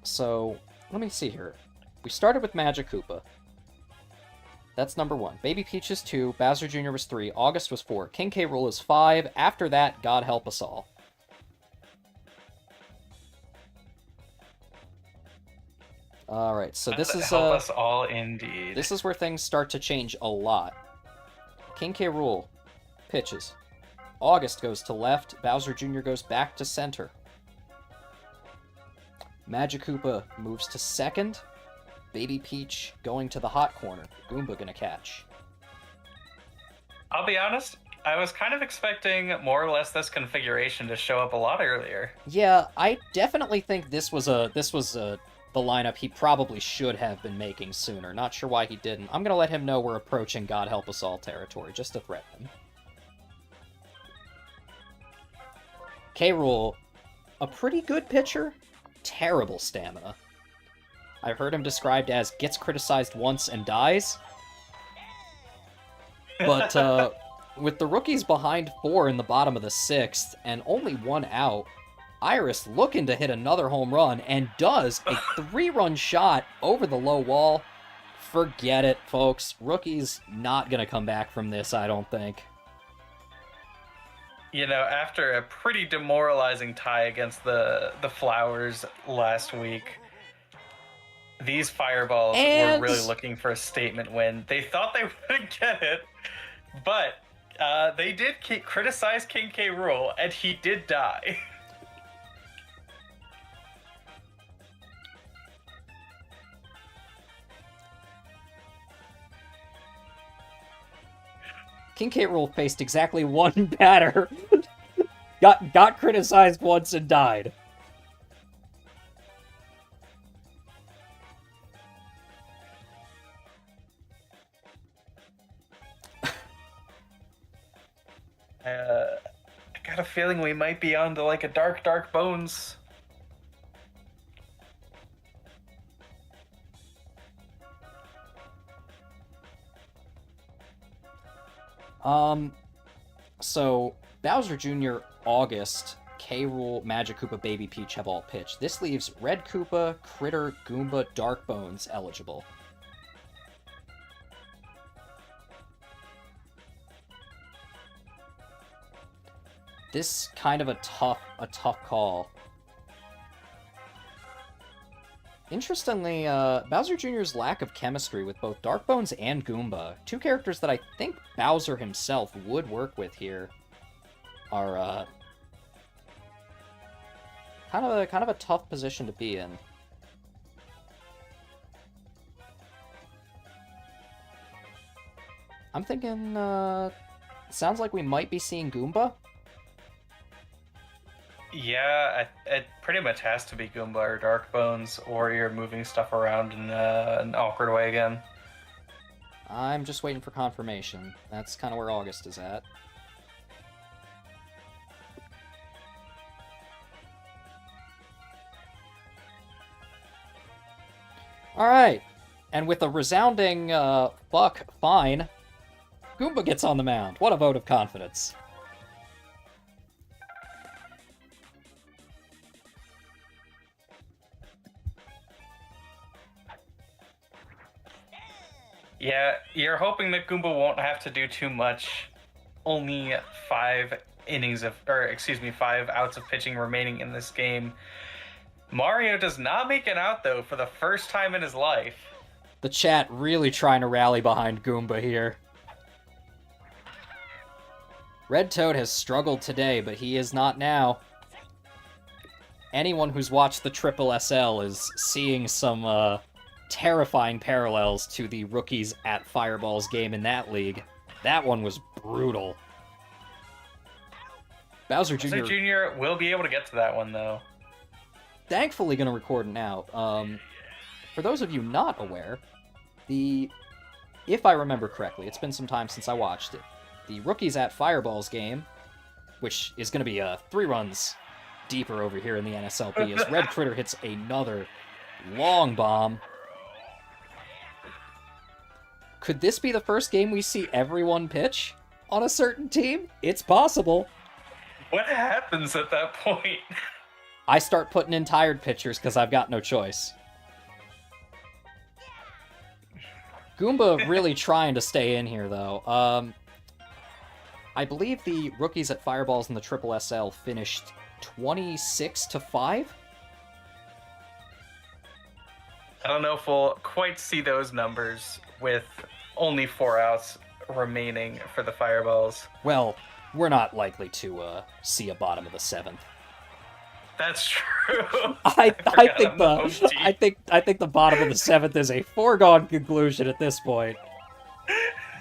So, let me see here. We started with Magikoopa. That's number 1. Baby Peach is 2, Bowser Jr. was 3, August was 4, King K. Rool is 5, after that, God help us all. Alright, so this is help us all indeed. This is where things start to change a lot. King K. Rool pitches. August goes to left, Bowser Jr. goes back to center. Magikoopa moves to second. Baby Peach going to the hot corner. Goomba gonna catch. I'll be honest, I was kind of expecting more or less this configuration to show up a lot earlier. Yeah, I definitely think this was the lineup he probably should have been making sooner. Not sure why he didn't. I'm gonna let him know we're approaching God help us all territory, just to threaten him. K. Rool, a pretty good pitcher, terrible stamina. I've heard him described as gets criticized once and dies. But with the rookies behind 4 in the bottom of the 6th and only 1 out, Iris looking to hit another home run and does a 3-run shot over the low wall. Forget it, folks. Rookie's not going to come back from this, I don't think. You know, after a pretty demoralizing tie against the Flowers last week, these Fireballs were really looking for a statement win. They thought they wouldn't get it, but they did criticize King K. Rool, and he did die. King K. Rool faced exactly 1 batter. got criticized once and died. I got a feeling we might be on to like a dark bones. So Bowser Jr., August, K. Rool, Magikoopa, Baby Peach have all pitched. This leaves Red Koopa, Critter, Goomba, Dark Bones eligible. This kind of a tough call. Interestingly, Bowser Jr.'s lack of chemistry with both Dark Bones and Goomba, 2 characters that I think Bowser himself would work with here, are kind of a tough position to be in. I'm thinking, sounds like we might be seeing Goomba. Yeah, it pretty much has to be Goomba or Dark Bones, or you're moving stuff around in an awkward way again. I'm just waiting for confirmation. That's kind of where August is at. Alright, and with a resounding, fuck, fine, Goomba gets on the mound. What a vote of confidence. Yeah, you're hoping that Goomba won't have to do too much. Only 5 5 outs of pitching remaining in this game. Mario does not make it out though for the first time in his life. The chat really trying to rally behind Goomba here. Red Toad has struggled today, but he is not now. Anyone who's watched the Triple SL is seeing some terrifying parallels to the Rookies at Fireballs game in that league. That one was brutal. Bowser Jr. Bowser Jr. will be able to get to that one though. Thankfully going to record it now. For those of you not aware, if I remember correctly, it's been some time since I watched it, the Rookies at Fireballs game, which is going to be 3 runs deeper over here in the NSLB, as Red Critter hits another long bomb. Could this be the first game we see everyone pitch on a certain team? It's possible. What happens at that point? I start putting in tired pitchers because I've got no choice. Goomba really trying to stay in here, though. I believe the Rookies at Fireballs in the Triple SL finished 26-5? I don't know if we'll quite see those numbers with only 4 outs remaining for the Fireballs. Well, we're not likely to see a bottom of the 7th. That's true. I think the bottom of the 7th is a foregone conclusion at this point.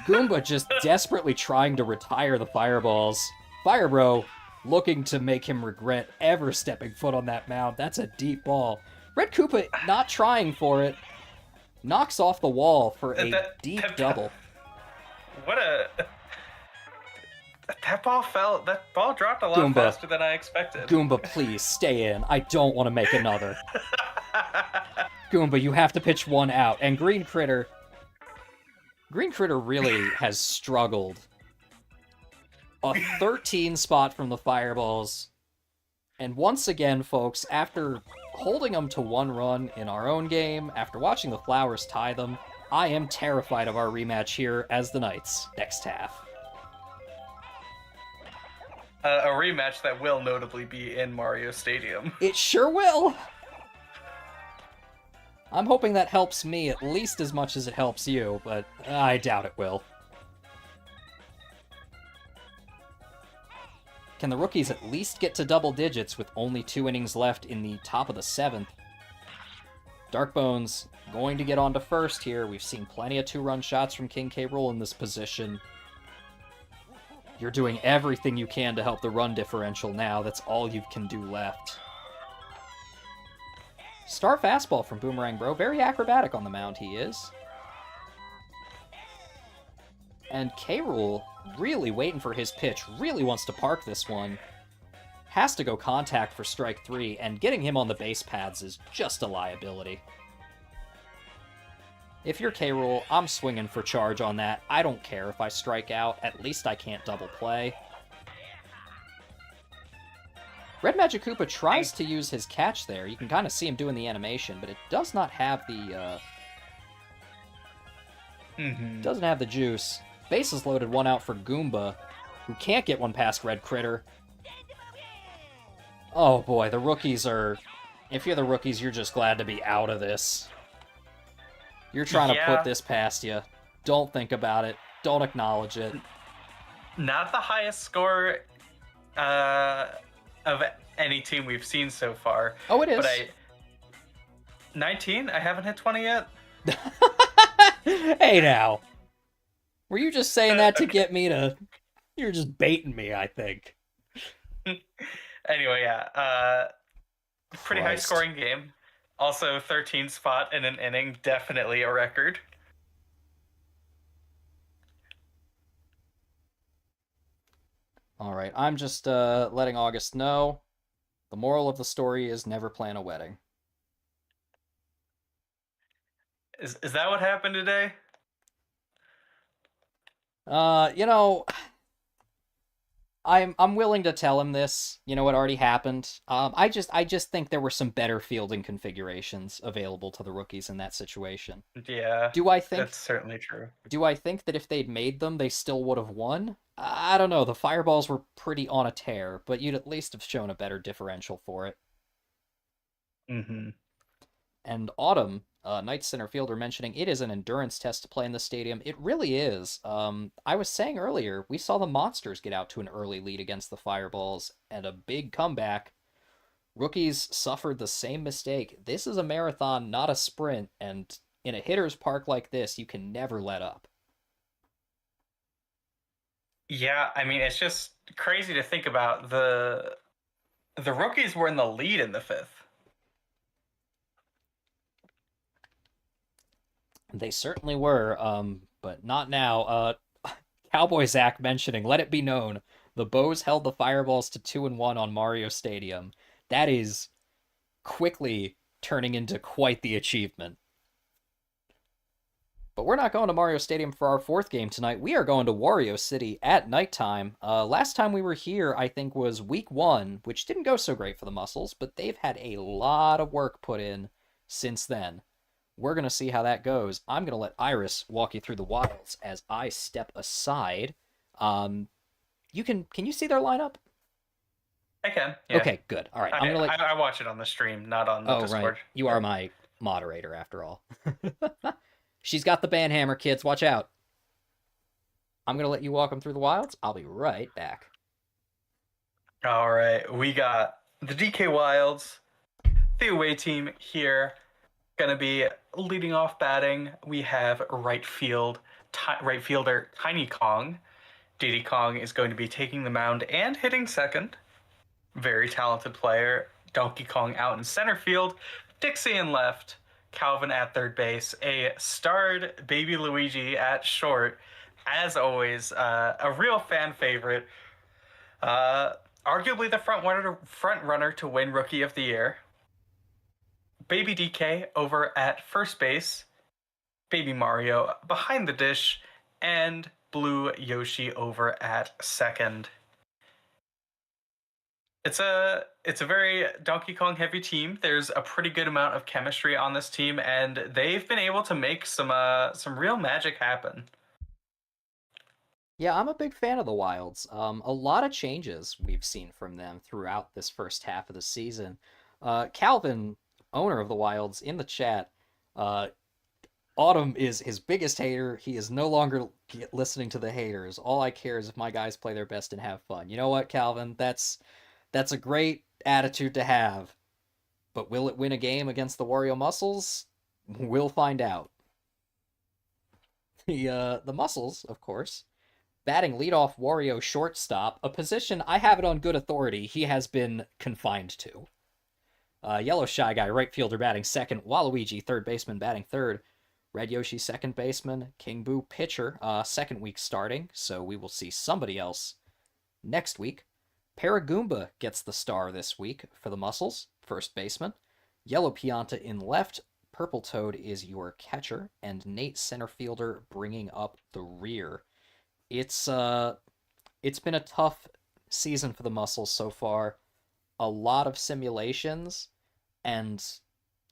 Goomba just desperately trying to retire the Fireballs. Firebro looking to make him regret ever stepping foot on that mound. That's a deep ball. Red Koopa not trying for it. Knocks off the wall for a deep double. What a... That ball dropped a lot faster than I expected. Goomba, please, stay in. I don't want to make another. Goomba, you have to pitch 1 out. And Green Critter really has struggled. A 13 spot from the Fireballs. And once again, folks, after holding them to 1 run in our own game, after watching the Flowers tie them, I am terrified of our rematch here as the Knights next half. A rematch that will notably be in Mario Stadium. It sure will! I'm hoping that helps me at least as much as it helps you, but I doubt it will. Can the Rookies at least get to double digits with only 2 innings left in the top of the 7th? Darkbones going to get on to first here. We've seen plenty of 2-run shots from King K. Rool in this position. You're doing everything you can to help the run differential now. That's all you can do left. Star fastball from Boomerang Bro. Very acrobatic on the mound he is. And K. Rool really waiting for his pitch. Really wants to park this one. Has to go contact for strike 3. And getting him on the base paths is just a liability. If you're K. Rool, I'm swinging for charge on that. I don't care if I strike out. At least I can't double play. Red Magic Koopa tries to use his catch there. You can kind of see him doing the animation, but it does not have the... doesn't have the juice. Bases loaded, 1 out for Goomba, who can't get one past Red Critter. Oh boy, the Rookies are... If you're the Rookies, you're just glad to be out of this. You're trying to put this past you. Don't think about it. Don't acknowledge it. Not the highest score of any team we've seen so far. Oh, it is. But 19? I haven't hit 20 yet? Hey, now. Were you just saying that to get me to... You're just baiting me, I think. Anyway, yeah. Pretty high-scoring game. Also, 13 spot in an inning, definitely a record. All right, I'm just letting August know. The moral of the story is never plan a wedding. Is that what happened today? You know, I'm willing to tell him this. You know what already happened. I just think there were some better fielding configurations available to the rookies in that situation. Yeah, Do I that's think certainly true. do I think that if they'd made them, they still would have won? I don't know. The Fireballs were pretty on a tear, but you'd at least have shown a better differential for it. Hmm. And Autumn, Knights center fielder, mentioning it is an endurance test to play in the stadium. It really is. I was saying earlier, we saw the Monsters get out to an early lead against the Fireballs and a big comeback. Rookies suffered the same mistake. This is a marathon, not a sprint, and in a hitter's park like this, you can never let up. Yeah, I mean, it's just crazy to think about. The rookies were in the lead in the fifth. They certainly were, but not now. Cowboy Zach mentioning, let it be known, the Bows held the Fireballs to 2-1 on Mario Stadium. That is quickly turning into quite the achievement. But we're not going to Mario Stadium for our fourth game tonight. We are going to Wario City at nighttime. Last time we were here, I think, was week one, which didn't go so great for the Muscles, but they've had a lot of work put in since then. We're going to see how that goes. I'm going to let Iris walk you through the wilds as I step aside. You can you see their lineup? I can, yeah. Okay, good. All right, I'm I, going to let. I watch it on the stream, not on the Oh, right. Discord. You are my moderator after all. She's got the banhammer, kids. Watch out. I'm going to let you walk them through the wilds. I'll be right back. All right, we got the DK Wilds, the away team here, gonna be leading off batting. We have right fielder Tiny Kong. Diddy Kong is going to be taking the mound and hitting second. Very talented player. Donkey Kong out in center field. Dixie in left. Calvin at third base. A starred baby Luigi at short. As always, a real fan favorite. Uh, Arguably the front runner to win Rookie of the Year. Baby DK over at first base. Baby Mario behind the dish. And Blue Yoshi over at second. It's a very Donkey Kong heavy team. There's a pretty good amount of chemistry on this team, and they've been able to make some real magic happen. Yeah, I'm a big fan of the Wilds. A lot of changes we've seen from them throughout this first half of the season. Calvin, owner of the Wilds, in the chat, uh, Autumn is his biggest hater. He is no longer listening to the haters. All I care is if my guys play their best and have fun. You know what, Calvin? That's a great attitude to have. But will it win a game against the Wario Muscles? We'll find out. The Muscles, of course, batting leadoff Wario shortstop, a position I have it on good authority he has been confined to. Yellow Shy Guy, right fielder, batting second. Waluigi, third baseman, batting third. Red Yoshi, second baseman. King Boo, pitcher, second week starting, so we will see somebody else next week. Paragoomba gets the star this week for the Muscles, first baseman. Yellow Pianta in left. Purple Toad is your catcher, and Nate center fielder bringing up the rear. It's been a tough season for the Muscles so far. A lot of simulations, and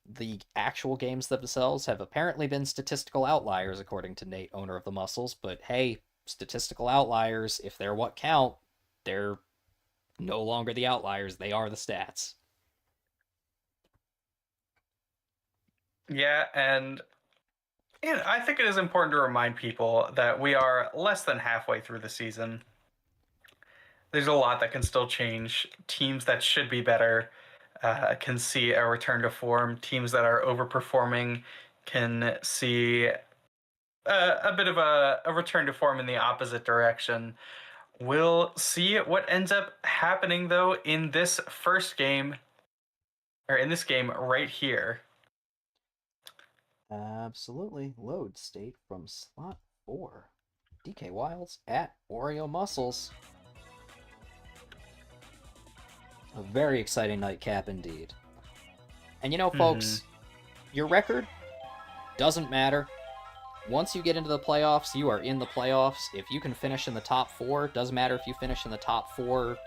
the actual games themselves have apparently been statistical outliers, according to Nate, owner of the Muscles. But hey, statistical outliers, if they're what count, they're no longer the outliers, they are the stats. Yeah, and I think it is important to remind people that we are less than halfway through the season. There's a lot that can still change. Teams that should be better can see a return to form. Teams that are overperforming can see a bit of a return to form in the opposite direction. We'll see what ends up happening, though, in this first game, or in this game right here. Absolutely. Load state from slot 4. DK Wilds at Oreo Muscles. A very exciting nightcap indeed. And you know, folks, your record doesn't matter. Once you get into the playoffs, you are in the playoffs. If you can finish in the top 4, doesn't matter if you finish in the top 4,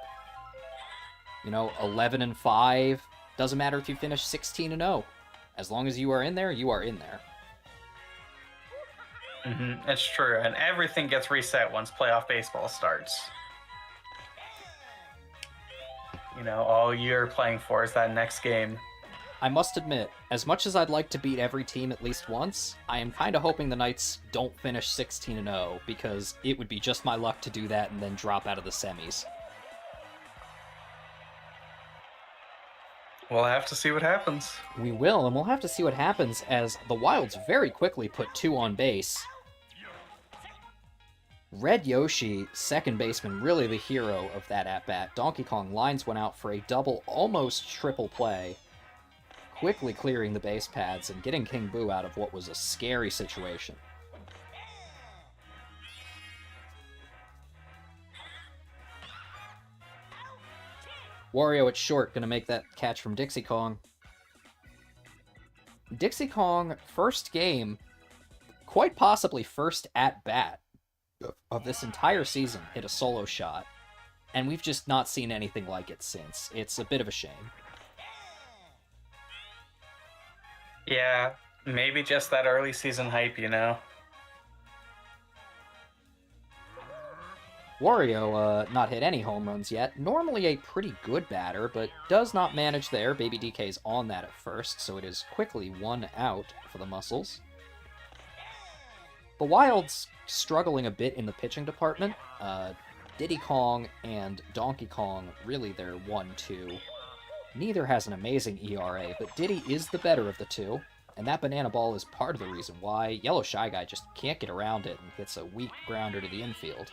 11-5. Doesn't matter if you finish 16-0. As long as you are in there, you are in there. It's true, and everything gets reset once playoff baseball starts. All you're playing for is that next game. I must admit, as much as I'd like to beat every team at least once, I am kind of hoping the Knights don't finish 16-0, because it would be just my luck to do that and then drop out of the semis. We'll have to see what happens. We will, and we'll have to see what happens as the Wilds very quickly put 2 on base. Red Yoshi, second baseman, really the hero of that at-bat. Donkey Kong lines one out for a double, almost triple play, quickly clearing the base pads and getting King Boo out of what was a scary situation. Wario at short, gonna make that catch from Dixie Kong. Dixie Kong, first game, quite possibly first at-bat of this entire season, hit a solo shot, and we've just not seen anything like it since. It's a bit of a shame. Yeah, maybe just that early season hype, Wario, not hit any home runs yet. Normally a pretty good batter, but does not manage there. Baby DK's on that at first, so it is quickly 1 out for the Muscles. The Wilds struggling a bit in the pitching department. Diddy Kong and Donkey Kong, really their 1-2. Neither has an amazing ERA, but Diddy is the better of the two, and that banana ball is part of the reason why Yellow Shy Guy just can't get around it and hits a weak grounder to the infield.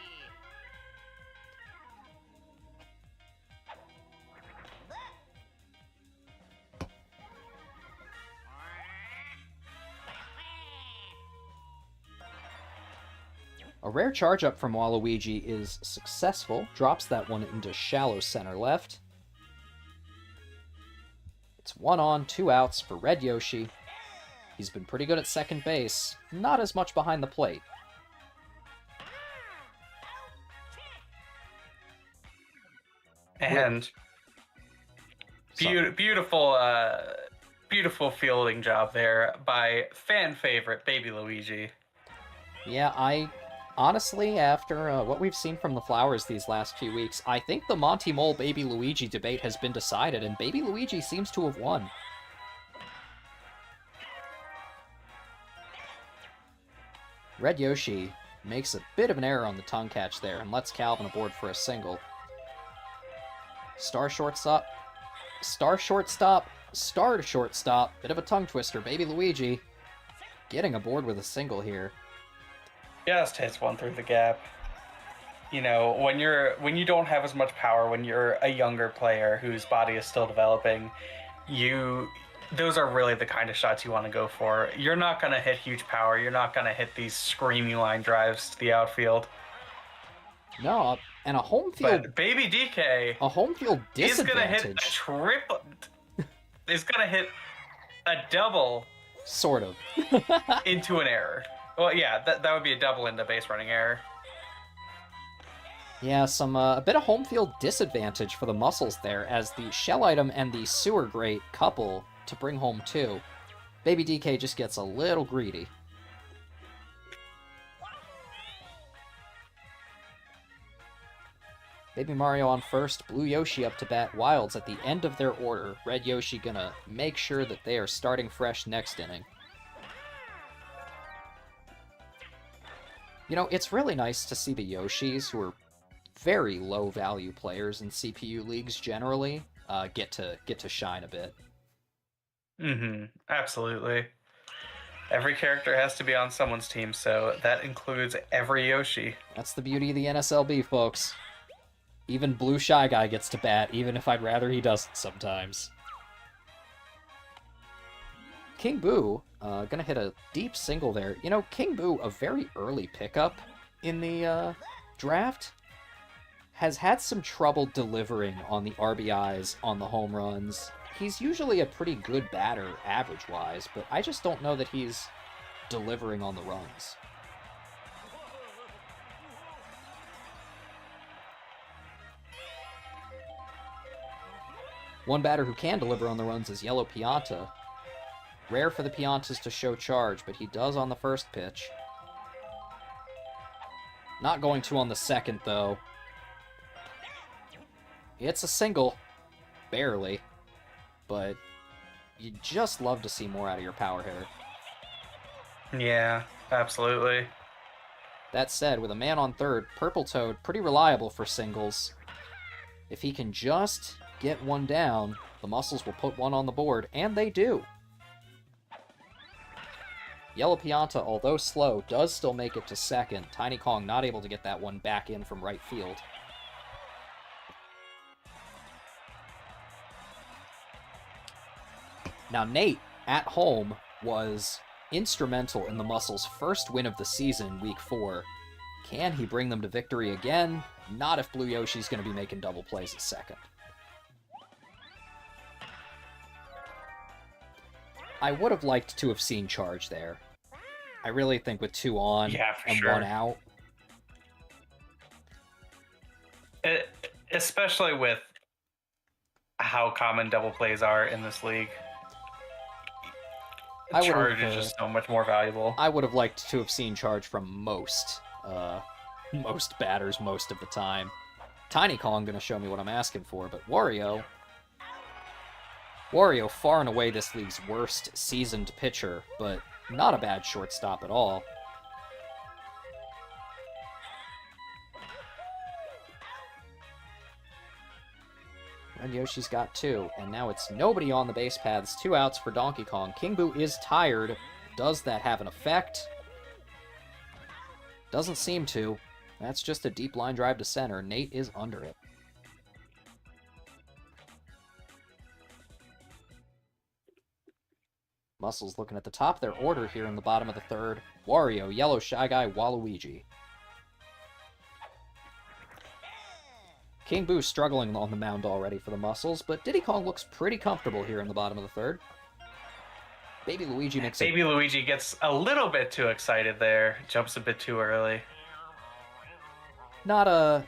A rare charge-up from Waluigi is successful, drops that one into shallow center left. It's 1 on, 2 outs for Red Yoshi. He's been pretty good at second base, not as much behind the plate. And beautiful fielding job there by fan favorite Baby Luigi. Yeah, honestly, after what we've seen from the Flowers these last few weeks, I think the Monty Mole Baby Luigi debate has been decided, and Baby Luigi seems to have won. Red Yoshi makes a bit of an error on the tongue catch there and lets Calvin aboard for a single. Star shortstop, star shortstop, star to shortstop. Bit of a tongue twister. Baby Luigi getting aboard with a single here. Just hits one through the gap. When you don't have as much power, when you're a younger player whose body is still developing, those are really the kind of shots you want to go for. You're not going to hit huge power. You're not going to hit these screaming line drives to the outfield. No, and a home field. But Baby DK, a home field disadvantage. Is going to hit a double. Sort of. Into an error. Well, yeah, that would be a double into base running error. Yeah, a bit of home field disadvantage for the Muscles there, as the Shell Item and the Sewer Grate couple to bring home 2. Baby DK just gets a little greedy. Baby Mario on first, Blue Yoshi up to bat, Wilds at the end of their order. Red Yoshi gonna make sure that they are starting fresh next inning. It's really nice to see the Yoshis, who are very low-value players in CPU leagues generally, get to shine a bit. Absolutely. Every character has to be on someone's team, so that includes every Yoshi. That's the beauty of the NSLB, folks. Even Blue Shy Guy gets to bat, even if I'd rather he doesn't sometimes. King Boo, gonna hit a deep single there. King Boo, a very early pickup in the draft, has had some trouble delivering on the RBIs, on the home runs. He's usually a pretty good batter, average-wise, but I just don't know that he's delivering on the runs. One batter who can deliver on the runs is Yellow Pianta. Rare for the Piantas to show charge, but he does on the first pitch. Not going to on the second, though. It's a single. Barely. But you just love to see more out of your power hitter. Yeah, absolutely. That said, with a man on third, Purple Toad, pretty reliable for singles. If he can just get one down, the Muscles will put one on the board, and they do. Yellow Pianta, although slow, does still make it to second. Tiny Kong not able to get that one back in from right field. Now, Nate, at home, was instrumental in the Muscles' first win of the season, Week 4. Can he bring them to victory again? Not if Blue Yoshi's going to be making double plays at second. I would have liked to have seen charge there. I really think with 2 on and 1 out. Especially with how common double plays are in this league. Charge is just so much more valuable. I would have liked to have seen charge from most batters most of the time. Tiny Kong going to show me what I'm asking for, but Wario, far and away this league's worst seasoned pitcher, but not a bad shortstop at all. And Yoshi's got 2, and now it's nobody on the base paths. 2 outs for Donkey Kong. King Boo is tired. Does that have an effect? Doesn't seem to. That's just a deep line drive to center. Nate is under it. Muscles looking at the top of their order here in the bottom of the third. Wario, Yellow, Shy Guy, Waluigi. King Boo struggling on the mound already for the Muscles, but Diddy Kong looks pretty comfortable here in the bottom of the third. Baby Luigi Luigi gets a little bit too excited there. Jumps a bit too early. Not an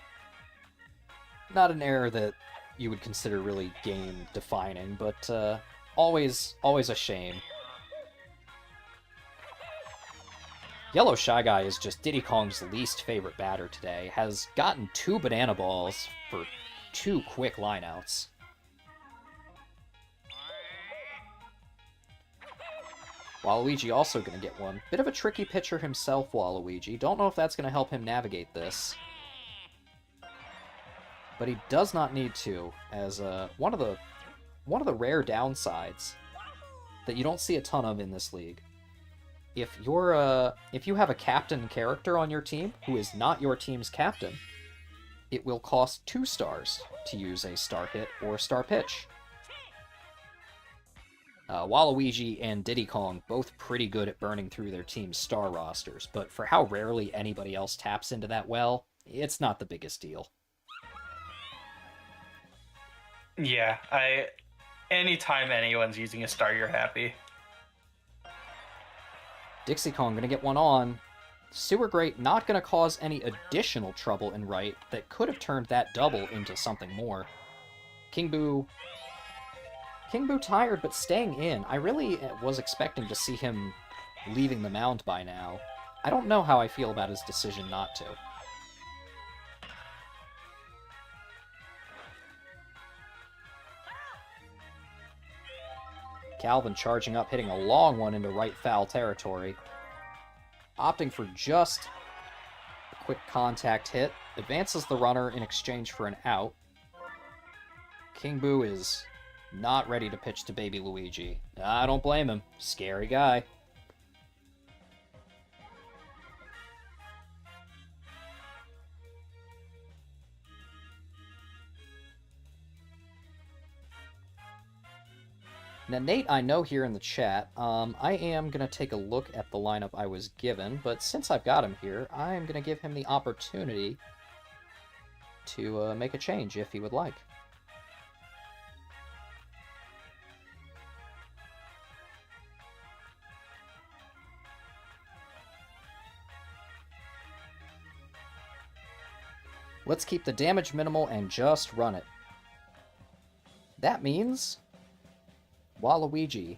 error that you would consider really game defining, but always a shame. Yellow Shy Guy is just Diddy Kong's least favorite batter today. Has gotten 2 banana balls for 2 quick lineouts. Waluigi also going to get one. Bit of a tricky pitcher himself, Waluigi. Don't know if that's going to help him navigate this. But he does not need to, as one of the rare downsides that you don't see a ton of in this league. If you have a captain character on your team who is not your team's captain, it will cost 2 stars to use a star hit or star pitch. Waluigi and Diddy Kong both pretty good at burning through their team's star rosters, but for how rarely anybody else taps into that well, it's not the biggest deal. Yeah, anytime anyone's using a star, you're happy. Dixie Kong gonna get one on. Sewer Grate not gonna cause any additional trouble in right that could have turned that double into something more. King Boo tired, but staying in. I really was expecting to see him leaving the mound by now. I don't know how I feel about his decision not to. Calvin charging up, hitting a long one into right foul territory. Opting for just a quick contact hit. Advances the runner in exchange for an out. King Boo is not ready to pitch to Baby Luigi. I don't blame him. Scary guy. Now, Nate, I know here in the chat, I am going to take a look at the lineup I was given, but since I've got him here, I am going to give him the opportunity to make a change if he would like. Let's keep the damage minimal and just run it. That means Waluigi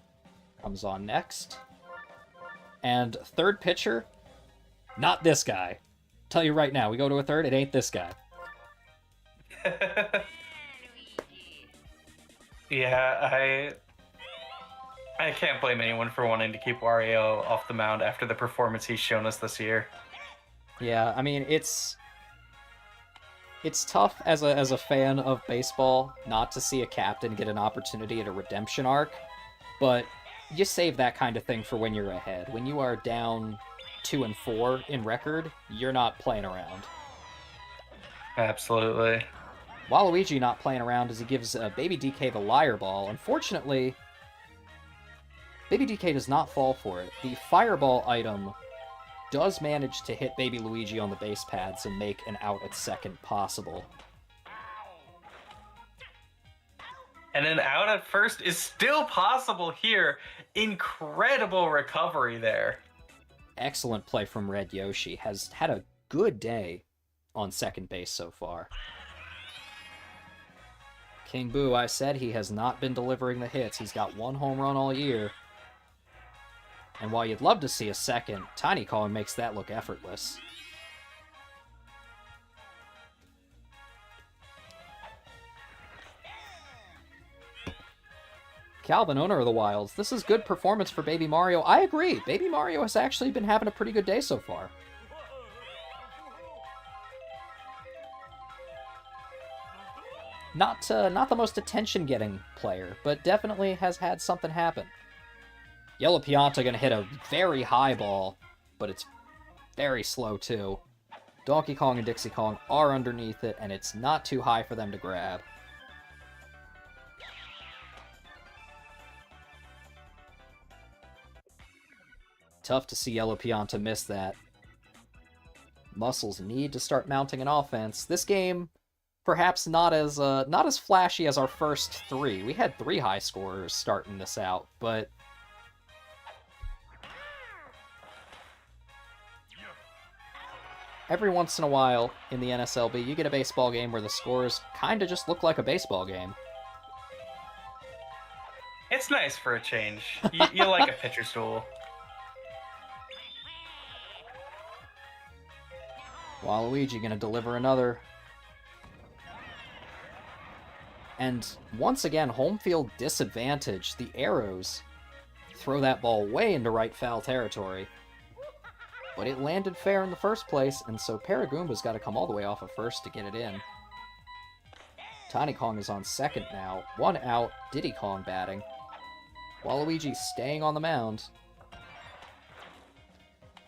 comes on next. And third pitcher, not this guy. Tell you right now, we go to a third, it ain't this guy. Yeah, I can't blame anyone for wanting to keep Wario off the mound after the performance he's shown us this year. Yeah, I mean, it's tough as a fan of baseball not to see a captain get an opportunity at a redemption arc, but you save that kind of thing for when you're ahead. When you are down 2-4 in record, you're not playing around. Absolutely. Waluigi not playing around as he gives Baby DK the liar ball. Unfortunately, Baby DK does not fall for it. The fireball item does manage to hit Baby Luigi on the base pads and make an out at second possible. And an out at first is still possible here. Incredible recovery there. Excellent play from Red Yoshi. Has had a good day on second base so far. King Boo, I said he has not been delivering the hits. He's got one home run all year. And while you'd love to see a second, Tiny Kong makes that look effortless. Calvin, owner of the Wilds, this is good performance for Baby Mario. I agree. Baby Mario has actually been having a pretty good day so far. Not the most attention-getting player, but definitely has had something happen. Yellow Pianta gonna hit a very high ball, but it's very slow too. Donkey Kong and Dixie Kong are underneath it, and it's not too high for them to grab. Tough to see Yellow Pianta miss that. Muscles need to start mounting an offense. This game, perhaps not as flashy as our first three. We had 3 high scorers starting this out, but every once in a while in the NSLB, you get a baseball game where the scores kind of just look like a baseball game. It's nice for a change. You like a pitcher's duel. Waluigi gonna deliver another. And once again, home field disadvantage. The arrows throw that ball way into right foul territory. But it landed fair in the first place, and so Paragoomba's got to come all the way off of first to get it in. Tiny Kong is on second now. 1 out, Diddy Kong batting. Waluigi staying on the mound. And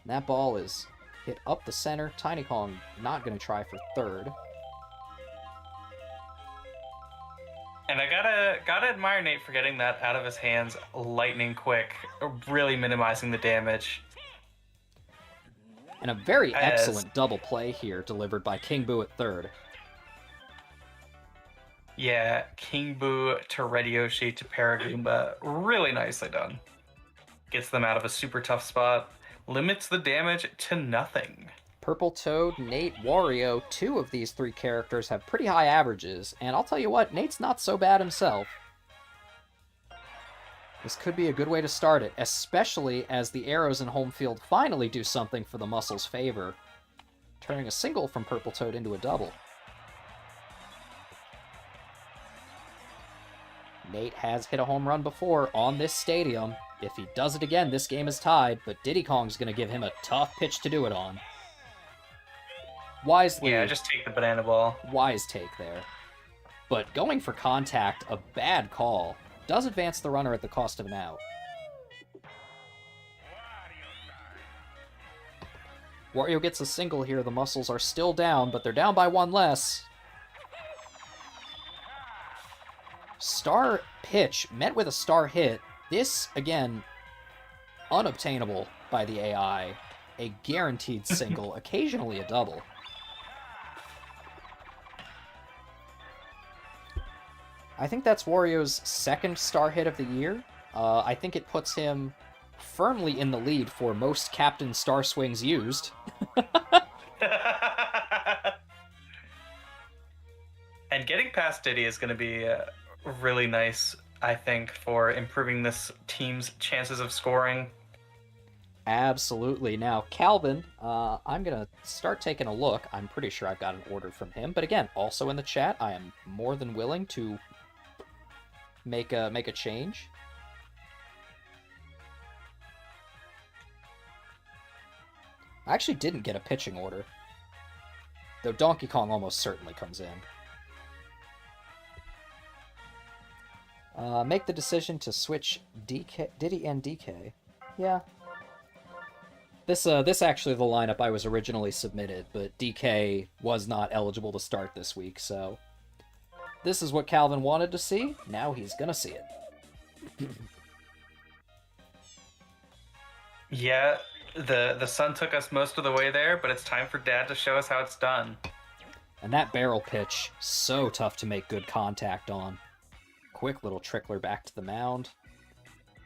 that ball is hit up the center. Tiny Kong not going to try for third. And I gotta admire Nate for getting that out of his hands lightning quick, really minimizing the damage. And a very excellent double play here delivered by King Boo at third. Yeah, King Boo to Red Yoshi to Paragoomba. Really nicely done. Gets them out of a super tough spot. Limits the damage to nothing. Purple Toad, Nate, Wario, 2 of these 3 characters have pretty high averages, and I'll tell you what, Nate's not so bad himself. This could be a good way to start it, especially as the arrows in home field finally do something for the Muscles' favor, turning a single from Purple Toad into a double. Nate has hit a home run before on this stadium. If he does it again, this game is tied, but Diddy Kong's going to give him a tough pitch to do it on. Wisely. Yeah, just take the banana ball. Wise take there. But going for contact, a bad call, does advance the runner at the cost of an out. Wario gets a single here. The Muscles are still down, but they're down by 1 less. Star pitch met with a star hit. This, again, unobtainable by the AI. A guaranteed single, occasionally a double. I think that's Wario's 2nd star hit of the year. I think it puts him firmly in the lead for most Captain Star Swings used. getting past Diddy is going to be really nice, I think, for improving this team's chances of scoring. Absolutely. Now, Calvin, I'm going to start taking a look. I'm pretty sure I've got an order from him. But again, also in the chat, I am more than willing to make a change. I actually didn't get a pitching order, though Donkey Kong almost certainly comes in. Make the decision to switch Diddy and DK. Yeah. This actually the lineup I was originally submitted, but DK was not eligible to start this week, so this is what Calvin wanted to see. Now he's gonna see it. Yeah, the sun took us most of the way there, but it's time for Dad to show us how it's done. And that barrel pitch, so tough to make good contact on. Quick little trickler back to the mound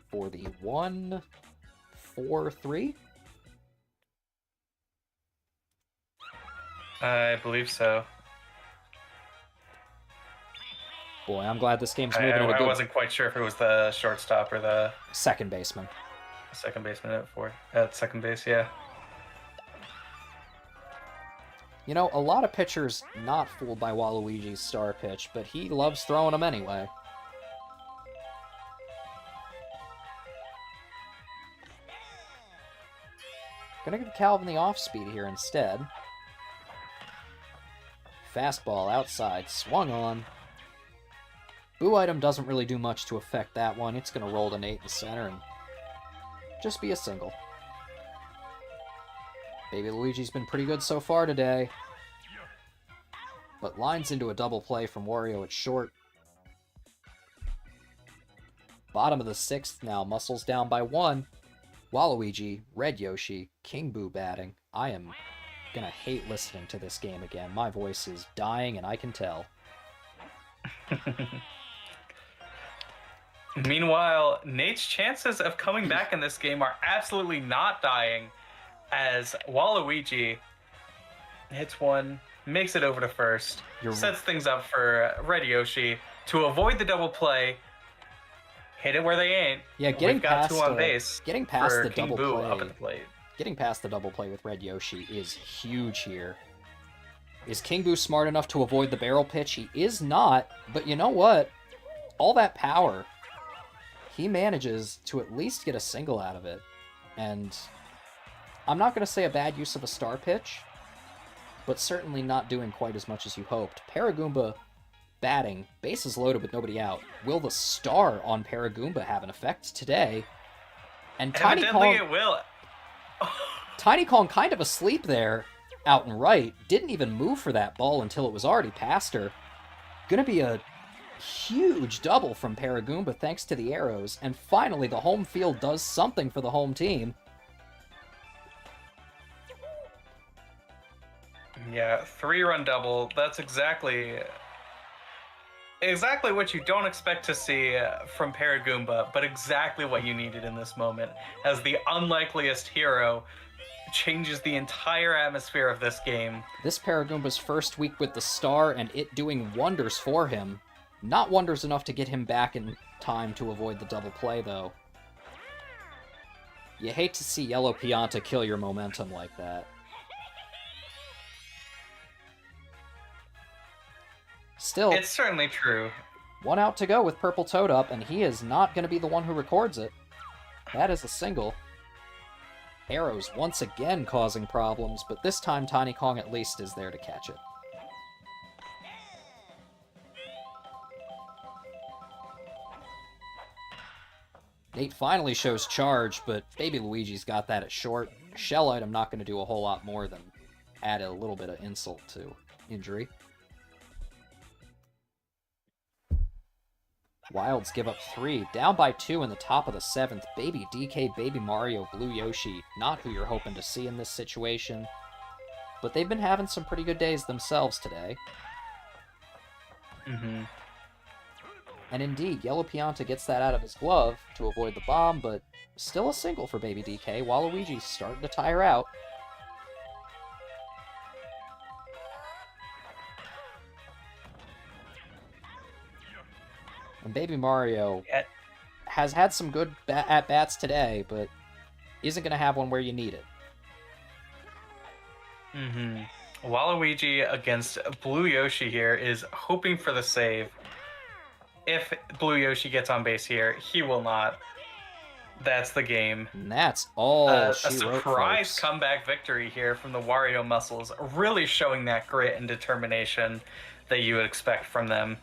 for the 1-4-3. I believe so. Boy, I'm glad this game's moving. I wasn't quite sure if it was the shortstop or the second baseman. Second baseman at second base, yeah. You know, a lot of pitchers not fooled by Waluigi's star pitch, but he loves throwing them anyway. Gonna give Calvin the off-speed here instead. Fastball outside, swung on. Boo item doesn't really do much to affect that one. It's gonna roll to Nate in center and just be a single. Baby Luigi's been pretty good so far today. But lines into a double play from Wario at short. Bottom of the 6th now, Muscles down by 1. Waluigi, Red Yoshi, King Boo batting. I am gonna hate listening to this game again. My voice is dying and I can tell. Meanwhile, Nate's chances of coming back in this game are absolutely not dying, as Waluigi hits one, makes it over to first, sets things up for Red Yoshi to avoid the double play. Hit it where they ain't. Yeah, getting past two on base. Getting past the King double Boo play. Up at the plate. Getting past the double play with Red Yoshi is huge here. Is King Boo smart enough to avoid the barrel pitch? He is not, but you know what? All that power, he manages to at least get a single out of it. And I'm not going to say a bad use of a star pitch, but certainly not doing quite as much as you hoped. Paragoomba batting, bases loaded with nobody out. Will the star on Paragoomba have an effect today? And Tiny Kong, it will. Tiny Kong kind of asleep there, out and right. Didn't even move for that ball until it was already past her. Gonna be a huge double from Paragoomba thanks to the arrows. And finally, the home field does something for the home team. Yeah, 3-run double. That's exactly what you don't expect to see from Paragoomba, but exactly what you needed in this moment, as the unlikeliest hero changes the entire atmosphere of this game. This Paragoomba's first week with the star, and it doing wonders for him. Not wonders enough to get him back in time to avoid the double play, though. You hate to see Yellow Pianta kill your momentum like that. Still, it's certainly true. 1 out to go with Purple Toad up, and he is not going to be the one who records it. That is a single. Arrows once again causing problems, but this time Tiny Kong at least is there to catch it. Nate finally shows charge, but Baby Luigi's got that at short. Shell item not going to do a whole lot more than add a little bit of insult to injury. Wilds give up 3, down by 2 in the top of the 7th. Baby DK, Baby Mario, Blue Yoshi, not who you're hoping to see in this situation. But they've been having some pretty good days themselves today. Mm-hmm. And indeed, Yellow Pianta gets that out of his glove to avoid the bomb, but still a single for Baby DK. Waluigi's starting to tire out. And Baby Mario Yeah. has had some good at bats today, but isn't going to have one where you need it. Mm-hmm. Waluigi against Blue Yoshi here is hoping for the save. If Blue Yoshi gets on base here, he will not. That's the game. And that's all A she wrote, surprise folks. comeback victory here from the Wario Muscles, really showing that grit and determination that you would expect from them.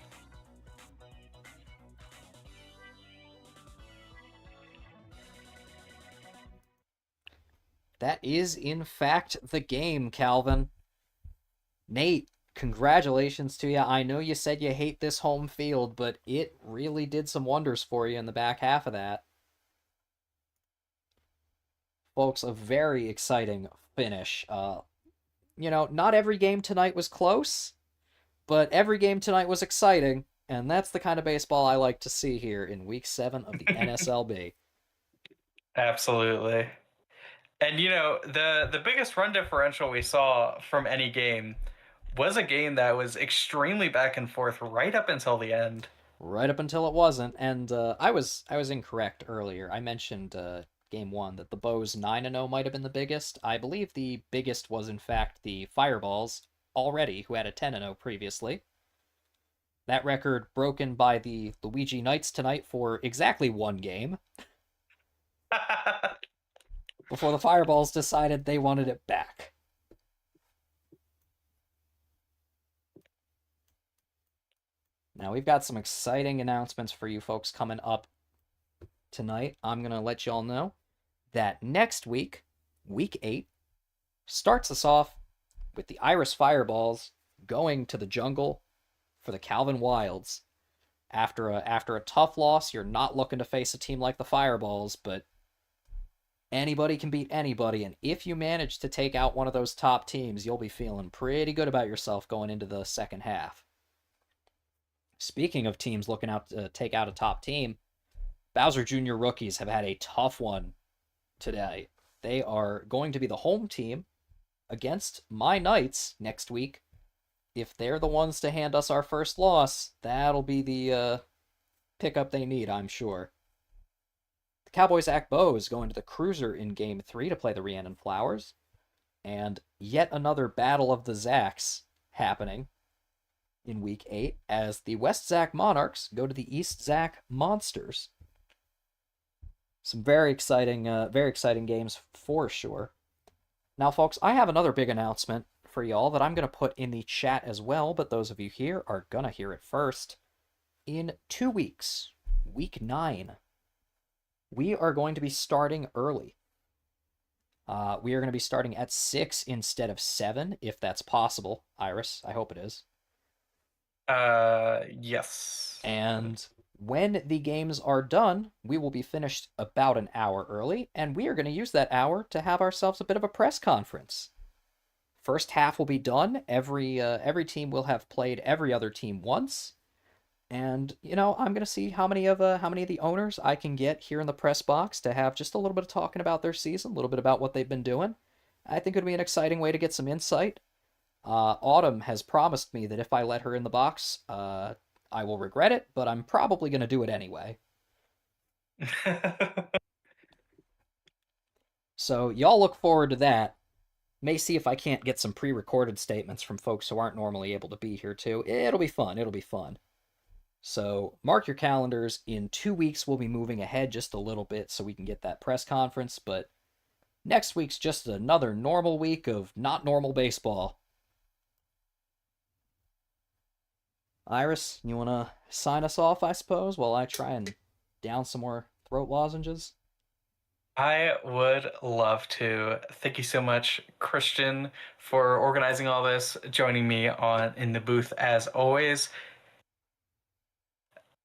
That is, in fact, the game, Calvin. Nate, congratulations to you. I know you said you hate this home field, but it really did some wonders for you in the back half of that. Folks, a very exciting finish. Not every game tonight was close, but every game tonight was exciting, and that's the kind of baseball I like to see here in Week 7 of the NSLB. Absolutely. And the biggest run differential we saw from any game was a game that was extremely back and forth right up until the end. Right up until it wasn't, and I was incorrect earlier. I mentioned game one that the Bows 9-0 might have been the biggest. I believe the biggest was in fact the Fireballs already, who had a 10-0 previously. That record broken by the Luigi Knights tonight for exactly one game before the Fireballs decided they wanted it back. Now we've got some exciting announcements for you folks coming up tonight. I'm going to let y'all know that next week, week 8, starts us off with the Iris Fireballs going to the jungle for the Calvin Wilds. After a tough loss, you're not looking to face a team like the Fireballs, but anybody can beat anybody, and if you manage to take out one of those top teams, you'll be feeling pretty good about yourself going into the second half. Speaking of teams looking out to take out a top team, Bowser Jr. rookies have had a tough one today. They are going to be the home team against my Knights next week. If they're the ones to hand us our first loss, that'll be the pickup they need, I'm sure. The Cowboys Act Bow is going to the Cruiser in Game 3 to play the Rhiannon Flowers. And yet another Battle of the Zacks happening in Week 8 as the West Zack Monarchs go to the East Zack Monsters. Some very exciting games for sure. Now, folks, I have another big announcement for y'all that I'm going to put in the chat as well, but those of you here are going to hear it first. In 2 weeks, Week 9, we are going to be starting early. We are going to be starting at 6 instead of 7, if that's possible. Iris, I hope it is. Yes. And when the games are done, we will be finished about an hour early, and we are going to use that hour to have ourselves a bit of a press conference. First half will be done. Every team will have played every other team once, and I'm going to see how many of the owners I can get here in the press box to have just a little bit of talking about their season, a little bit about what they've been doing. I think it would be an exciting way to get some insight. Autumn has promised me that if I let her in the box, I will regret it, but I'm probably going to do it anyway. So y'all look forward to that. May see if I can't get some pre-recorded statements from folks who aren't normally able to be here too. It'll be fun. It'll be fun. So mark your calendars. In 2 weeks, we'll be moving ahead just a little bit so we can get that press conference. But next week's just another normal week of not normal baseball. Iris, you want to sign us off, I suppose, while I try and down some more throat lozenges? I would love to. Thank you so much, Christian, for organizing all this, joining me in the booth as always.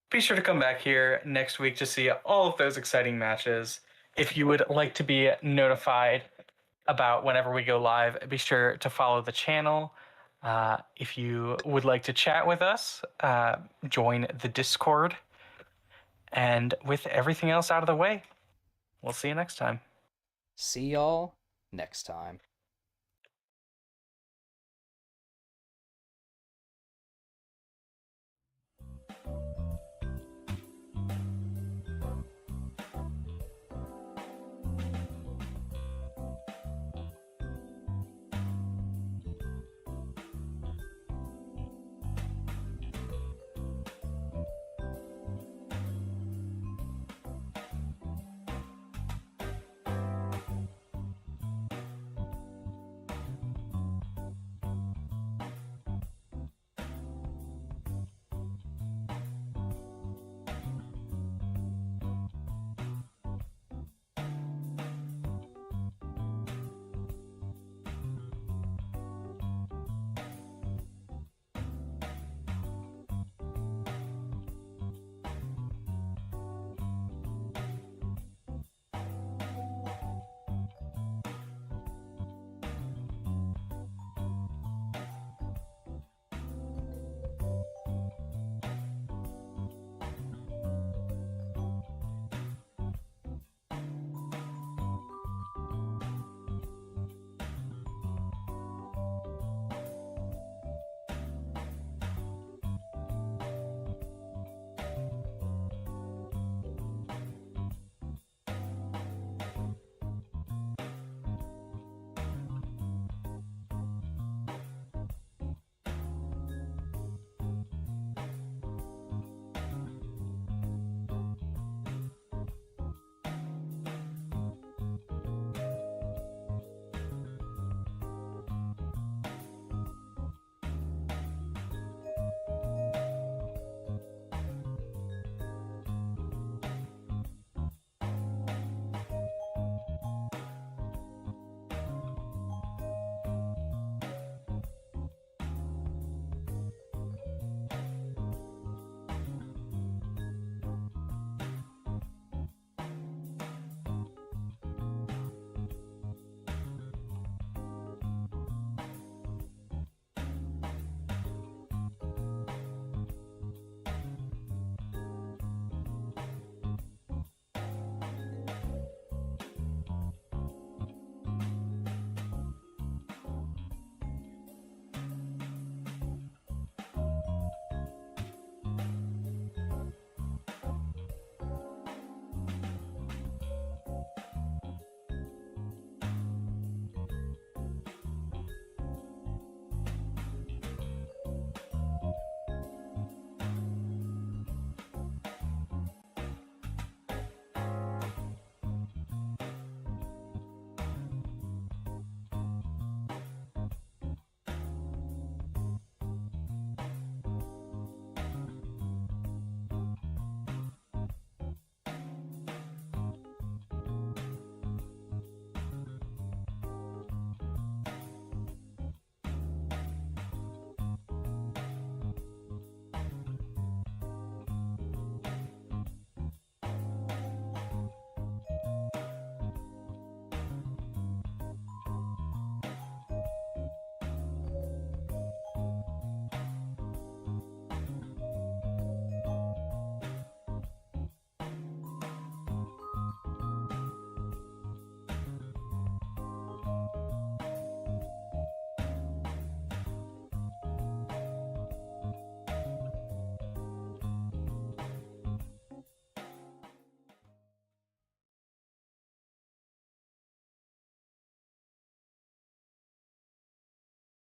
Be sure to come back here next week to see all of those exciting matches. If you would like to be notified about whenever we go live, be sure to follow the channel. If you would like to chat with us, join the Discord. And with everything else out of the way, we'll see you next time. See y'all next time.